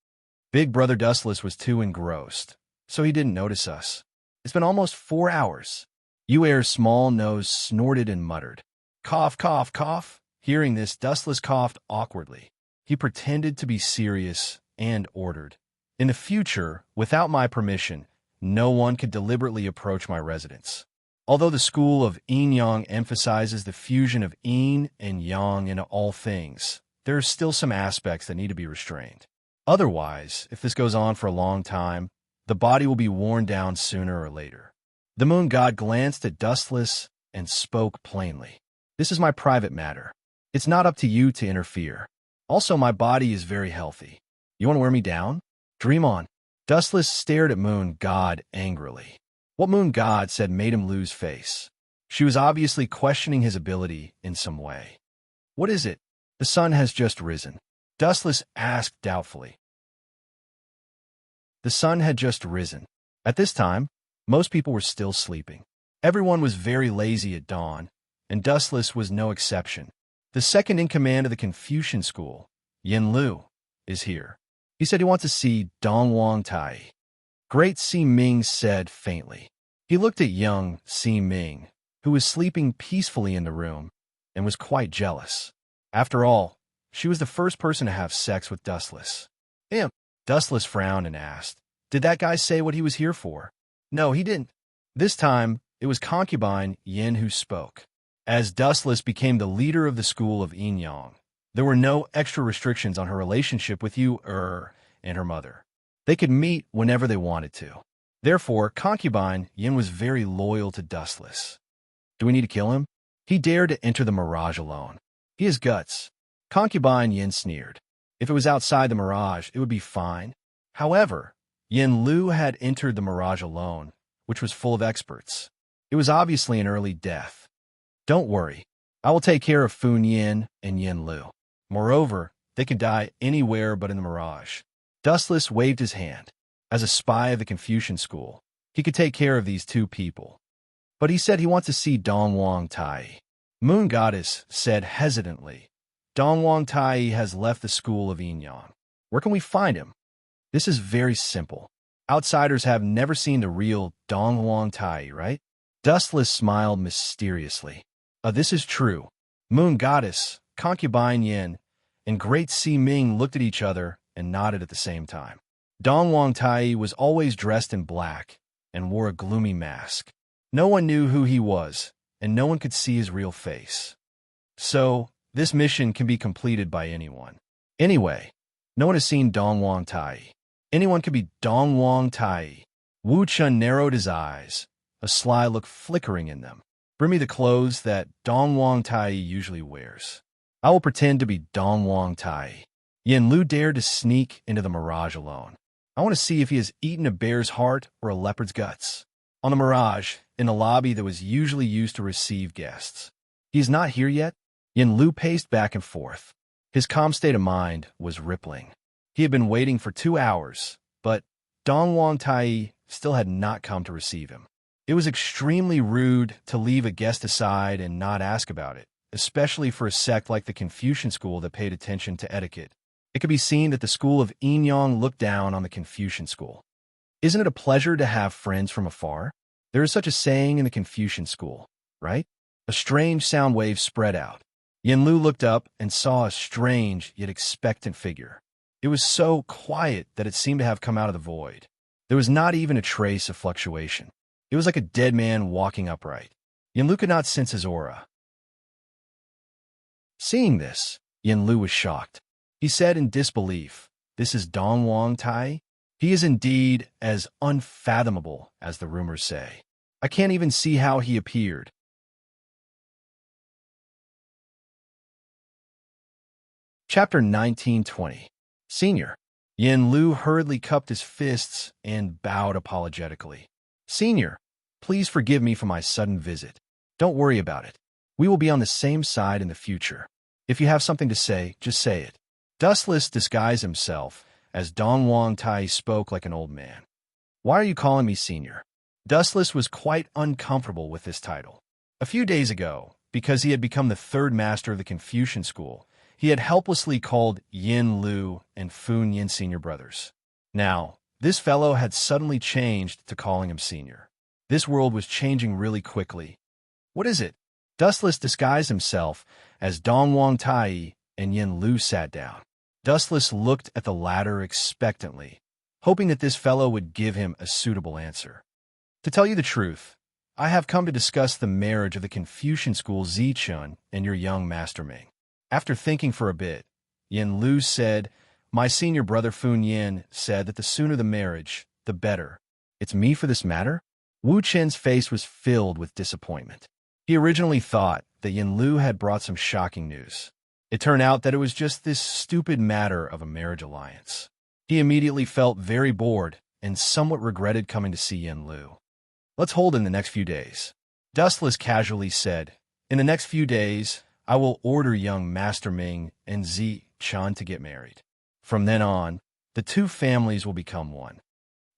Big Brother Dustless was too engrossed, so he didn't notice us. It's been almost 4 hours. Yue's small nose snorted and muttered. Cough, cough, cough. Hearing this, Dustless coughed awkwardly. He pretended to be serious and ordered. In the future, without my permission, no one could deliberately approach my residence. Although the school of yin-yang emphasizes the fusion of yin and yang in all things, there are still some aspects that need to be restrained. Otherwise, if this goes on for a long time, the body will be worn down sooner or later. The moon god glanced at Dustless and spoke plainly. This is my private matter. It's not up to you to interfere. Also, my body is very healthy. You want to wear me down? Dream on. Dustless stared at Moon God angrily. What Moon God said made him lose face. She was obviously questioning his ability in some way. What is it? The sun has just risen. Dustless asked doubtfully. The sun had just risen. At this time, most people were still sleeping. Everyone was very lazy at dawn, and Dustless was no exception. The second in command of the Confucian school, Yin Lu, is here. He said he wants to see Dong Wang Tai. Great Si Ming said faintly. He looked at young Si Ming, who was sleeping peacefully in the room, and was quite jealous. After all, she was the first person to have sex with Dustless. Imp. Dustless frowned and asked, "Did that guy say what he was here for?" "No, he didn't." This time, it was concubine Yin who spoke. As Dustless became the leader of the school of Enyang, there were no extra restrictions on her relationship with you, and her mother. They could meet whenever they wanted to. Therefore, concubine Yin was very loyal to Dustless. Do we need to kill him? He dared to enter the Mirage alone. He has guts. Concubine Yin sneered. If it was outside the Mirage, it would be fine. However, Yin Lu had entered the Mirage alone, which was full of experts. It was obviously an early death. Don't worry. I will take care of Fun Yin and Yin Lu. Moreover, they could die anywhere but in the Mirage. Dustless waved his hand. As a spy of the Confucian school, he could take care of these two people. But he said he wants to see Dongwang Tai. Moon Goddess said hesitantly, Dongwang Tai has left the school of Enyang. Where can we find him? This is very simple. Outsiders have never seen the real Dongwang Tai, right? Dustless smiled mysteriously. This is true. Moon Goddess, concubine Yin, and Great Si Ming looked at each other and nodded at the same time. Dongwang Tai was always dressed in black and wore a gloomy mask. No one knew who he was, and no one could see his real face. So, this mission can be completed by anyone. Anyway, no one has seen Dongwang Tai. Anyone could be Dongwang Tai. Wu Chun narrowed his eyes, a sly look flickering in them. Bring me the clothes that Dongwang Tai usually wears. I will pretend to be Dongwang Tai. Yin Lu dared to sneak into the Mirage alone. I want to see if he has eaten a bear's heart or a leopard's guts. On the Mirage, in a lobby that was usually used to receive guests. He is not here yet? Yin Lu paced back and forth. His calm state of mind was rippling. He had been waiting for 2 hours, but Dongwang Tai still had not come to receive him. It was extremely rude to leave a guest aside and not ask about it, especially for a sect like the Confucian school that paid attention to etiquette. It could be seen that the school of Enyang looked down on the Confucian school. Isn't it a pleasure to have friends from afar? There is such a saying in the Confucian school, right? A strange sound wave spread out. Yin Lu looked up and saw a strange yet expectant figure. It was so quiet that it seemed to have come out of the void. There was not even a trace of fluctuation. It was like a dead man walking upright. Yin Lu could not sense his aura. Seeing this, Yin Lu was shocked. He said in disbelief, "This is Dongwang Tai? He is indeed as unfathomable as the rumors say. I can't even see how he appeared." Chapter 1920. Senior. Yin Lu hurriedly cupped his fists and bowed apologetically. "Senior, please forgive me for my sudden visit. Don't worry about it. We will be on the same side in the future. If you have something to say, just say it." Dustless disguised himself as Dongwang Tai spoke like an old man. "Why are you calling me senior?" Dustless was quite uncomfortable with this title. A few days ago, because he had become the third master of the Confucian school, he had helplessly called Yin Lu and Fun Yin senior brothers. Now, this fellow had suddenly changed to calling him senior. This world was changing really quickly. "What is it?" Dustless disguised himself as Dongwang Tai, and Yin Lu sat down. Dustless looked at the latter expectantly, hoping that this fellow would give him a suitable answer. "To tell you the truth, I have come to discuss the marriage of the Confucian school Zichun and your young Master Ming." After thinking for a bit, Yin Lu said, "My senior brother Fun Yin said that the sooner the marriage, the better. It's me for this matter?" Wu Chen's face was filled with disappointment. He originally thought that Yin Lu had brought some shocking news. It turned out that it was just this stupid matter of a marriage alliance. He immediately felt very bored and somewhat regretted coming to see Yin Lu. "Let's hold in the next few days." Dustless casually said, "In the next few days, I will order young Master Ming and Zi Chan to get married. From then on, the two families will become one.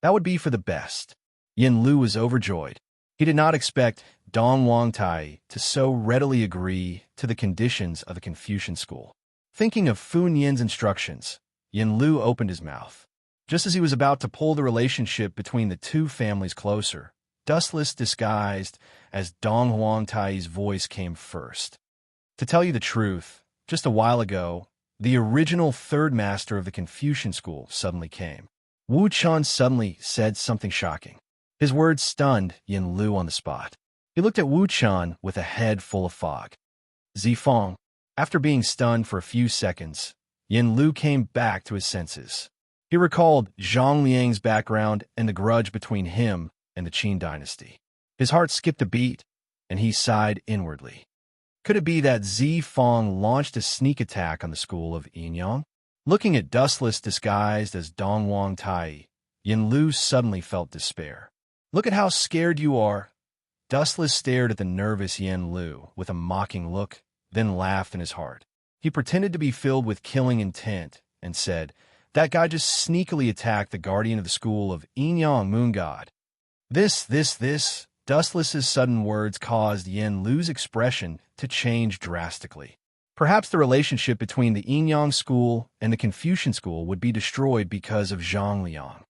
That would be for the best." Yin Lu was overjoyed. He did not expect Dongwang Tai to so readily agree to the conditions of the Confucian school. Thinking of Fun Yin's instructions, Yin Lu opened his mouth. Just as he was about to pull the relationship between the two families closer, Dustless disguised as Dong Huang Tai's voice came first. To tell you the truth, just a while ago, the original third master of the Confucian school suddenly came. Wu Chan suddenly said something shocking. His words stunned Yin Lu on the spot. He looked at Wu Chan with a head full of fog. Zifeng. After being stunned for a few seconds, Yin Lu came back to his senses. He recalled Zhang Liang's background and the grudge between him and the Qin dynasty. His heart skipped a beat, and he sighed inwardly. Could it be that Zifeng launched a sneak attack on the school of Yinyang? Looking at Dustless disguised as Dong Huang Tai, Yin Lu suddenly felt despair. Look at how scared you are. Dustless stared at the nervous Yin Lu with a mocking look, then laughed in his heart. He pretended to be filled with killing intent and said, "That guy just sneakily attacked the guardian of the school of Yinyang Moon God." This. Dustless's sudden words caused Yin Lu's expression to change drastically. Perhaps the relationship between the Yinyang school and the Confucian school would be destroyed because of Zhang Liang.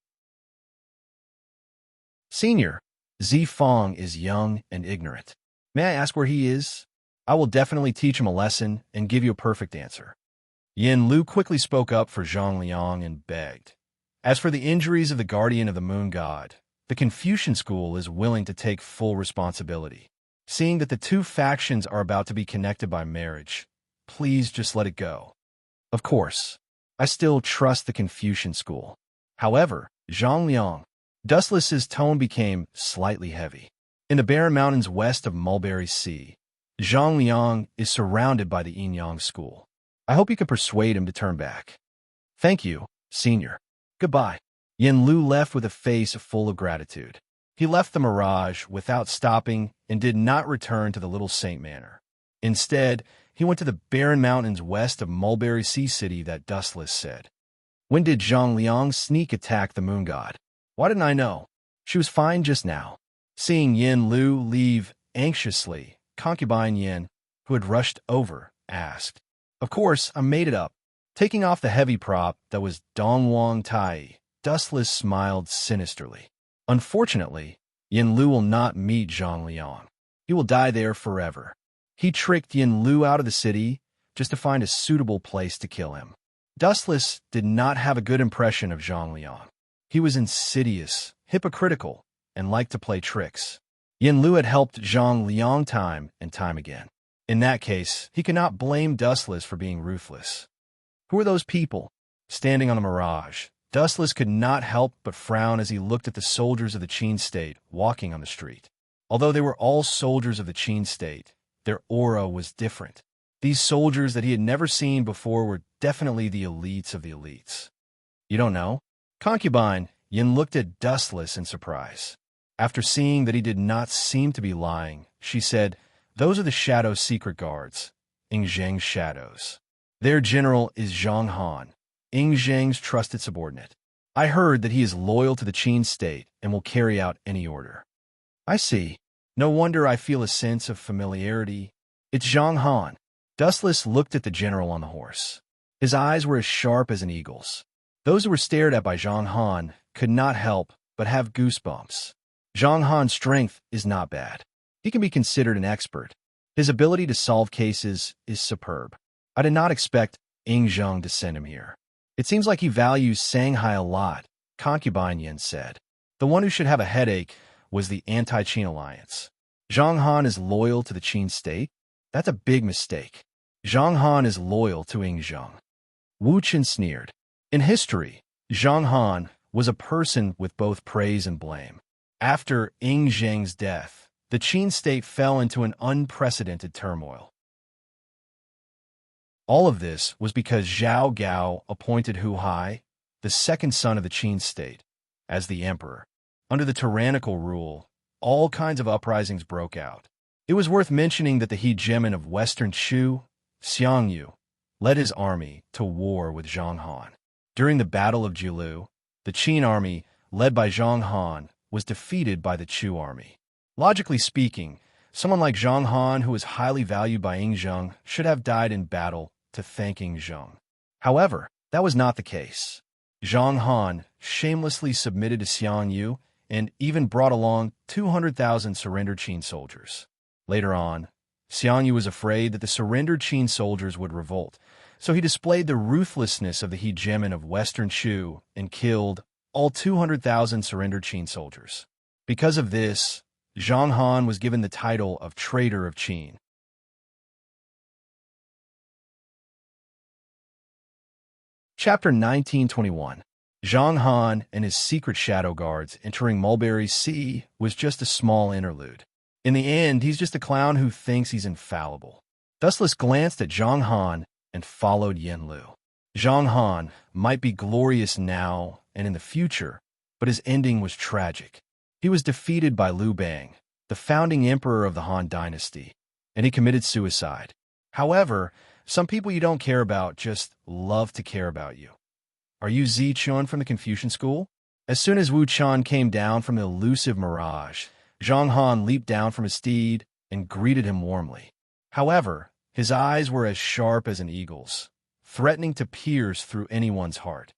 Senior, Zifeng is young and ignorant. May I ask where he is? I will definitely teach him a lesson and give you a perfect answer. Yin Lu quickly spoke up for Zhang Liang and begged. As for the injuries of the guardian of the moon god, the Confucian school is willing to take full responsibility. Seeing that the two factions are about to be connected by marriage, please just let it go. Of course, I still trust the Confucian school. However, Zhang Liang, Dustless's tone became slightly heavy. In the barren mountains west of Mulberry Sea, Zhang Liang is surrounded by the Yinyang school. I hope you can persuade him to turn back. Thank you, Senior. Goodbye. Yin Lu left with a face full of gratitude. He left the Mirage without stopping and did not return to the Little Saint Manor. Instead, he went to the barren mountains west of Mulberry Sea City that Dustless said. When did Zhang Liang sneak attack the moon god? Why didn't I know? She was fine just now. Seeing Yin Lu leave anxiously, concubine Yin, who had rushed over, asked, "Of course, I made it up." Taking off the heavy prop that was Dong Huang Tai, Dustless smiled sinisterly. Unfortunately, Yin Lu will not meet Zhang Liang. He will die there forever. He tricked Yin Lu out of the city just to find a suitable place to kill him. Dustless did not have a good impression of Zhang Liang. He was insidious, hypocritical, and liked to play tricks. Yin Lu had helped Zhang Liang time and time again. In that case, he cannot blame Dustless for being ruthless. Who are those people? Standing on the Mirage, Dustless could not help but frown as he looked at the soldiers of the Qin state walking on the street. Although they were all soldiers of the Qin state, their aura was different. These soldiers that he had never seen before were definitely the elites of the elites. You don't know? Concubine, Yin looked at Dustless in surprise. After seeing that he did not seem to be lying, she said, "Those are the Shadow Secret Guards, Ing Zheng's shadows. Their general is Zhang Han, Ing Zheng's trusted subordinate. I heard that he is loyal to the Qin state and will carry out any order." I see. No wonder I feel a sense of familiarity. It's Zhang Han. Dustless looked at the general on the horse. His eyes were as sharp as an eagle's. Those who were stared at by Zhang Han could not help but have goosebumps. Zhang Han's strength is not bad. He can be considered an expert. His ability to solve cases is superb. I did not expect Ing Zheng to send him here. It seems like he values Shanghai a lot, Concubine Yin said. The one who should have a headache was the anti-Qin alliance. Zhang Han is loyal to the Qin state? That's a big mistake. Zhang Han is loyal to Ing Zheng. Wu Chen sneered. In history, Zhang Han was a person with both praise and blame. After Ing Zheng's death, the Qin state fell into an unprecedented turmoil. All of this was because Zhao Gao appointed Hu Hai, the second son of the Qin state, as the emperor. Under the tyrannical rule, all kinds of uprisings broke out. It was worth mentioning that the hegemon of Western Shu, Xiangyu, led his army to war with Zhang Han. During the Battle of Jiulu, the Qin army, led by Zhang Han, was defeated by the Chu army. Logically speaking, someone like Zhang Han, who was highly valued by Ing Zheng, should have died in battle to thank Ing Zheng. However, that was not the case. Zhang Han shamelessly submitted to Xiang Yu and even brought along 200,000 surrendered Qin soldiers. Later on, Xiang Yu was afraid that the surrendered Qin soldiers would revolt, so he displayed the ruthlessness of the hegemon of Western Shu and killed all 200,000 surrendered Qin soldiers. Because of this, Zhang Han was given the title of Traitor of Qin. Chapter 1921. Zhang Han and his secret shadow guards entering Mulberry Sea was just a small interlude. In the end, he's just a clown who thinks he's infallible. Dustless glanced at Zhang Han and followed Yen Lu. Zhang Han might be glorious now and in the future, but his ending was tragic. He was defeated by Liu Bang, the founding emperor of the Han dynasty, and he committed suicide. However, some people you don't care about just love to care about you. Are you Zichun from the Confucian school? As soon as Wu Chan came down from the elusive mirage, Zhang Han leaped down from his steed and greeted him warmly. However, his eyes were as sharp as an eagle's, threatening to pierce through anyone's heart.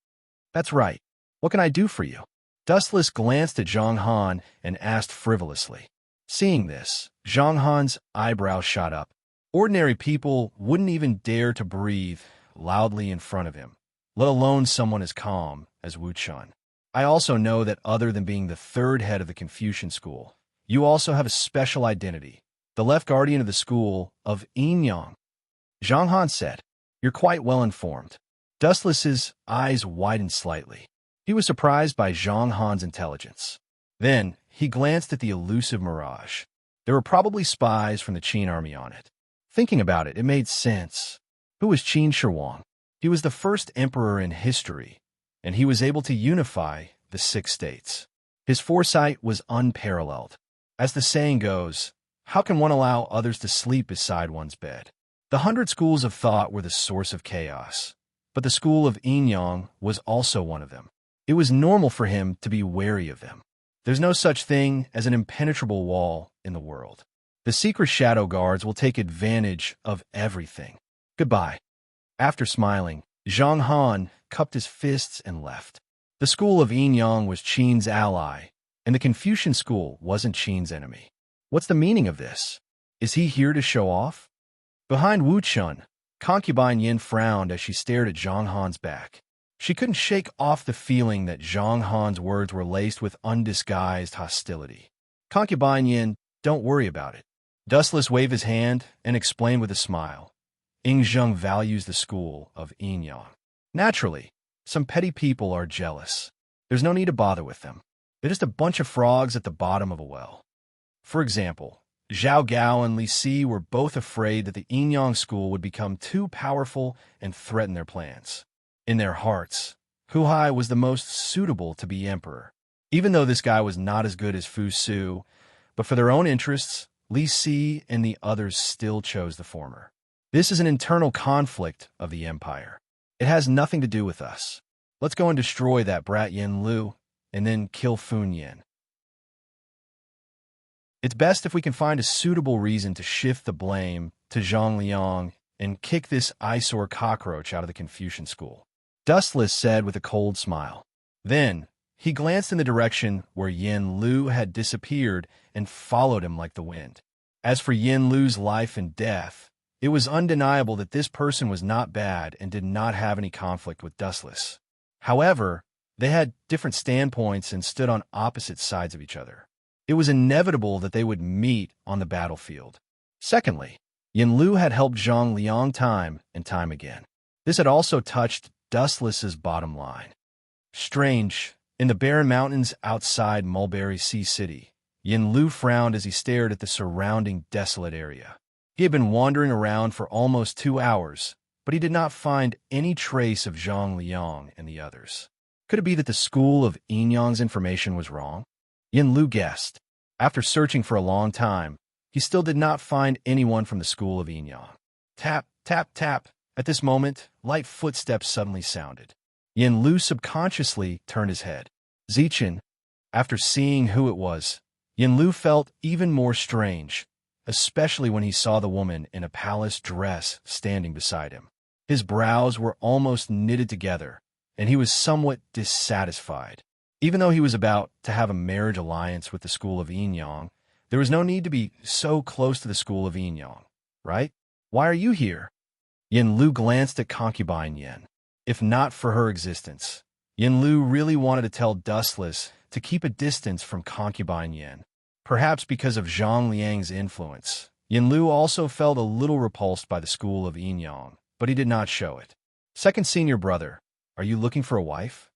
That's right. What can I do for you? Dustless glanced at Zhang Han and asked frivolously. Seeing this, Zhang Han's eyebrows shot up. Ordinary people wouldn't even dare to breathe loudly in front of him, let alone someone as calm as Wu Chan. I also know that other than being the third head of the Confucian school, you also have a special identity, the left guardian of the school of Enyang. Zhang Han said, You're quite well informed. Dustless's eyes widened slightly. He was surprised by Zhang Han's intelligence. Then, he glanced at the elusive mirage. There were probably spies from the Qin army on it. Thinking about it, it made sense. Who was Qin Shi Huang? He was the first emperor in history, and he was able to unify the 6 states. His foresight was unparalleled. As the saying goes, how can one allow others to sleep beside one's bed? The 100 schools of thought were the source of chaos, but the school of Enyang was also one of them. It was normal for him to be wary of them. There's no such thing as an impenetrable wall in the world. The secret shadow guards will take advantage of everything. Goodbye. After smiling, Zhang Han cupped his fists and left. The school of Enyang was Qin's ally, and the Confucian school wasn't Qin's enemy. What's the meaning of this? Is he here to show off? Behind Wu Chun, concubine Yin frowned as she stared at Zhang Han's back. She couldn't shake off the feeling that Zhang Han's words were laced with undisguised hostility. Concubine Yin, don't worry about it. Dustless waved his hand and explained with a smile. Yingzheng values the school of Enyang. Naturally, some petty people are jealous. There's no need to bother with them. They're just a bunch of frogs at the bottom of a well. For example, Zhao Gao and Li Si were both afraid that the Enyang school would become too powerful and threaten their plans. In their hearts, Hu Hai was the most suitable to be emperor, even though this guy was not as good as Fu Su, but for their own interests, Li Si and the others still chose the former. This is an internal conflict of the empire. It has nothing to do with us. Let's go and destroy that brat Yen Lu, and then kill Fun Yin. It's best if we can find a suitable reason to shift the blame to Zhang Liang and kick this eyesore cockroach out of the Confucian school. Dustless said with a cold smile. Then, he glanced in the direction where Yen Lu had disappeared and followed him like the wind. As for Yen Lu's life and death, it was undeniable that this person was not bad and did not have any conflict with Dustless. However, they had different standpoints and stood on opposite sides of each other. It was inevitable that they would meet on the battlefield. Secondly, Yen Lu had helped Zhang Liang time and time again. This had also touched Dustless's bottom line. Strange, in the barren mountains outside Mulberry Sea City, Yen Lu frowned as he stared at the surrounding desolate area. He had been wandering around for almost 2 hours, but he did not find any trace of Zhang Liang and the others. Could it be that the school of Enyang's information was wrong? Yen Lu guessed. After searching for a long time, he still did not find anyone from the school of Enyang. Tap, tap, tap. At this moment, light footsteps suddenly sounded. Yen Lu subconsciously turned his head. Zichun. After seeing who it was, Yen Lu felt even more strange, especially when he saw the woman in a palace dress standing beside him. His brows were almost knitted together, and he was somewhat dissatisfied. Even though he was about to have a marriage alliance with the school of Enyang, there was no need to be so close to the school of Enyang, right? Why are you here? Yin Lu glanced at concubine Yin. If not for her existence, Yin Lu really wanted to tell Dustless to keep a distance from concubine Yin. Perhaps because of Zhang Liang's influence, Yin Lu also felt a little repulsed by the school of Enyang, but he did not show it. Second senior brother, are you looking for a wife?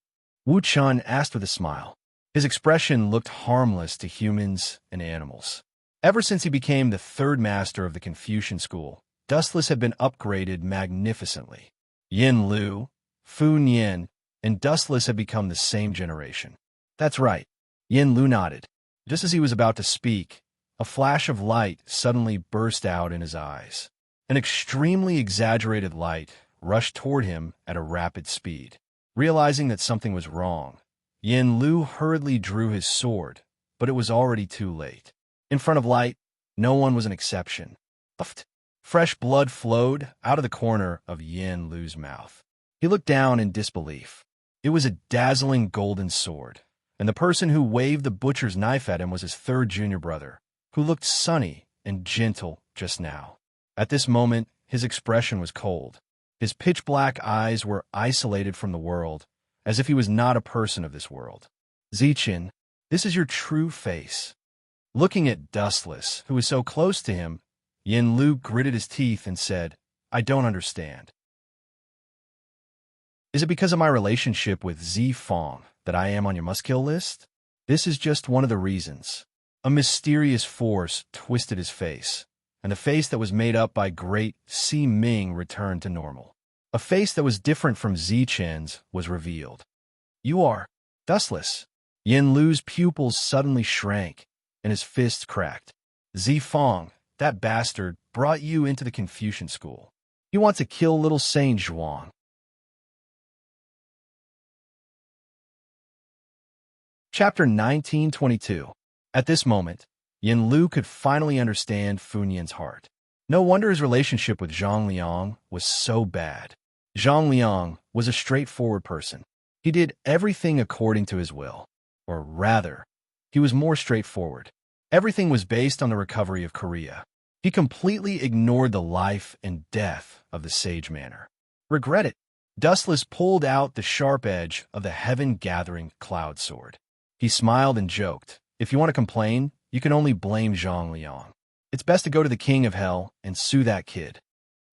Wu Chun asked with a smile. His expression looked harmless to humans and animals. Ever since he became the third master of the Confucian school, Dustless had been upgraded magnificently. Yin Lu, Fu Nian, and Dustless had become the same generation. That's right. Yin Lu nodded. Just as he was about to speak, a flash of light suddenly burst out in his eyes. An extremely exaggerated light rushed toward him at a rapid speed. Realizing that something was wrong, Yin Lu hurriedly drew his sword, but it was already too late. In front of light, no one was an exception. Fresh blood flowed out of the corner of Yin Lu's mouth. He looked down in disbelief. It was a dazzling golden sword, and the person who waved the butcher's knife at him was his third junior brother, who looked sunny and gentle just now. At this moment, his expression was cold. His pitch-black eyes were isolated from the world, as if he was not a person of this world. Ziqin, this is your true face. Looking at Dustless, who was so close to him, Yin Lu gritted his teeth and said, I don't understand. Is it because of my relationship with Zi Fong that I am on your must-kill list? This is just one of the reasons. A mysterious force twisted his face, and the face that was made up by great Si Ming returned to normal. A face that was different from Zichen's was revealed. You are Dustless. Yin Lu's pupils suddenly shrank, and his fists cracked. Zi Fong, that bastard, brought you into the Confucian school. He wants to kill little Saint Zhuang. Chapter 1922. At this moment, Yin Lu could finally understand Fu Nian's heart. No wonder his relationship with Zhang Liang was so bad. Zhang Liang was a straightforward person. He did everything according to his will. Or rather, he was more straightforward. Everything was based on the recovery of Korea. He completely ignored the life and death of the Sage Manor. Regret it. Dustless pulled out the sharp edge of the heaven-gathering cloud sword. He smiled and joked, if you want to complain, you can only blame Zhang Liang. It's best to go to the king of hell and sue that kid.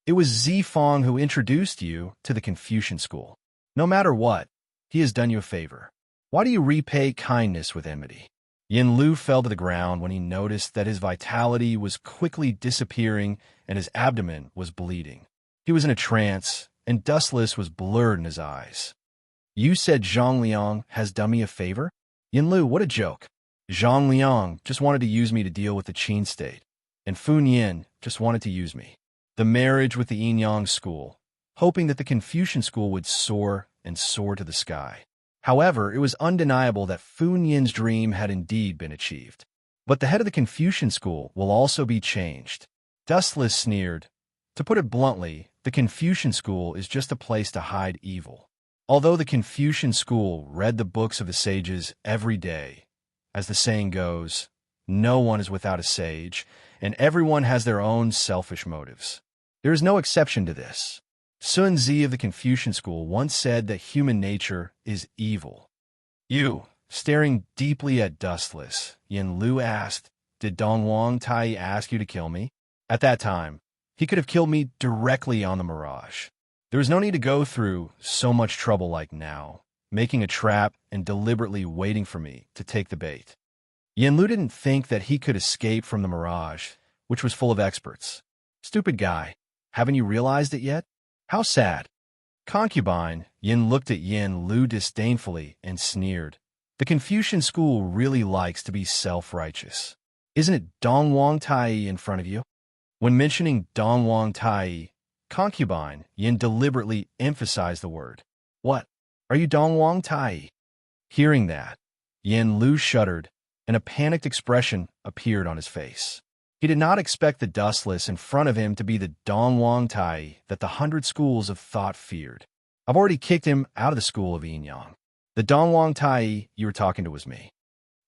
It was Zi Fong who introduced you to the Confucian school. No matter what, he has done you a favor. Why do you repay kindness with enmity? Yin Lu fell to the ground when he noticed that his vitality was quickly disappearing and his abdomen was bleeding. He was in a trance, and Dustless was blurred in his eyes. You said Zhang Liang has done me a favor? Yin Lu, what a joke. Zhang Liang just wanted to use me to deal with the Qin state, and Fu Nian just wanted to use me. The marriage with the Enyang school, hoping that the Confucian school would soar and soar to the sky. However, it was undeniable that Fu Nian's dream had indeed been achieved. But the head of the Confucian school will also be changed. Dustless sneered. To put it bluntly, the Confucian school is just a place to hide evil. Although the Confucian school read the books of the sages every day, as the saying goes, no one is without a sage, and everyone has their own selfish motives. There is no exception to this. Sun Zi of the Confucian school once said that human nature is evil. You, staring deeply at Dustless, Yin Lu asked, did Dongwang Tai ask you to kill me? At that time, he could have killed me directly on the mirage. There was no need to go through so much trouble like now, making a trap and deliberately waiting for me to take the bait. Yin Lu didn't think that he could escape from the mirage, which was full of experts. Stupid guy, haven't you realized it yet? How sad. Concubine, Yin looked at Yin Lu disdainfully and sneered. The Confucian school really likes to be self-righteous. Isn't it Dongwang Tai in front of you? When mentioning Dongwang Tai, concubine, Yin deliberately emphasized the word. What? Are you Dongwang Tai? Hearing that, Yin Lu shuddered, and a panicked expression appeared on his face. He did not expect the Dustless in front of him to be the Dongwang Tai that the 100 schools of thought feared. I've already kicked him out of the school of Yin Yang. The Dongwang Tai you were talking to was me.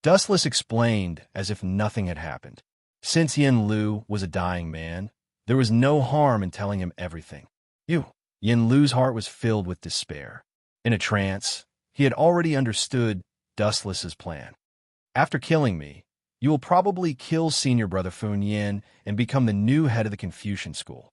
Dustless explained as if nothing had happened. Since Yin Lu was a dying man, there was no harm in telling him everything. Yin Lu's heart was filled with despair. In a trance, he had already understood Dustless's plan. After killing me, you will probably kill senior brother Fun Yin and become the new head of the Confucian school.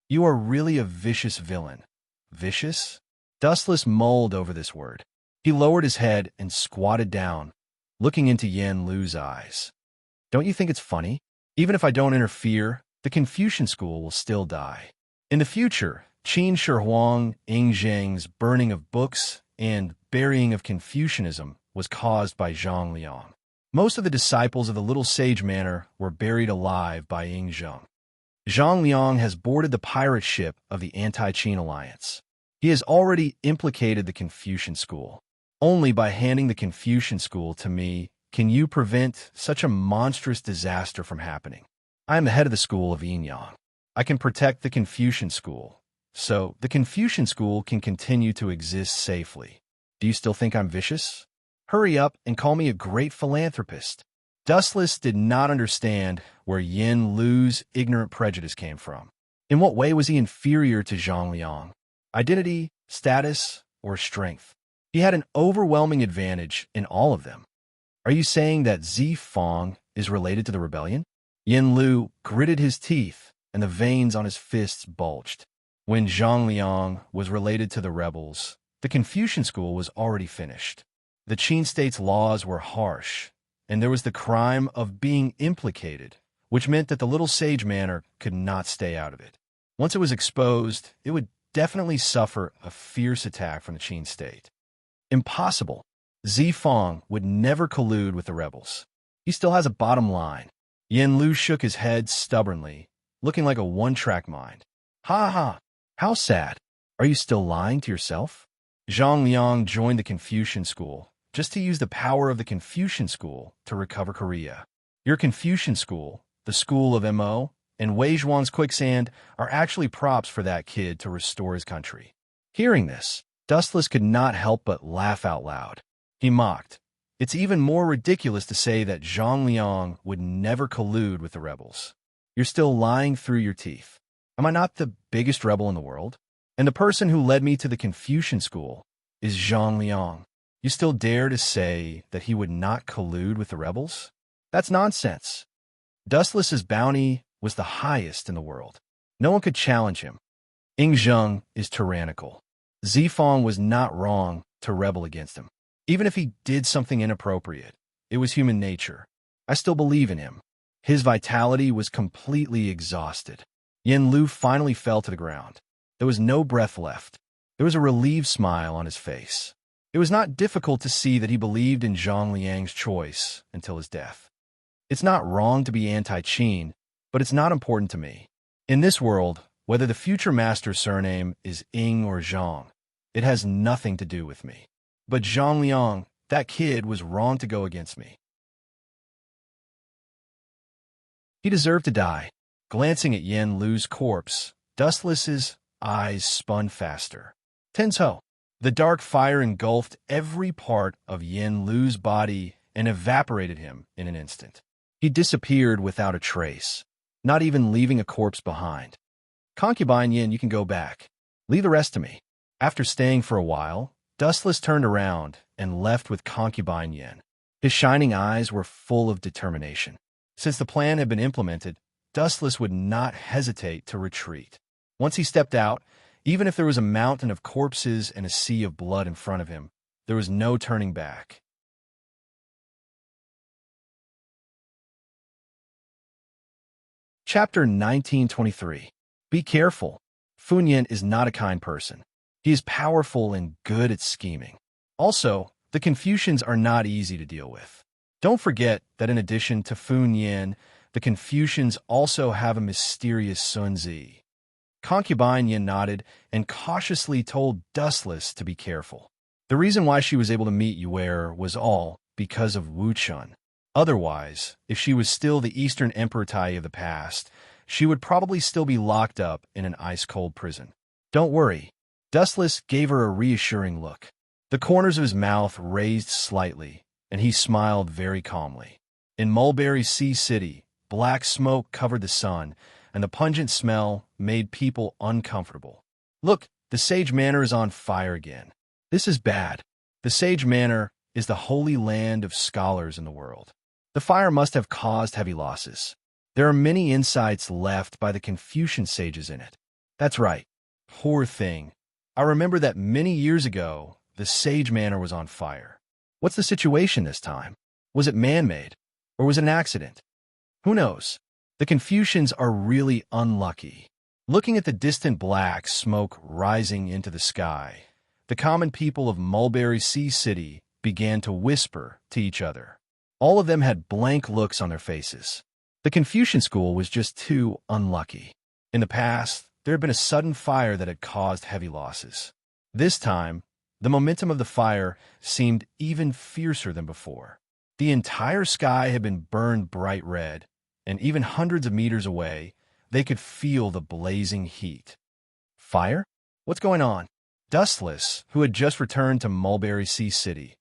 You are really a vicious villain. Vicious? Dustless mulled over this word. He lowered his head and squatted down, looking into Yin Lu's eyes. Don't you think it's funny? Even if I don't interfere, the Confucian school will still die. In the future, Qin Shi Huang Ing Zheng's burning of books and burying of Confucianism was caused by Zhang Liang. Most of the disciples of the Little Sage Manor were buried alive by Ing Zheng. Zhang Liang has boarded the pirate ship of the Anti-Qin Alliance. He has already implicated the Confucian school. Only by handing the Confucian school to me can you prevent such a monstrous disaster from happening. I am the head of the school of Yin Yang. I can protect the Confucian school, so the Confucian school can continue to exist safely. Do you still think I'm vicious? Hurry up and call me a great philanthropist. Dustless did not understand where Yin Lu's ignorant prejudice came from. In what way was he inferior to Zhang Liang? Identity, status, or strength? He had an overwhelming advantage in all of them. Are you saying that Zi Fang is related to the rebellion? Yin Lu gritted his teeth, and the veins on his fists bulged. When Zhang Liang was related to the rebels, the Confucian school was already finished. The Qin state's laws were harsh, and there was the crime of being implicated, which meant that the Little Sage Manor could not stay out of it. Once it was exposed, it would definitely suffer a fierce attack from the Qin state. Impossible. Zi Fang would never collude with the rebels. He still has a bottom line. Yin Lu shook his head stubbornly, looking like a one-track mind. Ha ha! How sad. Are you still lying to yourself? Zhang Liang joined the Confucian school, just to use the power of the Confucian school to recover Korea. Your Confucian school, the school of Mo, and Wei Zhuan's quicksand are actually props for that kid to restore his country. Hearing this, Dustless could not help but laugh out loud. He mocked. It's even more ridiculous to say that Zhang Liang would never collude with the rebels. You're still lying through your teeth. Am I not the biggest rebel in the world? And the person who led me to the Confucian school is Zhang Liang. You still dare to say that he would not collude with the rebels? That's nonsense. Dustless's bounty was the highest in the world. No one could challenge him. Ing Zheng is tyrannical. Zi Fang was not wrong to rebel against him. Even if he did something inappropriate, it was human nature. I still believe in him. His vitality was completely exhausted. Yin Lu finally fell to the ground. There was no breath left. There was a relieved smile on his face. It was not difficult to see that he believed in Zhang Liang's choice until his death. It's not wrong to be anti-Qin, but it's not important to me. In this world, whether the future master's surname is Ing or Zhang, it has nothing to do with me. But Zhang Liang, that kid, was wrong to go against me. He deserved to die. Glancing at Yin Lu's corpse, Dustless's eyes spun faster. Tenzo. The dark fire engulfed every part of Yin Lu's body and evaporated him in an instant. He disappeared without a trace, not even leaving a corpse behind. Concubine Yin, you can go back. Leave the rest to me. After staying for a while, Dustless turned around and left with Concubine Yin. His shining eyes were full of determination. Since the plan had been implemented, Dustless would not hesitate to retreat. Once he stepped out, even if there was a mountain of corpses and a sea of blood in front of him, there was no turning back. Chapter 1923. Be careful. Fun Yin is not a kind person. He is powerful and good at scheming. Also, the Confucians are not easy to deal with. Don't forget that in addition to Fun Yin, the Confucians also have a mysterious Sun Zi. Concubine Yin nodded and cautiously told Dustless to be careful. The reason why she was able to meet Yuer was all because of Wu Chun. Otherwise, if she was still the Eastern Emperor Tai of the past, she would probably still be locked up in an ice-cold prison. Don't worry. Dustless gave her a reassuring look. The corners of his mouth raised slightly, and he smiled very calmly. In Mulberry Sea City, black smoke covered the sun, and the pungent smell made people uncomfortable. Look, the Sage Manor is on fire again. This is bad. The Sage Manor is the holy land of scholars in the world. The fire must have caused heavy losses. There are many insights left by the Confucian sages in it. That's right. Poor thing. I remember that many years ago, the Sage Manor was on fire. What's the situation this time? Was it man-made? Or was it an accident? Who knows? The Confucians are really unlucky. Looking at the distant black smoke rising into the sky, the common people of Mulberry Sea City began to whisper to each other. All of them had blank looks on their faces. The Confucian school was just too unlucky. In the past, there had been a sudden fire that had caused heavy losses. This time, the momentum of the fire seemed even fiercer than before. The entire sky had been burned bright red, and even hundreds of meters away, they could feel the blazing heat. Fire? What's going on? Dustless, who had just returned to Mulberry Sea City,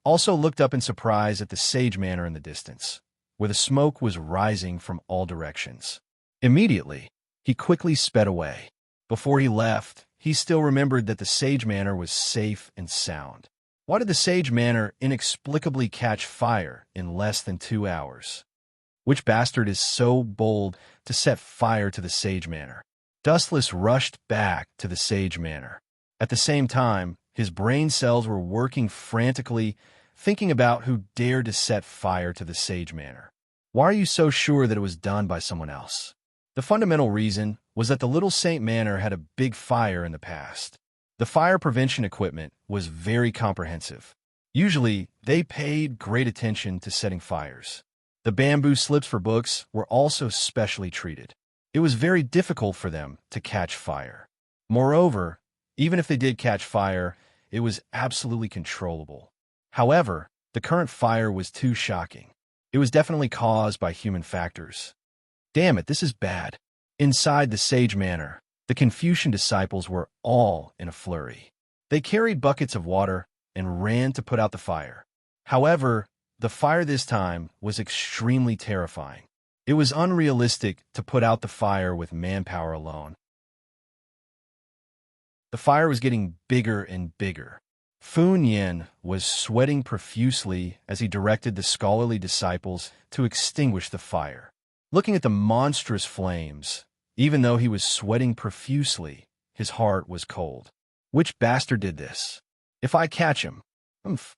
also looked up in surprise at the Sage Manor in the distance, where the smoke was rising from all directions. Immediately, he quickly sped away. Before he left, he still remembered that the Sage Manor was safe and sound. Why did the Sage Manor inexplicably catch fire in less than 2 hours? Which bastard is so bold to set fire to the Sage Manor? Dustless rushed back to the Sage Manor. At the same time, his brain cells were working frantically, thinking about who dared to set fire to the Sage Manor. Why are you so sure that it was done by someone else? The fundamental reason was that the Little Saint Manor had a big fire in the past. The fire prevention equipment was very comprehensive. Usually, they paid great attention to setting fires. The bamboo slips for books were also specially treated. It was very difficult for them to catch fire. Moreover, even if they did catch fire, it was absolutely controllable. However, the current fire was too shocking. It was definitely caused by human factors. Damn it, this is bad. Inside the Sage Manor, the Confucian disciples were all in a flurry. They carried buckets of water and ran to put out the fire. However, the fire this time was extremely terrifying. It was unrealistic to put out the fire with manpower alone. The fire was getting bigger and bigger. Fun Yin was sweating profusely as he directed the scholarly disciples to extinguish the fire. Looking at the monstrous flames, even though he was sweating profusely, his heart was cold. Which bastard did this? If I catch him, umph.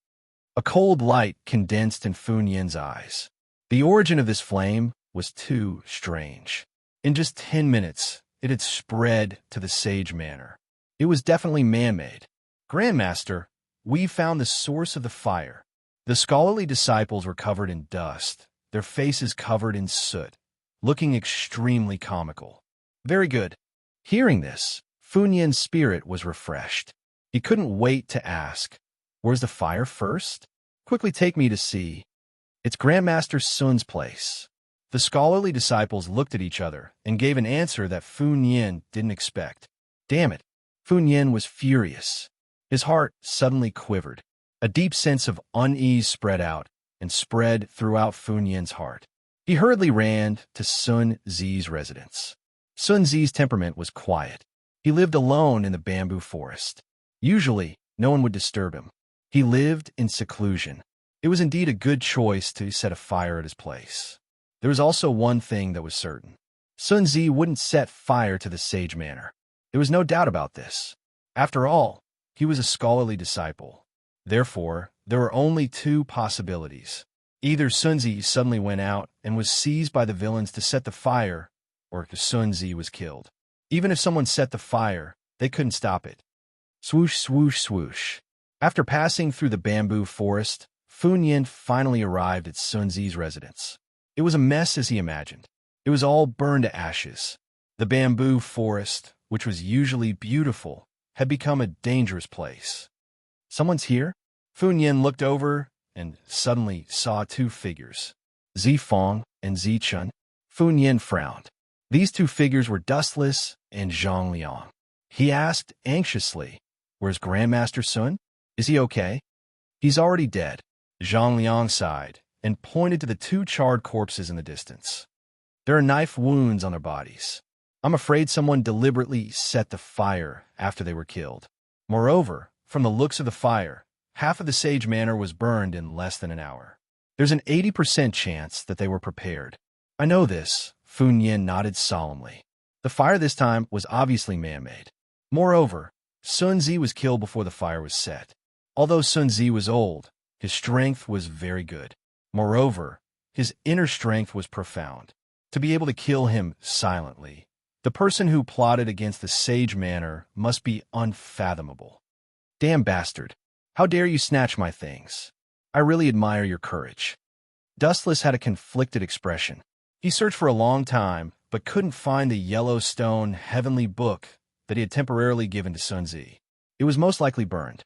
A cold light condensed in Fun Yin's eyes. The origin of this flame was too strange. In just 10 minutes, it had spread to the Sage Manor. It was definitely man-made. Grandmaster, we found the source of the fire. The scholarly disciples were covered in dust, their faces covered in soot, looking extremely comical. Very good. Hearing this, Fun Yin's spirit was refreshed. He couldn't wait to ask, "Where's the fire first? Quickly take me to see." "It's Grandmaster Sun's place." The scholarly disciples looked at each other and gave an answer that Fun Yin didn't expect. Damn it. Fun Yin was furious. His heart suddenly quivered. A deep sense of unease spread out and spread throughout Fun Yin's heart. He hurriedly ran to Sun Zi's residence. Sun Zi's temperament was quiet. He lived alone in the bamboo forest. Usually, no one would disturb him. He lived in seclusion. It was indeed a good choice to set a fire at his place. There was also one thing that was certain. Sun Zi wouldn't set fire to the Sage Manor. There was no doubt about this. After all, he was a scholarly disciple. Therefore, there were only two possibilities. Either Sun Zi suddenly went out and was seized by the villains to set the fire, or Sun Zi was killed. Even if someone set the fire, they couldn't stop it. Swoosh, swoosh, swoosh. After passing through the bamboo forest, Fun Yin finally arrived at Sun Zi's residence. It was a mess as he imagined. It was all burned to ashes. The bamboo forest, which was usually beautiful, had become a dangerous place. Someone's here? Fun Yin looked over and suddenly saw two figures, Zi Fong and Zi Chun. Fun Yin frowned. These two figures were Dustless and Zhang Liang. He asked anxiously, "Where's Grandmaster Sun? Is he okay?" "He's already dead." Zhang Liang sighed and pointed to the two charred corpses in the distance. "There are knife wounds on their bodies. I'm afraid someone deliberately set the fire after they were killed. Moreover, from the looks of the fire, half of the Sage Manor was burned in less than an hour. There's an 80% chance that they were prepared." "I know this," Fu Yin nodded solemnly. "The fire this time was obviously man-made. Moreover, Sun Zi was killed before the fire was set. Although Sun Zi was old, his strength was very good. Moreover, his inner strength was profound. To be able to kill him silently, the person who plotted against the Sage Manor must be unfathomable. Damn bastard. How dare you snatch my things? I really admire your courage." Dustless had a conflicted expression. He searched for a long time, but couldn't find the Yellowstone heavenly book that he had temporarily given to Sun Zi. It was most likely burned.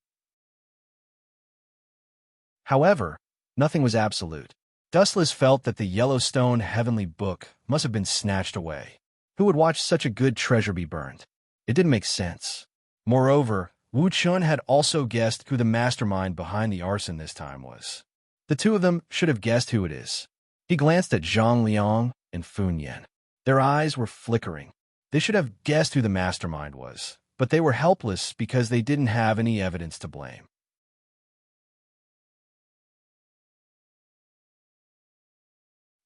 However, nothing was absolute. Dustless felt that the Yellowstone heavenly book must have been snatched away. Who would watch such a good treasure be burned? It didn't make sense. Moreover, Wu Chun had also guessed who the mastermind behind the arson this time was. The two of them should have guessed who it is. He glanced at Zhang Liang and Fu Yin. Their eyes were flickering. They should have guessed who the mastermind was, but they were helpless because they didn't have any evidence to blame.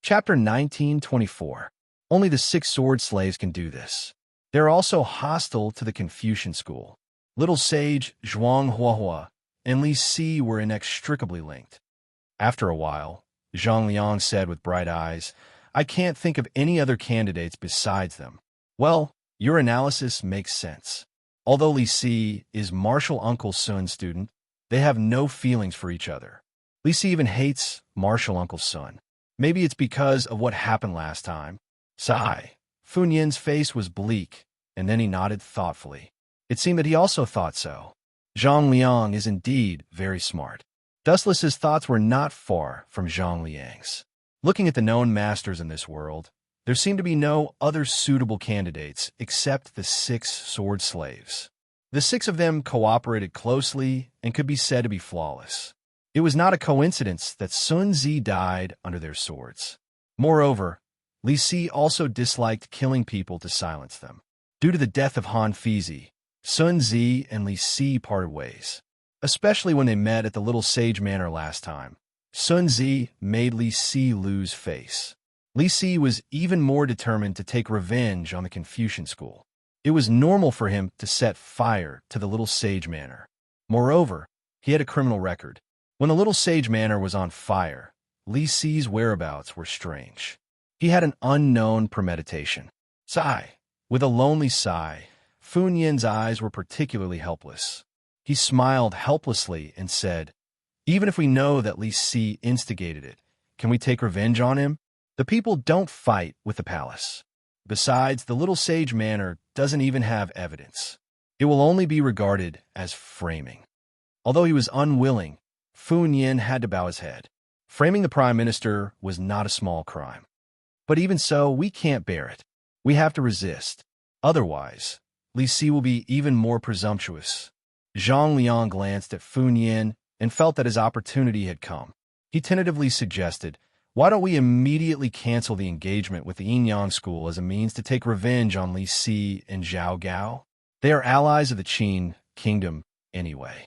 Chapter 1924. Only the 6 sword slaves can do this. They are also hostile to the Confucian school. Little sage Zhuang Huahua and Li Si were inextricably linked. After a while, Zhang Liang said with bright eyes, "I can't think of any other candidates besides them." "Well, your analysis makes sense. Although Li Si is Martial Uncle Sun's student, they have no feelings for each other. Li Si even hates Martial Uncle Sun. Maybe it's because of what happened last time." Sigh. Fu Yin's face was bleak, and then he nodded thoughtfully. It seemed that he also thought so. Zhang Liang is indeed very smart. Dustless's thoughts were not far from Zhang Liang's. Looking at the known masters in this world, there seemed to be no other suitable candidates except the 6 sword slaves. The 6 of them cooperated closely and could be said to be flawless. It was not a coincidence that Sun Zi died under their swords. Moreover, Li Si also disliked killing people to silence them. Due to the death of Han Fizi, Sun Zi and Li Si parted ways. Especially when they met at the Little Sage Manor last time, Sun Zi made Li Si lose face. Li Si was even more determined to take revenge on the Confucian school. It was normal for him to set fire to the Little Sage Manor. Moreover, he had a criminal record. When the Little Sage Manor was on fire, Li Si's whereabouts were strange. He had an unknown premeditation. Sigh. With a lonely sigh, Fu Yin's eyes were particularly helpless. He smiled helplessly and said, "Even if we know that Li Si instigated it, can we take revenge on him? The people don't fight with the palace. Besides, the Little Sage Manor doesn't even have evidence. It will only be regarded as framing." Although he was unwilling, Fu Yin had to bow his head. Framing the prime minister was not a small crime. But even so, we can't bear it. We have to resist. Otherwise, Li Si will be even more presumptuous. Zhang Liang glanced at Fu Yin and felt that his opportunity had come. He tentatively suggested, "Why don't we immediately cancel the engagement with the Yinyang school as a means to take revenge on Li Si and Zhao Gao? They are allies of the Qin kingdom anyway."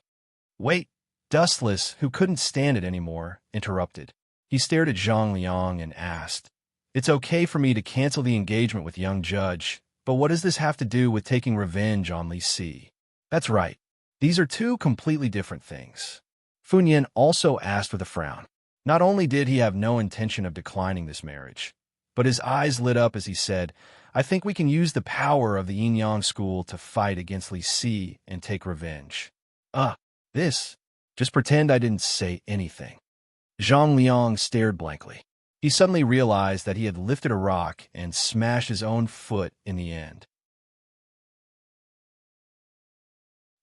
"Wait." Dustless, who couldn't stand it anymore, interrupted. He stared at Zhang Liang and asked, "It's okay for me to cancel the engagement with young Judge, but what does this have to do with taking revenge on Li Si?" "That's right. These are 2 completely different things." Fu Yin also asked with a frown. Not only did he have no intention of declining this marriage, but his eyes lit up as he said, "I think we can use the power of the Yinyang school to fight against Li Si and take revenge." This. Just pretend I didn't say anything." Zhang Liang stared blankly. He suddenly realized that he had lifted a rock and smashed his own foot in the end.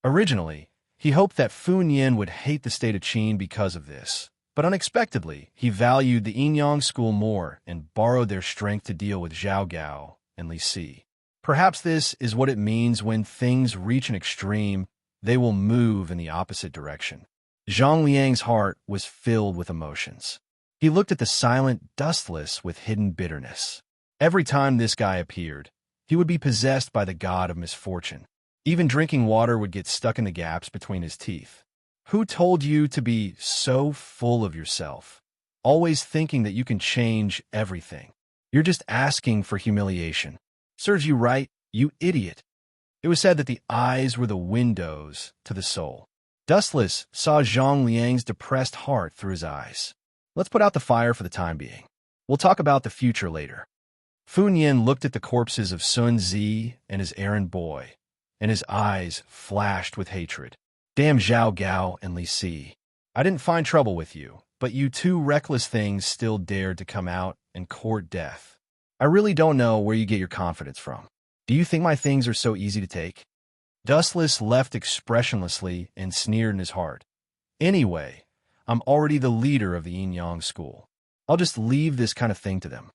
Originally, he hoped that Fu Yin would hate the state of Qin because of this, but unexpectedly, he valued the Yinyang school more and borrowed their strength to deal with Zhao Gao and Li Si. Perhaps this is what it means when things reach an extreme, they will move in the opposite direction. Zhang Liang's heart was filled with emotions. He looked at the silent, dustless with hidden bitterness. Every time this guy appeared, he would be possessed by the god of misfortune. Even drinking water would get stuck in the gaps between his teeth. Who told you to be so full of yourself, always thinking that you can change everything? You're just asking for humiliation. Serves you right, you idiot. It was said that the eyes were the windows to the soul. Dustless saw Zhang Liang's depressed heart through his eyes. Let's put out the fire for the time being. We'll talk about the future later. Fu Nian looked at the corpses of Sun Zi and his errand boy, and his eyes flashed with hatred. Damn Zhao Gao and Li Si. I didn't find trouble with you, but you two reckless things still dared to come out and court death. I really don't know where you get your confidence from. Do you think my things are so easy to take? Dustless left expressionlessly and sneered in his heart. Anyway, I'm already the leader of the Yin Yang school. I'll just leave this kind of thing to them.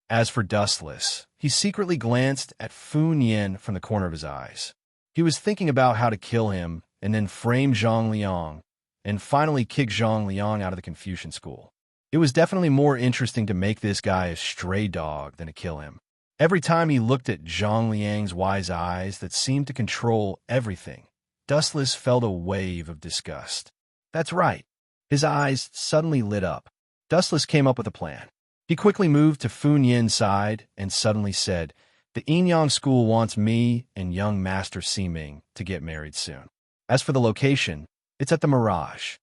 As for Dustless, he secretly glanced at Fu Nian from the corner of his eyes. He was thinking about how to kill him and then frame Zhang Liang, and finally kick Zhang Liang out of the Confucian school. It was definitely more interesting to make this guy a stray dog than to kill him. Every time he looked at Zhang Liang's wise eyes that seemed to control everything, Dustless felt a wave of disgust. That's right. His eyes suddenly lit up. Dustless came up with a plan. He quickly moved to Fu Nian's side and suddenly said, "The Yin Yang school wants me and young Master Ximing to get married soon. As for the location, it's at the Mirage."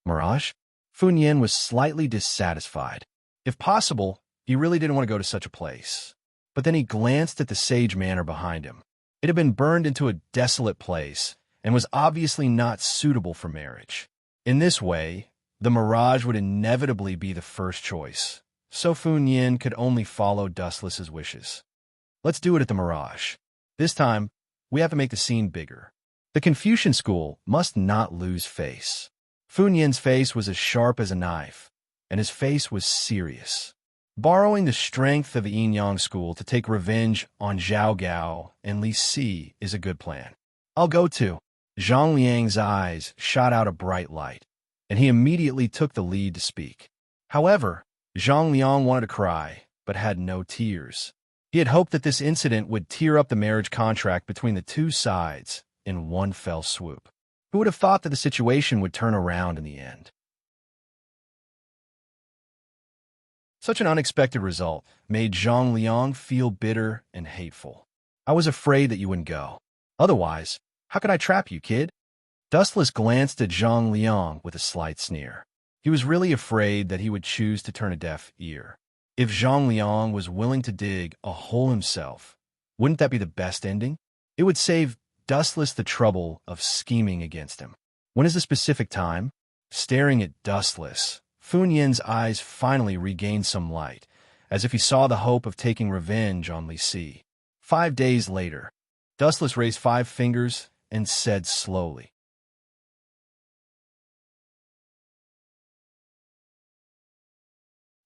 Mirage? Fu Nian was slightly dissatisfied. If possible, he really didn't want to go to such a place. But then he glanced at the sage manor behind him. It had been burned into a desolate place and was obviously not suitable for marriage. In this way, the Mirage would inevitably be the first choice, so Fu Nian could only follow Dustless's wishes. Let's do it at the Mirage. This time, we have to make the scene bigger. The Confucian school must not lose face. Fu Nian's face was as sharp as a knife, and his face was serious. Borrowing the strength of the Yin Yang school to take revenge on Zhao Gao and Li Si is a good plan. I'll go too. Zhang Liang's eyes shot out a bright light, and he immediately took the lead to speak. However, Zhang Liang wanted to cry, but had no tears. He had hoped that this incident would tear up the marriage contract between the two sides in one fell swoop. Who would have thought that the situation would turn around in the end? Such an unexpected result made Zhang Liang feel bitter and hateful. I was afraid that you wouldn't go. Otherwise, how could I trap you, kid? Dustless glanced at Zhang Liang with a slight sneer. He was really afraid that he would choose to turn a deaf ear. If Zhang Liang was willing to dig a hole himself, wouldn't that be the best ending? It would save Dustless the trouble of scheming against him. When is the specific time? Staring at Dustless, Fu Nian's eyes finally regained some light, as if he saw the hope of taking revenge on Li Si. 5 days later, Dustless raised 5 fingers and said slowly,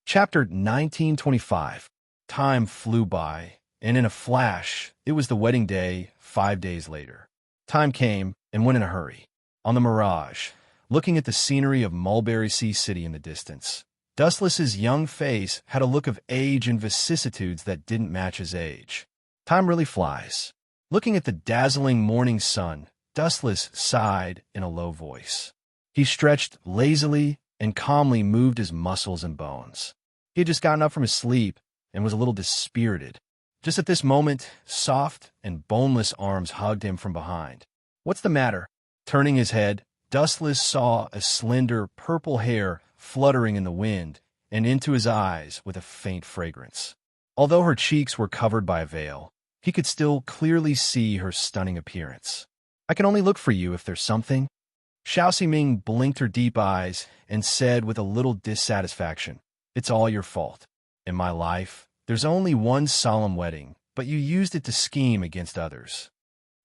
Chapter 1925. Time flew by, and in a flash, it was the wedding day 5 days later. Time came and went in a hurry. On the Mirage, looking at the scenery of Mulberry Sea City in the distance, Dustless's young face had a look of age and vicissitudes that didn't match his age. Time really flies. Looking at the dazzling morning sun, Dustless sighed in a low voice. He stretched lazily and calmly moved his muscles and bones. He had just gotten up from his sleep and was a little dispirited. Just at this moment, soft and boneless arms hugged him from behind. "What's the matter?" Turning his head, Dustless saw a slender purple hair fluttering in the wind and into his eyes with a faint fragrance. Although her cheeks were covered by a veil, he could still clearly see her stunning appearance. "I can only look for you if there's something." Xiao Ximing blinked her deep eyes and said with a little dissatisfaction, "It's all your fault. In my life, there's only one solemn wedding, but you used it to scheme against others."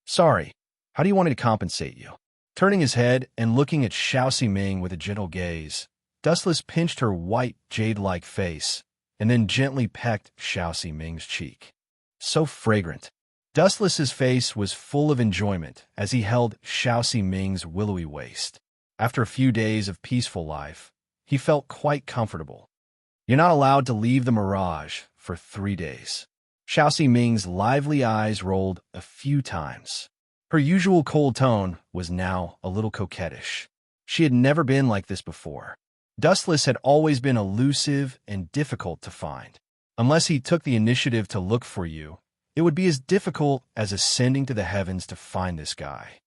"Sorry. How do you want me to compensate you?" Turning his head and looking at Xiao Ximing with a gentle gaze, Dustless pinched her white, jade-like face and then gently pecked Xiao Ximing's cheek. so fragrant. Dustless's face was full of enjoyment as he held Xiao Ming's willowy waist. After a few days of peaceful life, he felt quite comfortable. You're not allowed to leave the Mirage for 3 days. Xiao Ming's lively eyes rolled a few times. Her usual cold tone was now a little coquettish. She had never been like this before. Dustless had always been elusive and difficult to find. Unless he took the initiative to look for you, it would be as difficult as ascending to the heavens to find this guy.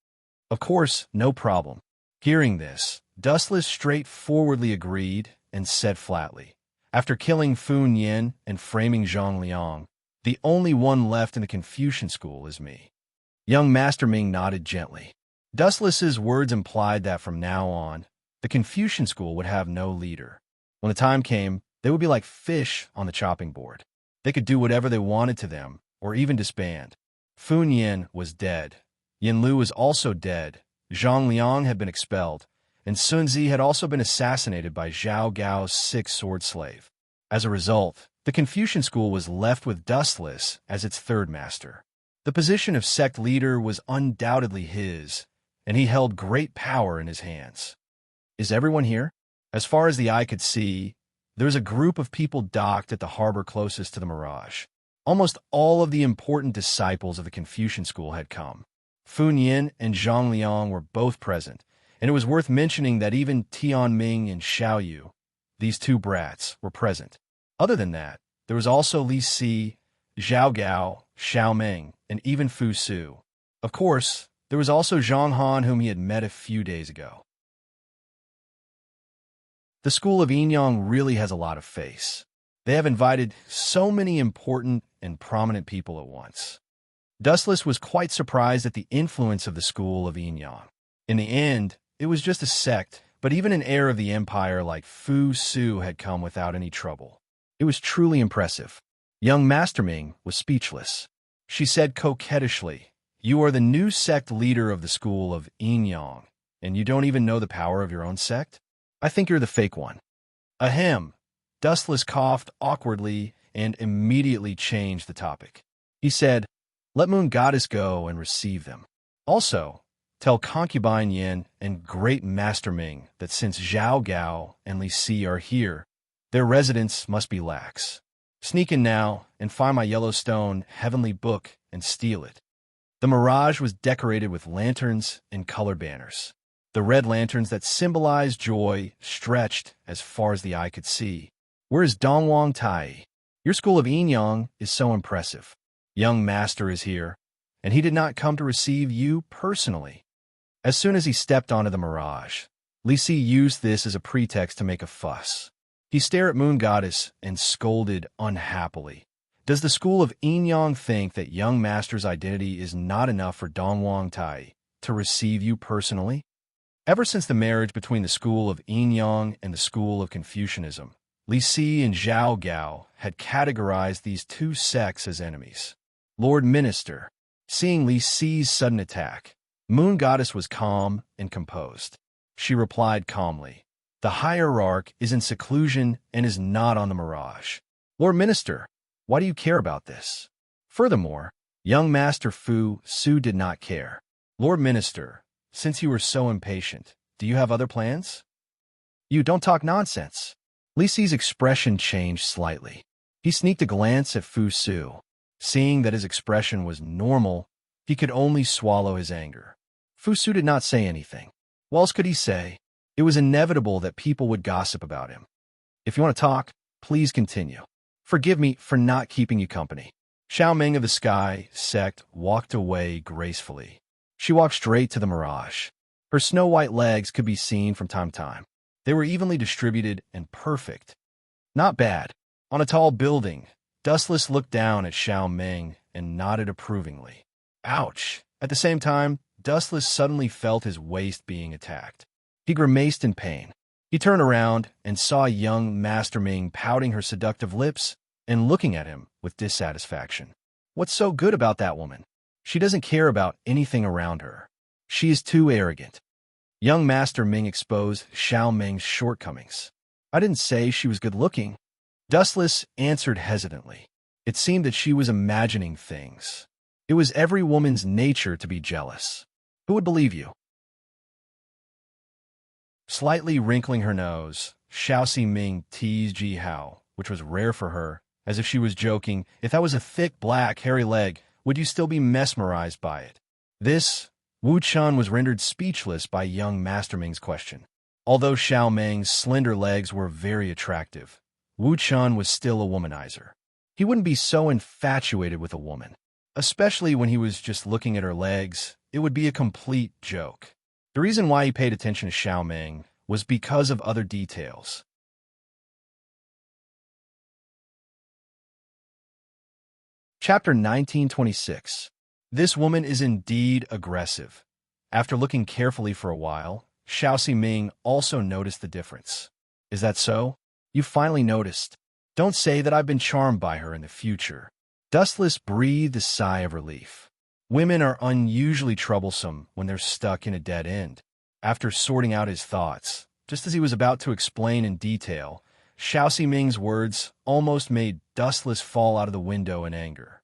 Of course, no problem. Hearing this, Dustless straightforwardly agreed and said flatly, after killing Fun Yin and framing Zhang Liang, the only one left in the Confucian school is me. Young Master Ming nodded gently. Dustless's words implied that from now on, the Confucian school would have no leader. When the time came, they would be like fish on the chopping board. They could do whatever they wanted to them, or even disband. Fun Yin was dead. Yin Lu was also dead. Zhang Liang had been expelled, and Sun Zi had also been assassinated by Zhao Gao's 6 sword slave. As a result, the Confucian school was left with Dustless as its third master. The position of sect leader was undoubtedly his, and he held great power in his hands. Is everyone here? As far as the eye could see, there was a group of people docked at the harbor closest to the Mirage. Almost all of the important disciples of the Confucian school had come. Fun Yin and Zhang Liang were both present, and it was worth mentioning that even Tian Ming and Xiao Yu, these 2 brats, were present. Other than that, there was also Li Si, Zhao Gao, Xiao Meng, and even Fu Su. Of course, there was also Zhang Han, whom he had met a few days ago. The school of Yinyang really has a lot of face. They have invited so many important and prominent people at once. Dustless was quite surprised at the influence of the school of Yinyang. In the end, it was just a sect, but even an heir of the empire like Fu Su had come without any trouble. It was truly impressive. Young Master Ming was speechless. She said coquettishly, "You are the new sect leader of the school of Yinyang, and you don't even know the power of your own sect? I think you're the fake one." Ahem. Dustless coughed awkwardly and immediately changed the topic. He said, "Let Moon Goddess go and receive them. Also, tell Concubine Yin and Great Master Ming that since Zhao Gao and Li Si are here, their residence must be lax. Sneak in now and find my Yellowstone heavenly book and steal it." The Mirage was decorated with lanterns and colored banners. The red lanterns that symbolized joy stretched as far as the eye could see. "Where is Dongwang Tai? Your school of Yinyang is so impressive. Young Master is here, and he did not come to receive you personally." As soon as he stepped onto the Mirage, Li Si used this as a pretext to make a fuss. He stared at Moon Goddess and scolded unhappily. "Does the school of Yinyang think that young Master's identity is not enough for Dongwang Tai to receive you personally?" Ever since the marriage between the school of Yinyang and the school of Confucianism, Li Si and Zhao Gao had categorized these 2 sects as enemies. Lord Minister, seeing Li Si's sudden attack, Moon Goddess was calm and composed. She replied calmly, "The hierarch is in seclusion and is not on the Mirage. Lord Minister, why do you care about this?" Furthermore, young Master Fu Su did not care. "Lord Minister, since you were so impatient, do you have other plans?" "You don't talk nonsense." Li Si's expression changed slightly. He sneaked a glance at Fu Su. Seeing that his expression was normal, he could only swallow his anger. Fu Su did not say anything. What else could he say? It was inevitable that people would gossip about him. "If you want to talk, please continue. Forgive me for not keeping you company." Xiao Ming of the Sky sect walked away gracefully. She walked straight to the Mirage. Her snow-white legs could be seen from time to time. They were evenly distributed and perfect. Not bad. On a tall building, Dustless looked down at Xiao Ming and nodded approvingly. Ouch! At the same time, Dustless suddenly felt his waist being attacked. He grimaced in pain. He turned around and saw young Master Ming pouting her seductive lips and looking at him with dissatisfaction. What's so good about that woman? She doesn't care about anything around her. She is too arrogant. Young Master Ming exposed Xiao Ming's shortcomings. "I didn't say she was good-looking." Dustless answered hesitantly. It seemed that she was imagining things. It was every woman's nature to be jealous. Who would believe you? Slightly wrinkling her nose, Xiao Ming teased Ji Hao, which was rare for her, as if she was joking, if that was a thick, black, hairy leg, would you still be mesmerized by it? This, Wu Chun was rendered speechless by young Master Ming's question. Although Xiao Ming's slender legs were very attractive, Wu Chun was still a womanizer. He wouldn't be so infatuated with a woman, especially when he was just looking at her legs. It would be a complete joke. The reason why he paid attention to Xiao Ming was because of other details. Chapter 1926. This woman is indeed aggressive. After looking carefully for a while, Xiao Ming also noticed the difference. Is that so? You finally noticed. Don't say that I've been charmed by her in the future. Dustless breathed a sigh of relief. Women are unusually troublesome when they're stuck in a dead end. After sorting out his thoughts, just as he was about to explain in detail, Xiao Ming's words almost made Dustless fall out of the window in anger.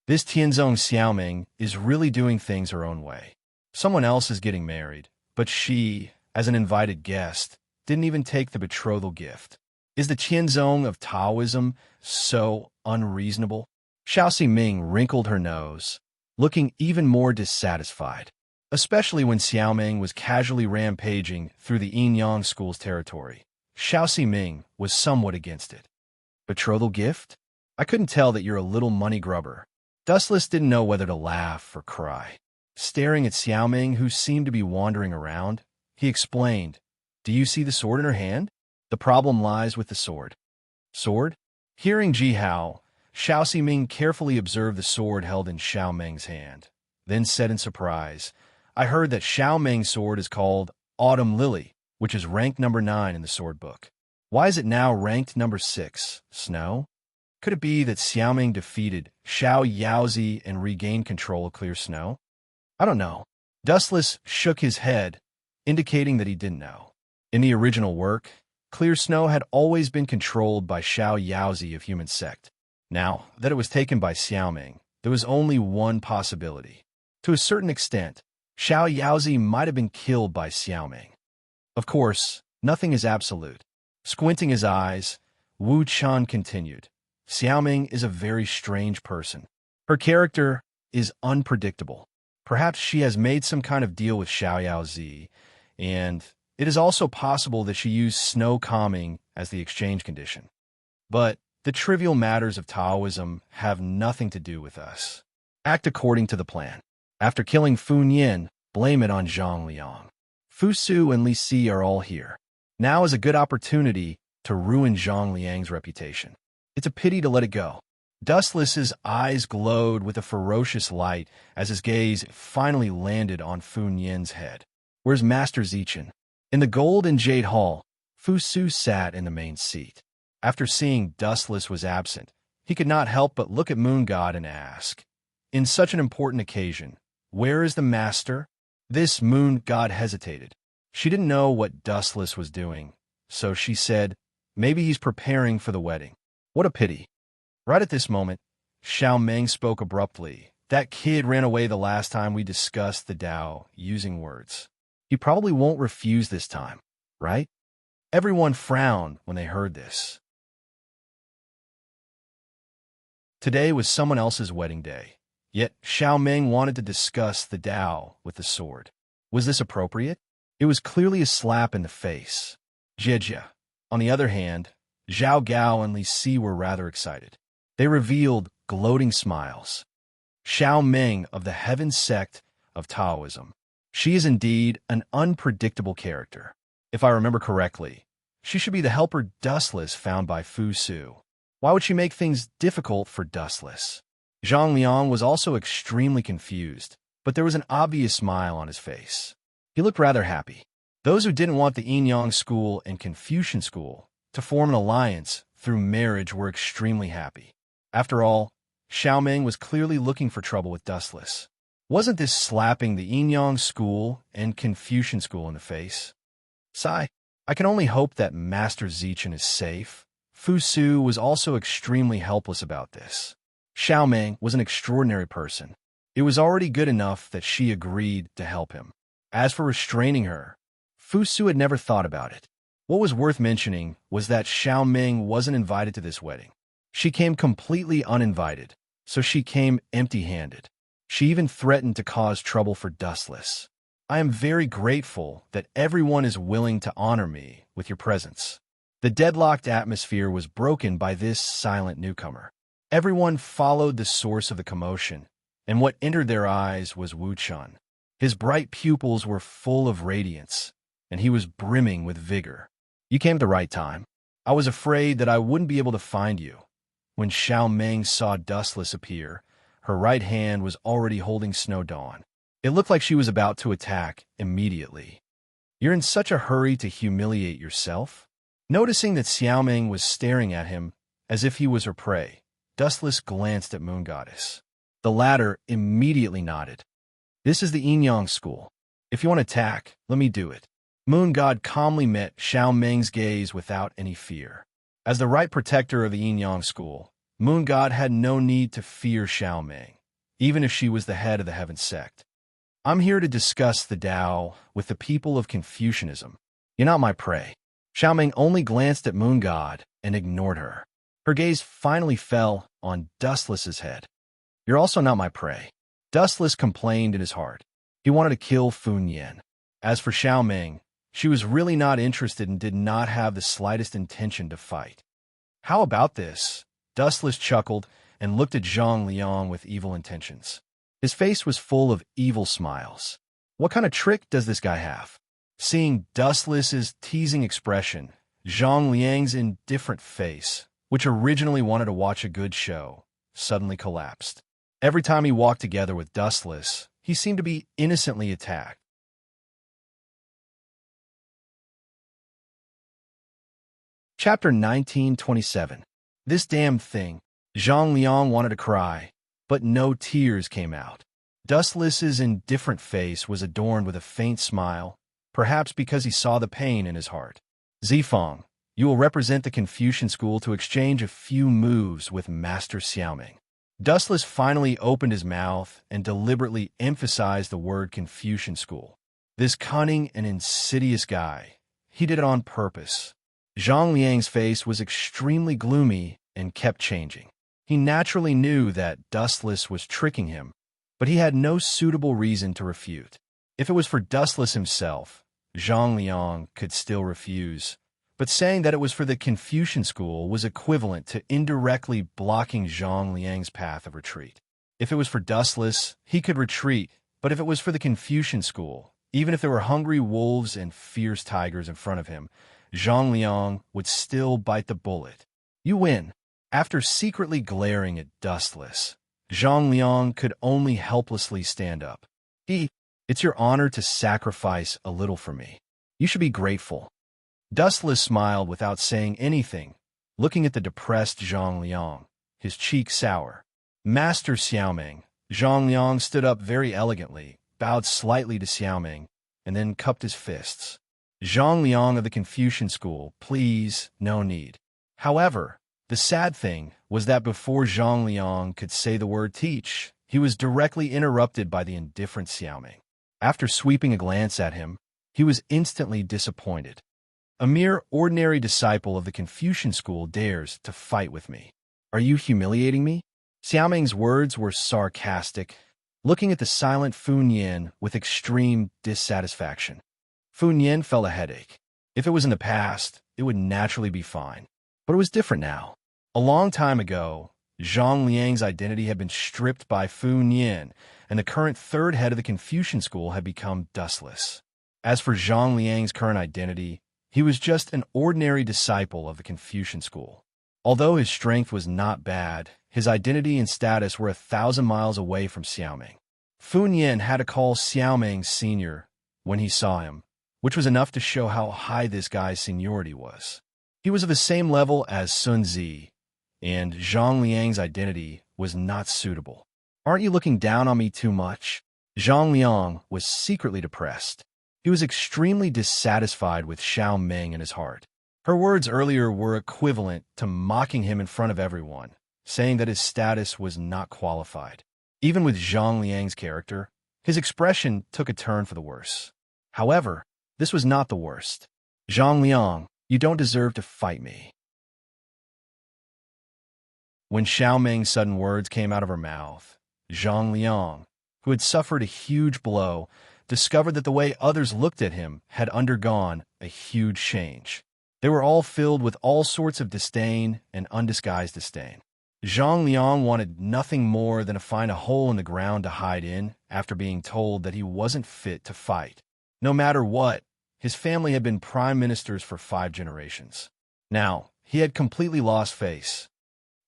This Tianzong Xiaoming is really doing things her own way. Someone else is getting married, but she, as an invited guest, didn't even take the betrothal gift. Is the Tianzong of Taoism so unreasonable? Xiao Ming wrinkled her nose, looking even more dissatisfied, especially when Xiaoming was casually rampaging through the Yin-Yang school's territory. Xiao Ming was somewhat against it. Betrothal gift? I couldn't tell that you're a little money grubber. Dustless didn't know whether to laugh or cry. Staring at Xiaoming, who seemed to be wandering around, he explained, "Do you see the sword in her hand? The problem lies with the sword." Sword? Hearing Ji Hao, Xiao Ming carefully observed the sword held in Xiao Ming's hand, then said in surprise, "I heard that Xiao Ming's sword is called Autumn Lily, which is ranked number 9 in the sword book. Why is it now ranked number 6, Snow? Could it be that Xiao Ming defeated Xiao Yaozi and regained control of Clear Snow? I don't know." Dustless shook his head, indicating that he didn't know. In the original work, Clear Snow had always been controlled by Xiao Yaozi of Human Sect. Now that it was taken by Xiao Ming, there was only one possibility. To a certain extent, Xiao Yaozi might have been killed by Xiao Ming. Of course, nothing is absolute. Squinting his eyes, Wu Chun continued, "Xiao Ming is a very strange person. Her character is unpredictable. Perhaps she has made some kind of deal with Xiao Yaozi, and it is also possible that she used snow calming as the exchange condition. But the trivial matters of Taoism have nothing to do with us. Act according to the plan. After killing Fu Nian, blame it on Zhang Liang. Fu Su and Li Si are all here. Now is a good opportunity to ruin Zhang Liang's reputation. It's a pity to let it go." Dustless's eyes glowed with a ferocious light as his gaze finally landed on Fu Nian's head. "Where's Master Zichin?" In the gold and jade hall, Fu Su sat in the main seat. After seeing Dustless was absent, he could not help but look at Moon God and ask, "In such an important occasion, where is the master?" This Moon God hesitated. She didn't know what Dustless was doing, so she said, "Maybe he's preparing for the wedding." What a pity. Right at this moment, Xiao Ming spoke abruptly. "That kid ran away the last time we discussed the Tao using words. He probably won't refuse this time, right?" Everyone frowned when they heard this. Today was someone else's wedding day, yet Xiao Ming wanted to discuss the Tao with the sword. Was this appropriate? It was clearly a slap in the face. Jie. On the other hand, Zhao Gao and Li Si were rather excited. They revealed gloating smiles. Xiao Ming of the Heaven Sect of Taoism. She is indeed an unpredictable character. If I remember correctly, she should be the helper Dustless found by Fu Su. Why would she make things difficult for Dustless? Zhang Liang was also extremely confused, but there was an obvious smile on his face. He looked rather happy. Those who didn't want the Yin-Yang school and Confucian school to form an alliance through marriage were extremely happy. After all, Xiao Ming was clearly looking for trouble with Dustless. Wasn't this slapping the Yin-Yang school and Confucian school in the face? Sigh. I can only hope that Master Zichin is safe. Fu Su was also extremely helpless about this. Xiaoming was an extraordinary person. It was already good enough that she agreed to help him. As for restraining her, Fusu had never thought about it. What was worth mentioning was that Xiaoming wasn't invited to this wedding. She came completely uninvited, so she came empty-handed. She even threatened to cause trouble for Dustless. I am very grateful that everyone is willing to honor me with your presence. The deadlocked atmosphere was broken by this silent newcomer. Everyone followed the source of the commotion, and what entered their eyes was Wu Chun. His bright pupils were full of radiance, and he was brimming with vigor. You came at the right time. I was afraid that I wouldn't be able to find you. When Xiaoming saw Dustless appear, her right hand was already holding Snow Dawn. It looked like she was about to attack immediately. You're in such a hurry to humiliate yourself? Noticing that Xiaoming was staring at him as if he was her prey, Dustless glanced at Moon Goddess. The latter immediately nodded. This is the Yin school. If you want to attack, let me do it. Moon God calmly met Xiaoming's gaze without any fear. As the right protector of the Yin school, Moon God had no need to fear Xiaoming, even if she was the head of the Heaven sect. I'm here to discuss the Tao with the people of Confucianism. You're not my prey. Xiaoming only glanced at Moon God and ignored her. Her gaze finally fell on Dustless's head. You're also not my prey. Dustless complained in his heart. He wanted to kill Fun Yin. As for Xiaoming, she was really not interested and did not have the slightest intention to fight. How about this? Dustless chuckled and looked at Zhang Liang with evil intentions. His face was full of evil smiles. What kind of trick does this guy have? Seeing Dustless's teasing expression, Zhang Liang's indifferent face, which originally wanted to watch a good show, suddenly collapsed. Every time he walked together with Dustless, he seemed to be innocently attacked. Chapter 1927. This damn thing. Zhang Liang wanted to cry, but no tears came out. Dustless's indifferent face was adorned with a faint smile, perhaps because he saw the pain in his heart. Zifeng, you will represent the Confucian school to exchange a few moves with Master Xiaoming. Dustless finally opened his mouth and deliberately emphasized the word Confucian school. This cunning and insidious guy, he did it on purpose. Zhang Liang's face was extremely gloomy and kept changing. He naturally knew that Dustless was tricking him, but he had no suitable reason to refute. If it was for Dustless himself, Zhang Liang could still refuse, but saying that it was for the Confucian school was equivalent to indirectly blocking Zhang Liang's path of retreat. If it was for Dustless, he could retreat, but if it was for the Confucian school, even if there were hungry wolves and fierce tigers in front of him, Zhang Liang would still bite the bullet. You win. After secretly glaring at Dustless, Zhang Liang could only helplessly stand up. It's your honor to sacrifice a little for me. You should be grateful. Dustless smiled without saying anything, looking at the depressed Zhang Liang, his cheeks sour. Master Xiaoming. Zhang Liang stood up very elegantly, bowed slightly to Xiaoming, and then cupped his fists. Zhang Liang of the Confucian school, please, no need. However, the sad thing was that before Zhang Liang could say the word teach, he was directly interrupted by the indifferent Xiaoming. After sweeping a glance at him, he was instantly disappointed. A mere ordinary disciple of the Confucian school dares to fight with me. Are you humiliating me? Xiaoming's words were sarcastic, looking at the silent Fun Yin with extreme dissatisfaction. Fun Yin felt a headache. If it was in the past, it would naturally be fine. But it was different now. A long time ago, Zhang Liang's identity had been stripped by Fun Yin, and the current third head of the Confucian school had become Dustless. As for Zhang Liang's current identity, he was just an ordinary disciple of the Confucian school. Although his strength was not bad, his identity and status were 1,000 miles away from Xiaoming. Fun Yin had to call Xiaoming senior when he saw him, which was enough to show how high this guy's seniority was. He was of the same level as Sun Zi, and Zhang Liang's identity was not suitable. Aren't you looking down on me too much? Zhang Liang was secretly depressed. He was extremely dissatisfied with Xiaoming in his heart. Her words earlier were equivalent to mocking him in front of everyone, saying that his status was not qualified. Even with Zhang Liang's character, his expression took a turn for the worse. However, this was not the worst. Zhang Liang, you don't deserve to fight me. When Xiao Meng's sudden words came out of her mouth, Zhang Liang, who had suffered a huge blow, discovered that the way others looked at him had undergone a huge change. They were all filled with all sorts of disdain and undisguised disdain. Zhang Liang wanted nothing more than to find a hole in the ground to hide in after being told that he wasn't fit to fight. No matter what, his family had been prime ministers for 5 generations. Now, he had completely lost face.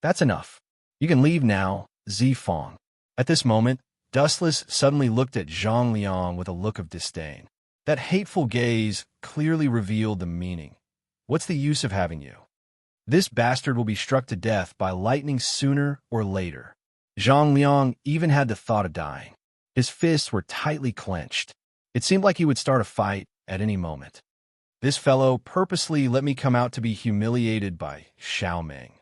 That's enough. You can leave now, Zifang. At this moment, Dustless suddenly looked at Zhang Liang with a look of disdain. That hateful gaze clearly revealed the meaning. What's the use of having you? This bastard will be struck to death by lightning sooner or later. Zhang Liang even had the thought of dying. His fists were tightly clenched. It seemed like he would start a fight at any moment. This fellow purposely let me come out to be humiliated by Xiao Meng.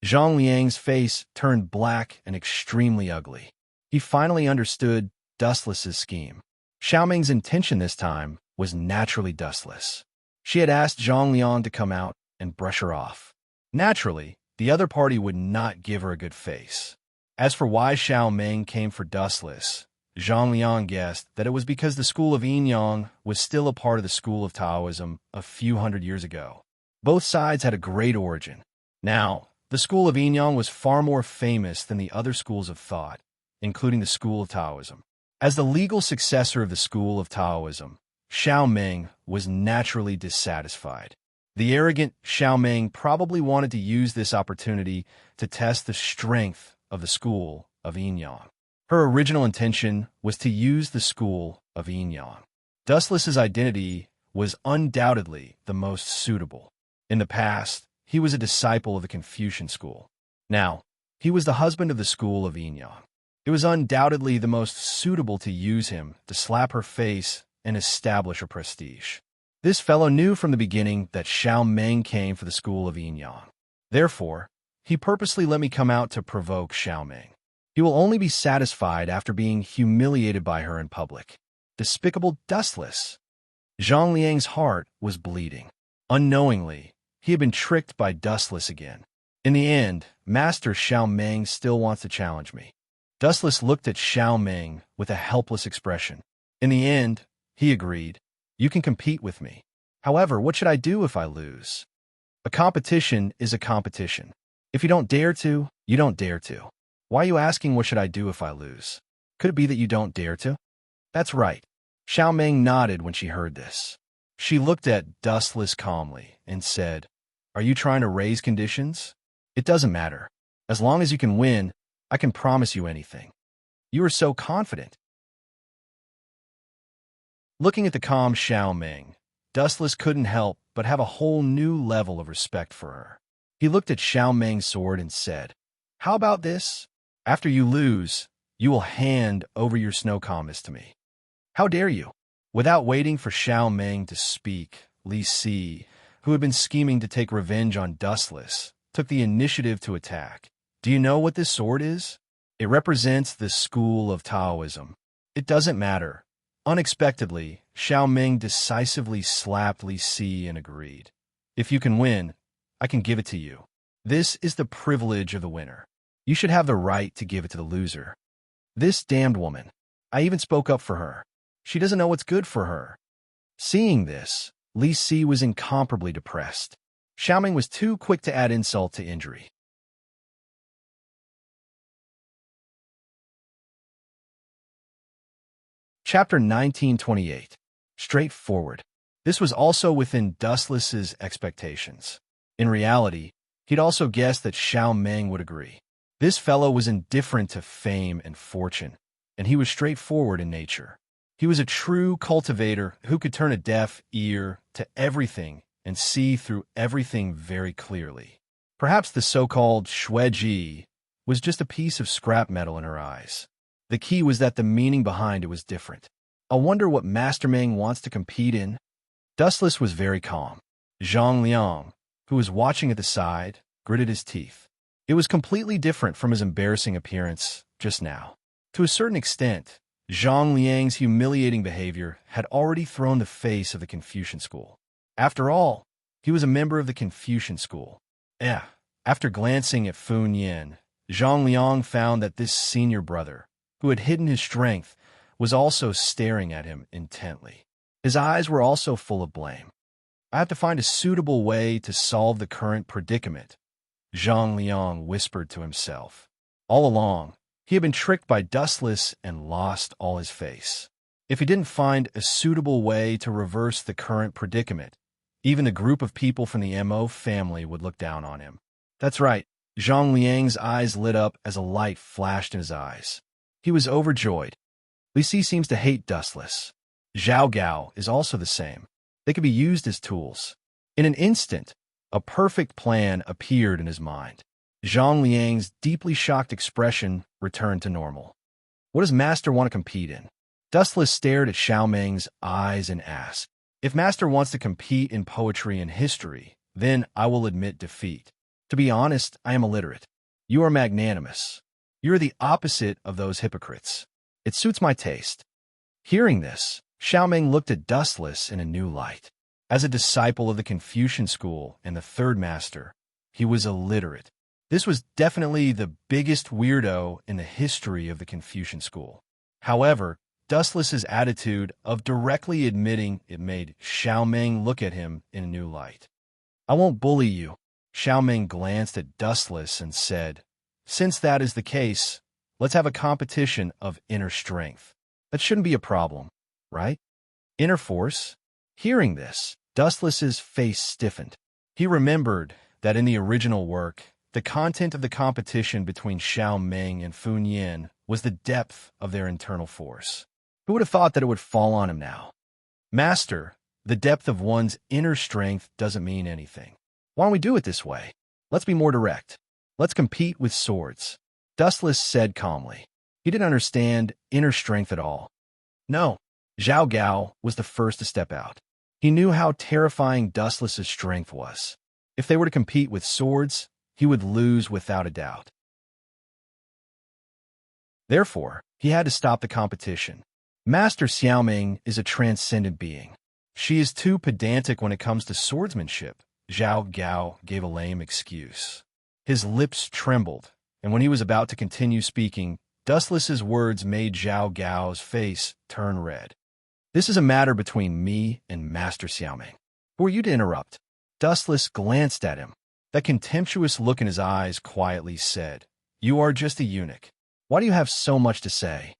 Zhang Liang's face turned black and extremely ugly. He finally understood Dustless's scheme. Xiao Meng's intention this time was naturally dustless. She had asked Zhang Liang to come out and brush her off. Naturally, the other party would not give her a good face. As for why Xiao Meng came for Dustless, Zhang Liang guessed that it was because the school of Yinyang was still a part of the school of Taoism a few hundred years ago. Both sides had a great origin. Now, the school of Yinyang was far more famous than the other schools of thought, including the school of Taoism. As the legal successor of the school of Taoism, Xiao Meng was naturally dissatisfied. The arrogant Xiao Meng probably wanted to use this opportunity to test the strength of the school of Yinyang. Her original intention was to use the school of Yinyang. Dustless's identity was undoubtedly the most suitable. In the past, he was a disciple of the Confucian school. Now, he was the husband of the school of Yinyang. It was undoubtedly the most suitable to use him to slap her face and establish her prestige. This fellow knew from the beginning that Xiao Meng came for the school of Yinyang. Therefore, he purposely let me come out to provoke Xiao Meng. He will only be satisfied after being humiliated by her in public. Despicable Dustless! Zhang Liang's heart was bleeding. Unknowingly, he had been tricked by Dustless again. In the end, Master Xiao Meng still wants to challenge me. Dustless looked at Xiao Meng with a helpless expression. In the end, he agreed. You can compete with me. However, what should I do if I lose? A competition is a competition. If you don't dare to, you don't dare to. Why are you asking what should I do if I lose? Could it be that you don't dare to? That's right. Xiao Meng nodded when she heard this. She looked at Dustless calmly and said, Are you trying to raise conditions? It doesn't matter. As long as you can win, I can promise you anything. You are so confident. Looking at the calm Xiao Meng, Dustless couldn't help but have a whole new level of respect for her. He looked at Xiao Meng's sword and said, How about this? After you lose, you will hand over your snow compass to me. How dare you? Without waiting for Xiao Meng to speak, Li Si, who had been scheming to take revenge on Dustless, took the initiative to attack. Do you know what this sword is? It represents the school of Taoism. It doesn't matter. Unexpectedly, Xiao Meng decisively slapped Li Si and agreed. If you can win, I can give it to you. This is the privilege of the winner. You should have the right to give it to the loser. This damned woman. I even spoke up for her. She doesn't know what's good for her. Seeing this, Li Si was incomparably depressed. Xiao Meng was too quick to add insult to injury. Chapter 1928. Straightforward. This was also within Dustless's expectations. In reality, he'd also guessed that Xiao Meng would agree. This fellow was indifferent to fame and fortune, and he was straightforward in nature. He was a true cultivator who could turn a deaf ear to everything and see through everything very clearly. Perhaps the so-called Shueji was just a piece of scrap metal in her eyes. The key was that the meaning behind it was different. I wonder what Master Meng wants to compete in? Dustless was very calm. Zhang Liang, who was watching at the side, gritted his teeth. It was completely different from his embarrassing appearance just now. To a certain extent, Zhang Liang's humiliating behavior had already thrown the face of the Confucian school. After all, he was a member of the Confucian school. After glancing at Fun Yin, Zhang Liang found that this senior brother, who had hidden his strength, was also staring at him intently. His eyes were also full of blame. I have to find a suitable way to solve the current predicament, Zhang Liang whispered to himself. All along, he had been tricked by Dustless and lost all his face. If he didn't find a suitable way to reverse the current predicament, even the group of people from the MO family would look down on him. That's right, Zhang Liang's eyes lit up as a light flashed in his eyes. He was overjoyed. Li Si seems to hate Dustless. Zhao Gao is also the same. They could be used as tools. In an instant, a perfect plan appeared in his mind. Zhang Liang's deeply shocked expression returned to normal. What does Master want to compete in? Dustless stared at Xiaomeng's eyes and asked, If Master wants to compete in poetry and history, then I will admit defeat. To be honest, I am illiterate. You are magnanimous. You are the opposite of those hypocrites. It suits my taste. Hearing this, Xiaomeng looked at Dustless in a new light. As a disciple of the Confucian school and the third master, he was illiterate. This was definitely the biggest weirdo in the history of the Confucian school. However, Dustless's attitude of directly admitting it made Xiaomeng look at him in a new light. I won't bully you. Xiaomeng glanced at Dustless and said, Since that is the case, let's have a competition of inner strength. That shouldn't be a problem, right? Inner force? Hearing this, Dustless's face stiffened. He remembered that in the original work, the content of the competition between Xiaomeng and Fun Yin was the depth of their internal force. Who would have thought that it would fall on him now? Master, the depth of one's inner strength doesn't mean anything. Why don't we do it this way? Let's be more direct. Let's compete with swords. Dustless said calmly. He didn't understand inner strength at all. No, Zhao Gao was the first to step out. He knew how terrifying Dustless's strength was. If they were to compete with swords, he would lose without a doubt. Therefore, he had to stop the competition. Master Xiaomeng is a transcendent being. She is too pedantic when it comes to swordsmanship. Zhao Gao gave a lame excuse. His lips trembled, and when he was about to continue speaking, Dustless's words made Zhao Gao's face turn red. This is a matter between me and Master Xiaomeng. Who are you to interrupt? Dustless glanced at him. That contemptuous look in his eyes quietly said, You are just a eunuch. Why do you have so much to say?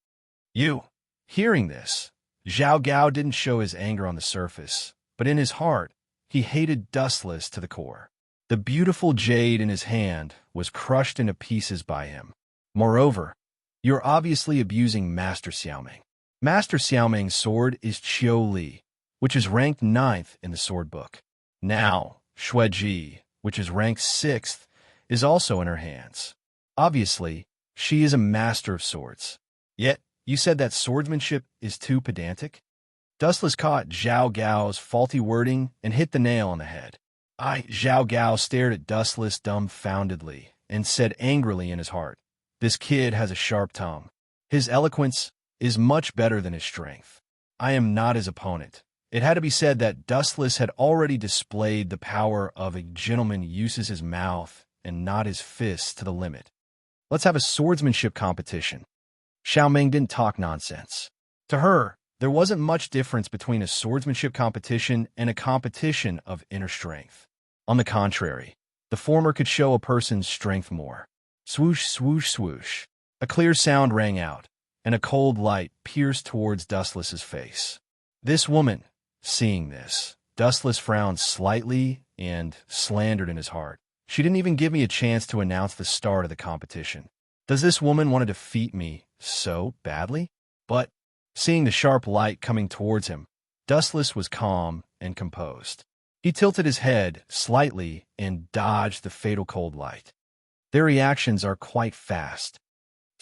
You. Hearing this, Zhao Gao didn't show his anger on the surface, but in his heart, he hated Dustless to the core. The beautiful jade in his hand was crushed into pieces by him. Moreover, you're obviously abusing Master Xiaomeng. Master Xiaomeng's sword is Qiu Li, which is ranked 9th in the sword book. Now, Xueji, which is ranked 6th, is also in her hands. Obviously, she is a master of swords. Yet, you said that swordsmanship is too pedantic? Dustless caught Zhao Gao's faulty wording and hit the nail on the head. Zhao Gao stared at Dustless dumbfoundedly and said angrily in his heart, This kid has a sharp tongue. His eloquence is much better than his strength. I am not his opponent. It had to be said that Dustless had already displayed the power of a gentleman who uses his mouth and not his fists to the limit. Let's have a swordsmanship competition. Xiaomeng didn't talk nonsense. To her, there wasn't much difference between a swordsmanship competition and a competition of inner strength. On the contrary, the former could show a person's strength more. Swoosh, swoosh, swoosh. A clear sound rang out, and a cold light pierced towards Dustless's face. This woman, seeing this, Dustless frowned slightly and slandered in his heart. She didn't even give me a chance to announce the start of the competition. Does this woman want to defeat me so badly? But, seeing the sharp light coming towards him, Dustless was calm and composed. He tilted his head slightly and dodged the fatal cold light. Their reactions are quite fast.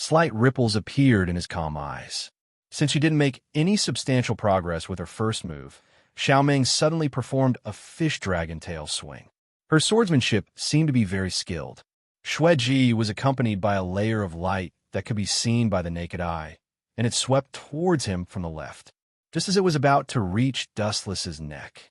Slight ripples appeared in his calm eyes. Since she didn't make any substantial progress with her first move, Xiaomeng suddenly performed a fish dragon tail swing. Her swordsmanship seemed to be very skilled. Xueji was accompanied by a layer of light that could be seen by the naked eye, and it swept towards him from the left, just as it was about to reach Dustless's neck.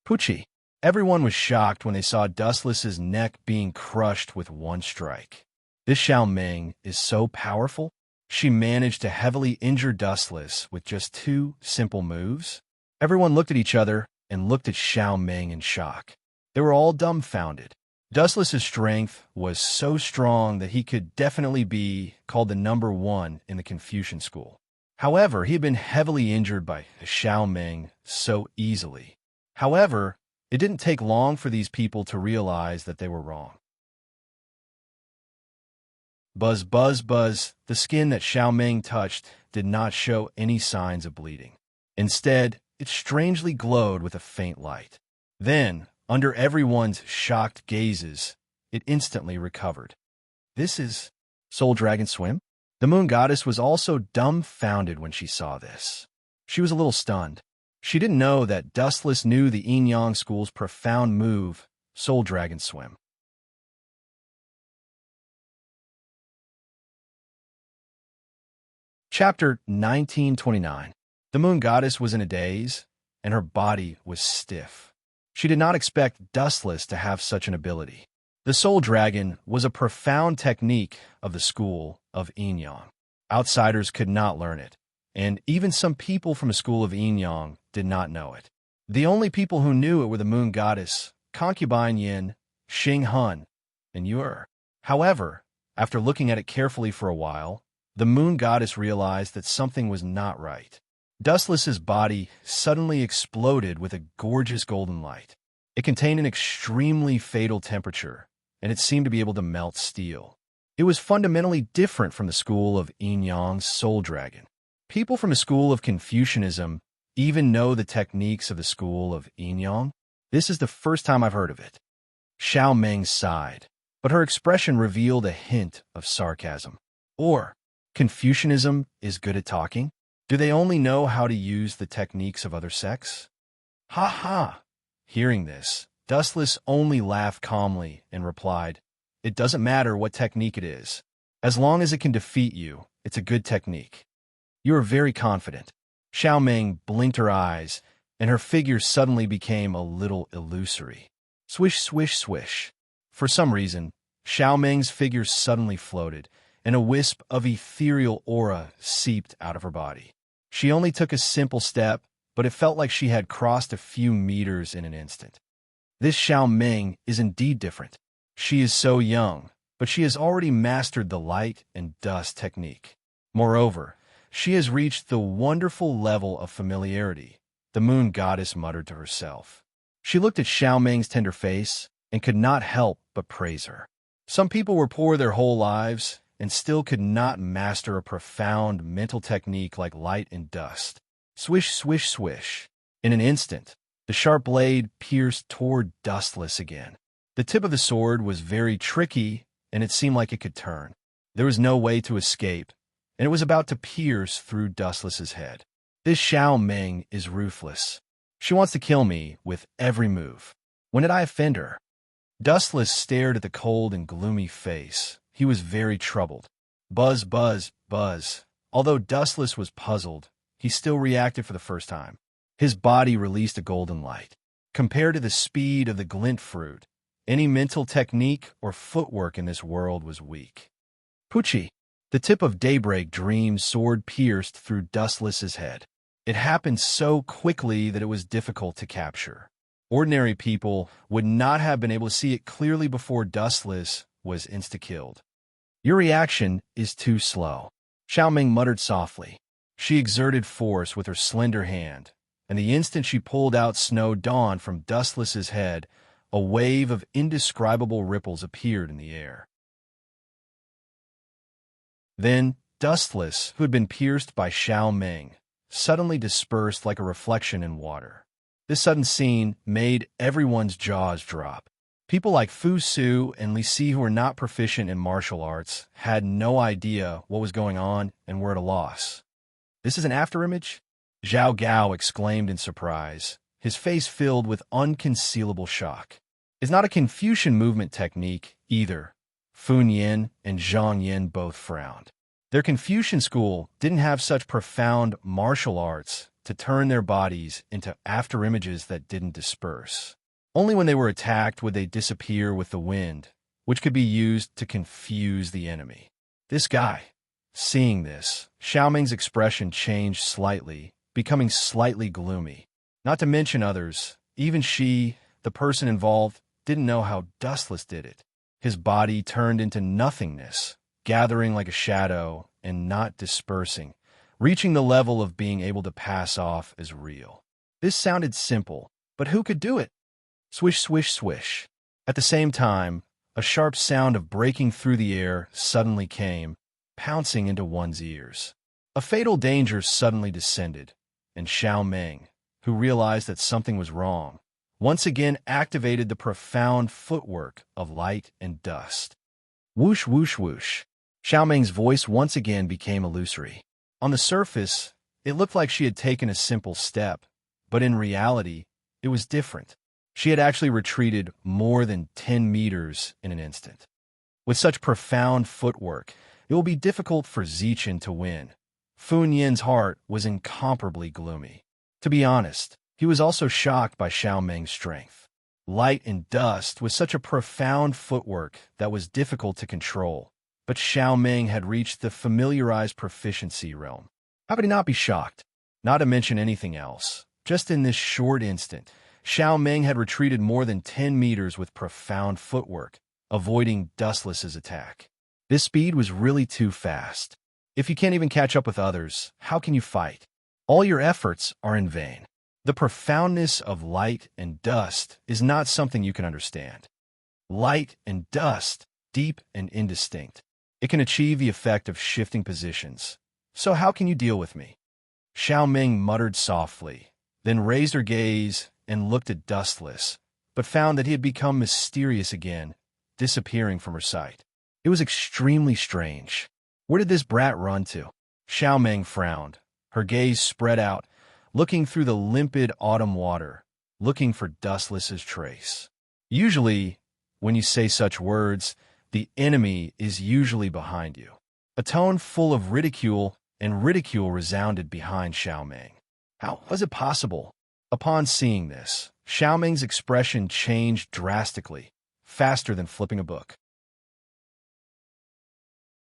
Pucci. Everyone was shocked when they saw Dustless's neck being crushed with one strike. This Xiao Ming is so powerful. She managed to heavily injure Dustless with just 2 simple moves. Everyone looked at each other and looked at Xiao Ming in shock. They were all dumbfounded. Dustless's strength was so strong that he could definitely be called the #1 in the Confucian school. However, he had been heavily injured by Xiao Ming so easily. However, it didn't take long for these people to realize that they were wrong. Buzz, buzz, buzz. The skin that Xiao Ming touched did not show any signs of bleeding. Instead, it strangely glowed with a faint light. Then, under everyone's shocked gazes, it instantly recovered. This is Soul Dragon Swim? The moon goddess was also dumbfounded when she saw this. She was a little stunned. She didn't know that Dustless knew the Yin Yang School's profound move, Soul Dragon Swim. Chapter 1929. The moon goddess was in a daze, and her body was stiff. She did not expect Dustless to have such an ability. The Soul Dragon was a profound technique of the school of Yin Yang. Outsiders could not learn it, and even some people from a school of Yin Yang did not know it. The only people who knew it were the moon goddess, concubine Yin, Xing Hun, and Yur. However, after looking at it carefully for a while, the moon goddess realized that something was not right. Dustless's body suddenly exploded with a gorgeous golden light. It contained an extremely fatal temperature, and it seemed to be able to melt steel. It was fundamentally different from the school of Yin Yang's Soul Dragon. People from the school of Confucianism even know the techniques of the school of Yin Yang. This is the first time I've heard of it. Xiao Ming sighed, but her expression revealed a hint of sarcasm. Or, Confucianism is good at talking? Do they only know how to use the techniques of other sects? Ha ha! Hearing this, Dustless only laughed calmly and replied, "It doesn't matter what technique it is. As long as it can defeat you, it's a good technique." You are very confident. Xiao Ming blinked her eyes, and her figure suddenly became a little illusory. Swish, swish, swish. For some reason, Xiao Ming's figure suddenly floated, and a wisp of ethereal aura seeped out of her body. She only took a simple step, but it felt like she had crossed a few meters in an instant. This Xiao Ming is indeed different. She is so young, but she has already mastered the light and dust technique. Moreover, she has reached the wonderful level of familiarity, the moon goddess muttered to herself. She looked at Xiao Ming's tender face and could not help but praise her. Some people were poor their whole lives and still could not master a profound mental technique like light and dust. Swish, swish, swish. In an instant, the sharp blade pierced toward Dustless again. The tip of the sword was very tricky, and it seemed like it could turn. There was no way to escape, and it was about to pierce through Dustless's head. This Xiao Ming is ruthless. She wants to kill me with every move. When did I offend her? Dustless stared at the cold and gloomy face. He was very troubled. Buzz, buzz, buzz. Although Dustless was puzzled, he still reacted for the first time. His body released a golden light. Compared to the speed of the glint fruit, any mental technique or footwork in this world was weak. Pucci. The tip of Daybreak Dream's sword pierced through Dustless's head. It happened so quickly that it was difficult to capture. Ordinary people would not have been able to see it clearly before Dustless was insta-killed. Your reaction is too slow. Xiao Ming muttered softly. She exerted force with her slender hand, and the instant she pulled out Snow Dawn from Dustless's head, a wave of indescribable ripples appeared in the air. Then, Dustless, who had been pierced by Xiao Ming, suddenly dispersed like a reflection in water. This sudden scene made everyone's jaws drop. People like Fu Su and Li Si, who were not proficient in martial arts, had no idea what was going on and were at a loss. This is an afterimage? Zhao Gao exclaimed in surprise, his face filled with unconcealable shock. It's not a Confucian movement technique, either. Fun Yin and Zhang Yin both frowned. Their Confucian school didn't have such profound martial arts to turn their bodies into afterimages that didn't disperse. Only when they were attacked would they disappear with the wind, which could be used to confuse the enemy. This guy. Seeing this, Xiaoming's expression changed slightly, becoming slightly gloomy. Not to mention others, even she, the person involved, didn't know how Dustless did it. His body turned into nothingness, gathering like a shadow and not dispersing, reaching the level of being able to pass off as real. This sounded simple, but who could do it? Swish, swish, swish. At the same time, a sharp sound of breaking through the air suddenly came, pouncing into one's ears. A fatal danger suddenly descended, and Xiaoming, who realized that something was wrong, once again activated the profound footwork of light and dust. Whoosh, whoosh, whoosh. Xiaoming's voice once again became illusory. On the surface, it looked like she had taken a simple step, but in reality, it was different. She had actually retreated more than 10 meters in an instant. With such profound footwork, it will be difficult for Zichen to win. Fun Yin's heart was incomparably gloomy. To be honest, he was also shocked by Xiaoming's strength. Light and dust was such a profound footwork that was difficult to control, but Xiaoming had reached the familiarized proficiency realm. How could he not be shocked? Not to mention anything else. Just in this short instant, Xiaoming had retreated more than 10 meters with profound footwork, avoiding Dustless's attack. This speed was really too fast. If you can't even catch up with others, how can you fight? All your efforts are in vain. The profoundness of light and dust is not something you can understand. Light and dust, deep and indistinct. It can achieve the effect of shifting positions. So how can you deal with me? Xiaoming muttered softly, then raised her gaze and looked at Dustless, but found that he had become mysterious again, disappearing from her sight. It was extremely strange. Where did this brat run to? Xiaoming frowned, her gaze spread out, looking through the limpid autumn water, looking for Dustless's trace. Usually, when you say such words, the enemy is usually behind you. A tone full of ridicule, and ridicule resounded behind Xiaoming. How was it possible? Upon seeing this, Xiaoming's expression changed drastically, faster than flipping a book.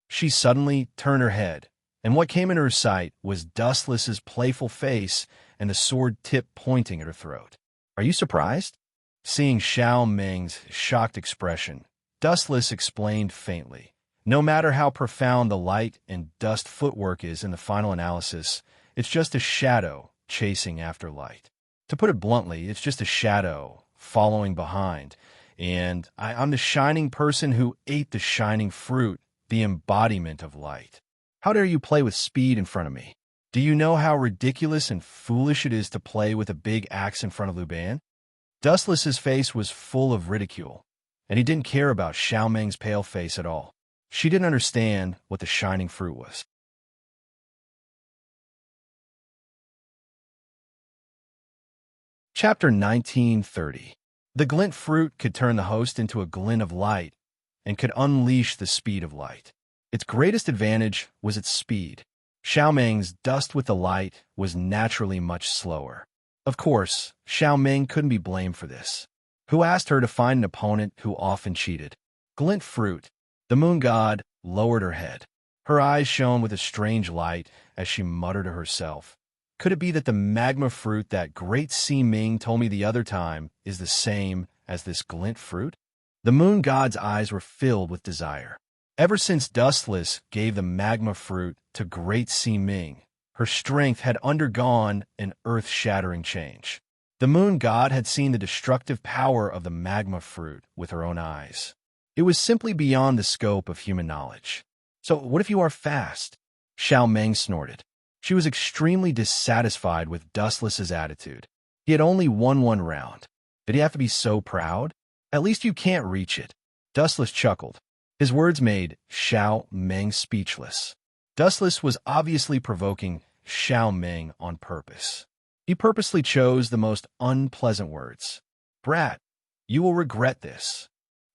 She suddenly turned her head, and what came into her sight was Dustless's playful face and the sword tip pointing at her throat. Are you surprised? Seeing Xiaoming's shocked expression, Dustless explained faintly. No matter how profound the light and dust footwork is in the final analysis, it's just a shadow chasing after light. To put it bluntly, it's just a shadow following behind, and I'm the shining person who ate the shining fruit, the embodiment of light. How dare you play with speed in front of me? Do you know how ridiculous and foolish it is to play with a big axe in front of Liu Ban? Dustless's face was full of ridicule, and he didn't care about Xiaoming's pale face at all. She didn't understand what the shining fruit was. Chapter 1930. The glint fruit could turn the host into a glint of light and could unleash the speed of light. Its greatest advantage was its speed. Xiaoming's dust with the light was naturally much slower. Of course, Xiaoming couldn't be blamed for this. Who asked her to find an opponent who often cheated? Glint fruit. The moon god lowered her head. Her eyes shone with a strange light as she muttered to herself. Could it be that the magma fruit that great Si Ming told me the other time is the same as this glint fruit? The moon god's eyes were filled with desire. Ever since Dustless gave the magma fruit to great Si Ming, her strength had undergone an earth-shattering change. The moon god had seen the destructive power of the magma fruit with her own eyes. It was simply beyond the scope of human knowledge. So what if you are fast? Xiaoming snorted. She was extremely dissatisfied with Dustless's attitude. He had only won one round. Did he have to be so proud? At least you can't reach it. Dustless chuckled. His words made Xiaoming speechless. Dustless was obviously provoking Xiaoming on purpose. He purposely chose the most unpleasant words. Brat, you will regret this.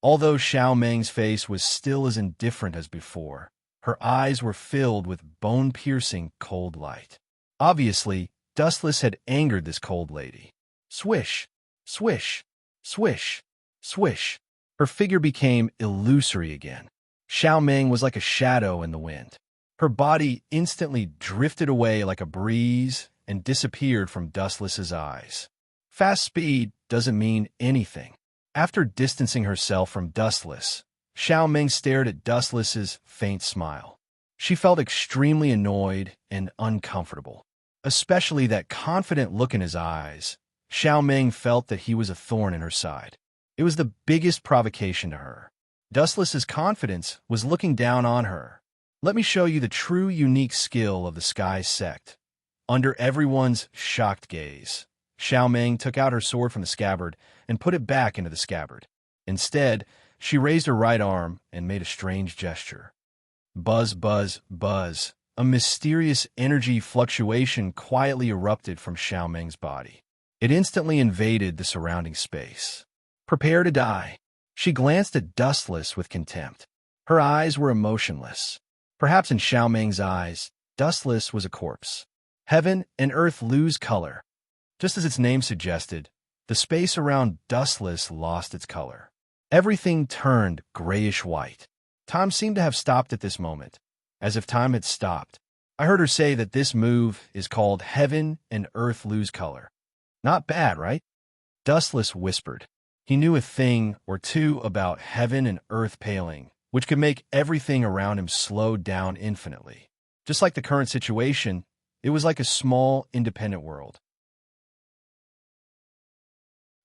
Although Xiao Meng's face was still as indifferent as before, her eyes were filled with bone-piercing cold light. Obviously, Dustless had angered this cold lady. Swish, swish, swish, swish. Her figure became illusory again. Xiao Meng was like a shadow in the wind. Her body instantly drifted away like a breeze and disappeared from Dustless's eyes. Fast speed doesn't mean anything. After distancing herself from Dustless, Xiao Meng stared at Dustless's faint smile. She felt extremely annoyed and uncomfortable, especially that confident look in his eyes. Xiao Meng felt that he was a thorn in her side. It was the biggest provocation to her. Dustless's confidence was looking down on her. Let me show you the true unique skill of the Sky Sect. Under everyone's shocked gaze, Xiao Meng took out her sword from the scabbard and put it back into the scabbard. Instead, she raised her right arm and made a strange gesture. Buzz, buzz, buzz. A mysterious energy fluctuation quietly erupted from Xiao Meng's body. It instantly invaded the surrounding space. Prepare to die. She glanced at Dustless with contempt. Her eyes were emotionless. Perhaps in Xiao Meng's eyes, Dustless was a corpse. Heaven and earth lose color. Just as its name suggested, the space around Dustless lost its color. Everything turned grayish-white. Time seemed to have stopped at this moment, as if time had stopped. I heard her say that this move is called Heaven and Earth Lose Color. Not bad, right? Dustless whispered. He knew a thing or two about heaven and earth paling, which could make everything around him slow down infinitely. Just like the current situation, it was like a small, independent world.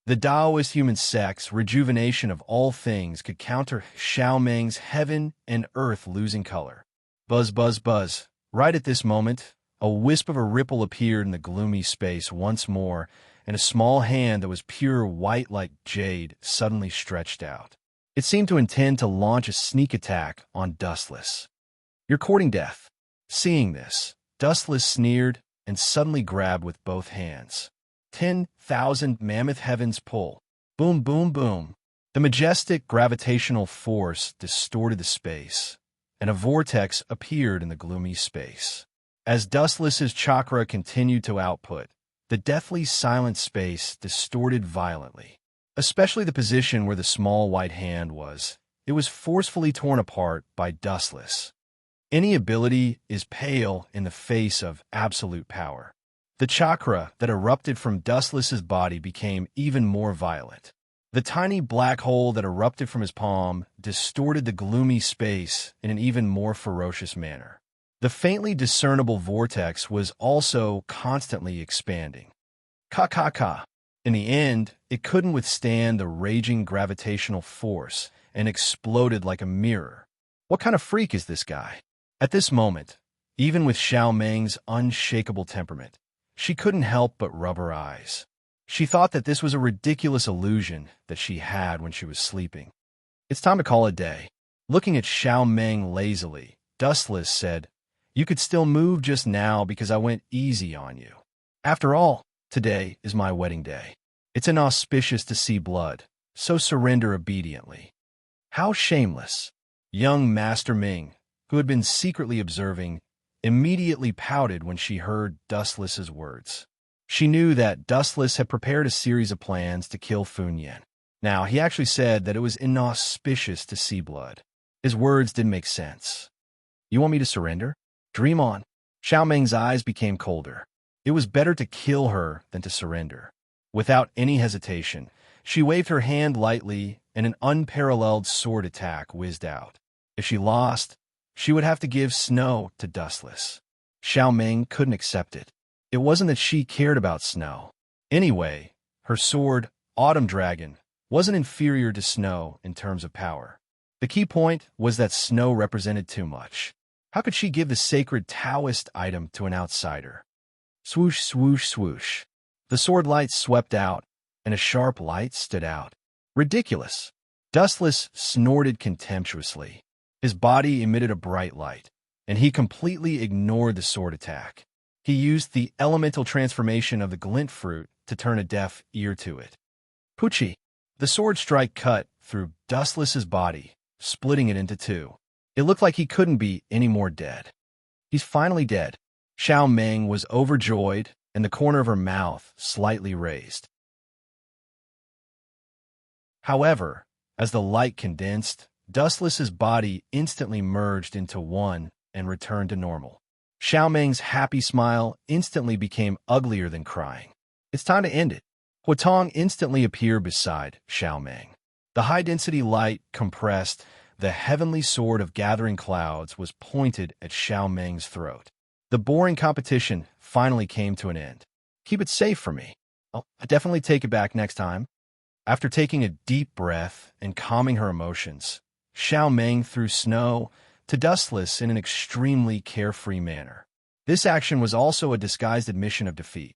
The Taoist human sect's rejuvenation of all things could counter Xiao Meng's heaven and earth losing color. Buzz, buzz, buzz. Right at this moment, a wisp of a ripple appeared in the gloomy space once more, and a small hand that was pure white like jade suddenly stretched out. It seemed to intend to launch a sneak attack on Dustless. You're courting death. Seeing this, Dustless sneered and suddenly grabbed with both hands. 10,000 mammoth heavens pull. Boom, boom, boom. The majestic gravitational force distorted the space, and a vortex appeared in the gloomy space. As Dustless's chakra continued to output, the deathly silent space distorted violently. Especially the position where the small white hand was. It was forcefully torn apart by Dustless. Any ability is pale in the face of absolute power. The chakra that erupted from Dustless's body became even more violent. The tiny black hole that erupted from his palm distorted the gloomy space in an even more ferocious manner. The faintly discernible vortex was also constantly expanding. Ka. In the end, it couldn't withstand the raging gravitational force and exploded like a mirror. What kind of freak is this guy? At this moment, even with Xiao Meng's unshakable temperament, she couldn't help but rub her eyes. She thought that this was a ridiculous illusion that she had when she was sleeping. It's time to call it a day. Looking at Xiao Meng lazily, Dustless said, "You could still move just now because I went easy on you. After all, today is my wedding day. It's inauspicious to see blood, so surrender obediently." How shameless! Young Master Ming, who had been secretly observing, immediately pouted when she heard Dustless's words. She knew that Dustless had prepared a series of plans to kill Fun Yan. Now, he actually said that it was inauspicious to see blood. His words didn't make sense. You want me to surrender? Dream on. Xiao Meng's eyes became colder. It was better to kill her than to surrender. Without any hesitation, she waved her hand lightly, and an unparalleled sword attack whizzed out. If she lost, she would have to give snow to Dustless. Xiao Meng couldn't accept it. It wasn't that she cared about snow. Anyway, her sword, Autumn Dragon, wasn't inferior to snow in terms of power. The key point was that snow represented too much. How could she give the sacred Taoist item to an outsider? Swoosh, swoosh, swoosh. The sword light swept out, and a sharp light stood out. Ridiculous. Dustless snorted contemptuously. His body emitted a bright light, and he completely ignored the sword attack. He used the elemental transformation of the glint fruit to turn a deaf ear to it. Pucci! The sword strike cut through Dustless's body, splitting it into two. It looked like he couldn't be any more dead. He's finally dead. Xiao Meng was overjoyed, and the corner of her mouth slightly raised. However, as the light condensed, Dustless's body instantly merged into one and returned to normal. Xiao Meng's happy smile instantly became uglier than crying. It's time to end it. Huatong instantly appeared beside Xiao Meng. The high-density light compressed. The heavenly sword of gathering clouds was pointed at Xiao Meng's throat. The boring competition finally came to an end. Keep it safe for me. I'll definitely take it back next time. After taking a deep breath and calming her emotions, Xiao Meng threw snow to Dustless in an extremely carefree manner. This action was also a disguised admission of defeat.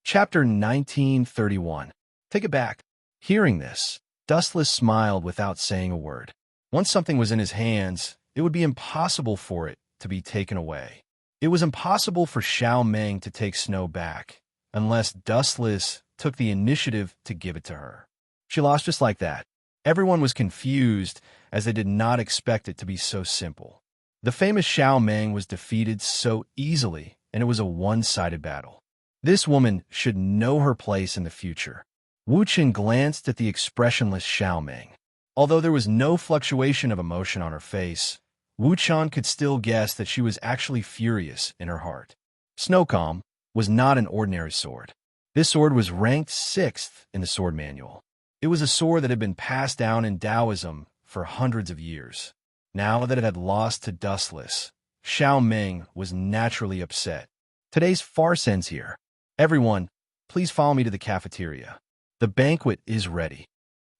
Chapter 1931. Take it back. Hearing this, Dustless smiled without saying a word. Once something was in his hands, it would be impossible for it to be taken away. It was impossible for Xiao Meng to take snow back, unless Dustless took the initiative to give it to her. She lost just like that. Everyone was confused, as they did not expect it to be so simple. The famous Xiao Meng was defeated so easily, and it was a one-sided battle. This woman should know her place in the future. Wu Qin glanced at the expressionless Xiao Meng. Although there was no fluctuation of emotion on her face, Wu Qian could still guess that she was actually furious in her heart. Snowcomb was not an ordinary sword. This sword was ranked 6th in the sword manual. It was a sword that had been passed down in Taoism for hundreds of years. Now that it had lost to Dustless, Xiao Meng was naturally upset. Today's farce ends here. Everyone, please follow me to the cafeteria. The banquet is ready.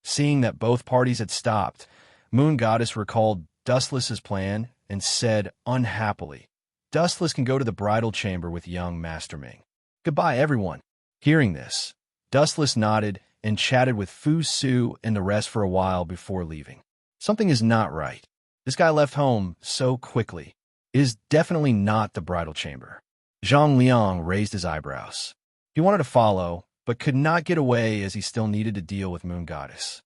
Seeing that both parties had stopped, Moon Goddess recalled Dustless's plan and said unhappily, "Dustless can go to the bridal chamber with young Master Ming. Goodbye, everyone." Hearing this, Dustless nodded and chatted with Fu Su and the rest for a while before leaving. Something is not right. This guy left home so quickly. It is definitely not the bridal chamber. Zhang Liang raised his eyebrows. He wanted to follow, but could not get away as he still needed to deal with Moon Goddess.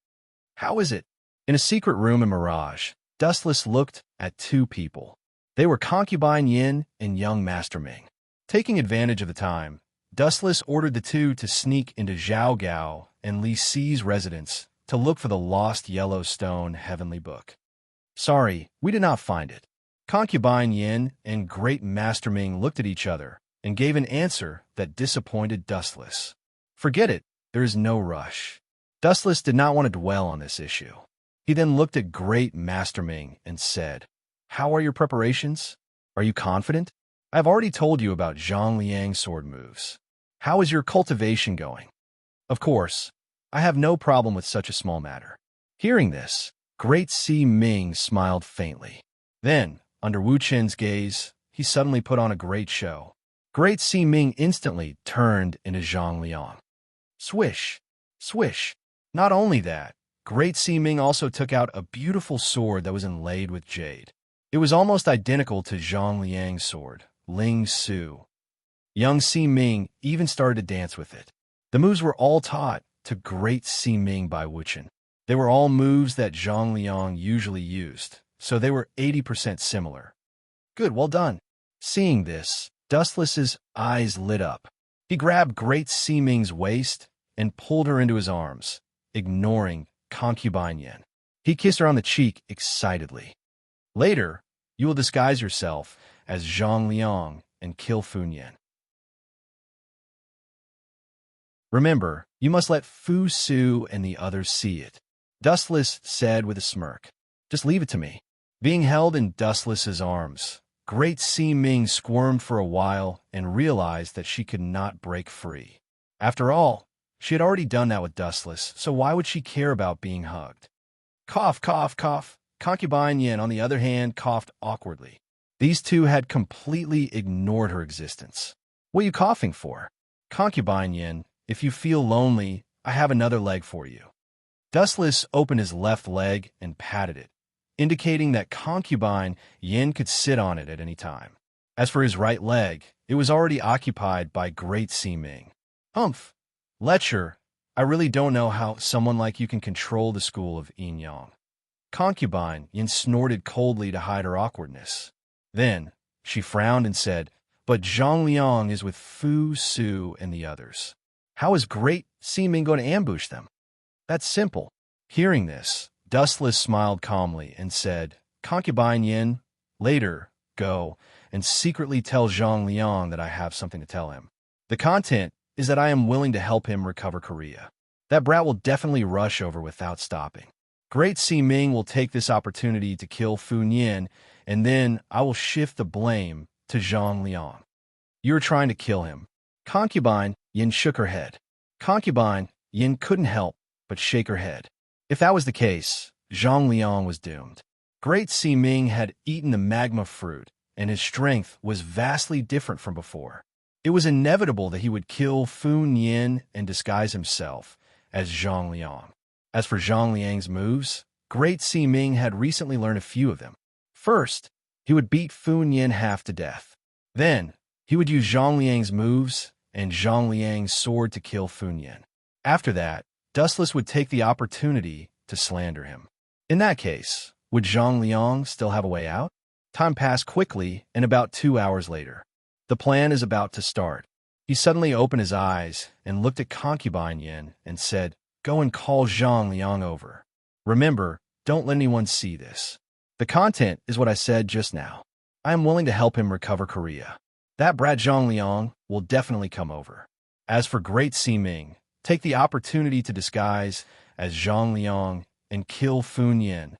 How is it? In a secret room in Mirage, Dustless looked at two people. They were Concubine Yin and young Master Ming. Taking advantage of the time, Dustless ordered the two to sneak into Zhao Gao and Li Si's residence to look for the lost Yellowstone Heavenly Book. Sorry, we did not find it. Concubine Yin and Great Master Ming looked at each other and gave an answer that disappointed Dustless. Forget it, there is no rush. Dustless did not want to dwell on this issue. He then looked at Great Master Ming and said, "How are your preparations? Are you confident? I've already told you about Zhang Liang's sword moves. How is your cultivation going?" "Of course, I have no problem with such a small matter." Hearing this, Great Si Ming smiled faintly. Then, under Wu Qin's gaze, he suddenly put on a great show. Great Si Ming instantly turned into Zhang Liang. Swish! Swish! Not only that, Great Si Ming also took out a beautiful sword that was inlaid with jade. It was almost identical to Zhang Liang's sword, Ling Su. Young Si Ming even started to dance with it. The moves were all taught to Great Si Ming by Wu Qin. They were all moves that Zhang Liang usually used, so they were 80% similar. Good, well done. Seeing this, Dustless's eyes lit up. He grabbed Great Si Ming's waist and pulled her into his arms, ignoring Concubine Yin. He kissed her on the cheek excitedly. Later, you will disguise yourself as Zhang Liang and kill Fu Yin. Remember, you must let Fu Su and the others see it. Dustless said with a smirk. Just leave it to me. Being held in Dustless's arms, Great Si Ming squirmed for a while and realized that she could not break free. After all, she had already done that with Dustless, so why would she care about being hugged? Cough, cough, cough. Concubine Yin, on the other hand, coughed awkwardly. These two had completely ignored her existence. What are you coughing for? Concubine Yin, if you feel lonely, I have another leg for you. Dustless opened his left leg and patted it, indicating that Concubine Yin could sit on it at any time. As for his right leg, it was already occupied by Great Ming. Humph! Letcher, I really don't know how someone like you can control the school of Yin Yang. Concubine Yin snorted coldly to hide her awkwardness. Then, she frowned and said, but Zhang Liang is with Fu Su and the others. How is Great Ming going to ambush them? That's simple. Hearing this, Dustless smiled calmly and said, Concubine Yin, later, go and secretly tell Zhang Liang that I have something to tell him. The content is that I am willing to help him recover Korea. That brat will definitely rush over without stopping. Great Ming will take this opportunity to kill Fu Yin, and then I will shift the blame to Zhang Liang. You are trying to kill him. Concubine Yin shook her head. Concubine Yin couldn't help but shake her head. If that was the case, Zhang Liang was doomed. Great Ming had eaten the magma fruit, and his strength was vastly different from before. It was inevitable that he would kill Fu Yin and disguise himself as Zhang Liang. As for Zhang Liang's moves, Great Ming had recently learned a few of them. First, he would beat Fu Yin half to death. Then, he would use Zhang Liang's moves and Zhang Liang's sword to kill Fu Yin. After that, Dustless would take the opportunity to slander him. In that case, would Zhang Liang still have a way out? Time passed quickly, and about 2 hours later, the plan is about to start. He suddenly opened his eyes and looked at Concubine Yin and said, Go and call Zhang Liang over. Remember, don't let anyone see this. The content is what I said just now. I am willing to help him recover Korea. That brat Zhang Liang will definitely come over. As for Great Ming, take the opportunity to disguise as Zhang Liang and kill Fu Yin.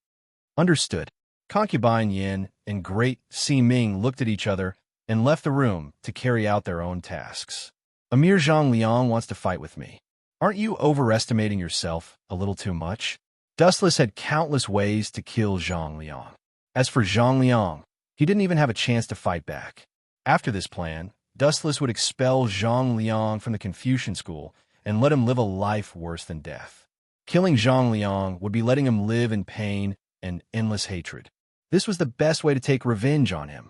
Understood. Concubine Yin and Great Ming looked at each other and left the room to carry out their own tasks. Emir Zhang Liang wants to fight with me. Aren't you overestimating yourself a little too much? Dustless had countless ways to kill Zhang Liang. As for Zhang Liang, he didn't even have a chance to fight back. After this plan, Dustless would expel Zhang Liang from the Confucian school and let him live a life worse than death. Killing Zhang Liang would be letting him live in pain and endless hatred. This was the best way to take revenge on him.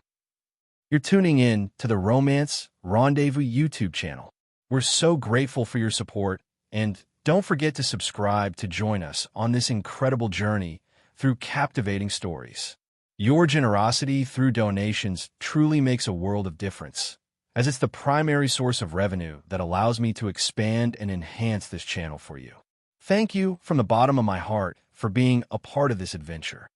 You're tuning in to the Romance Rendezvous YouTube channel. We're so grateful for your support, and don't forget to subscribe to join us on this incredible journey through captivating stories. Your generosity through donations truly makes a world of difference, as it's the primary source of revenue that allows me to expand and enhance this channel for you. Thank you from the bottom of my heart for being a part of this adventure.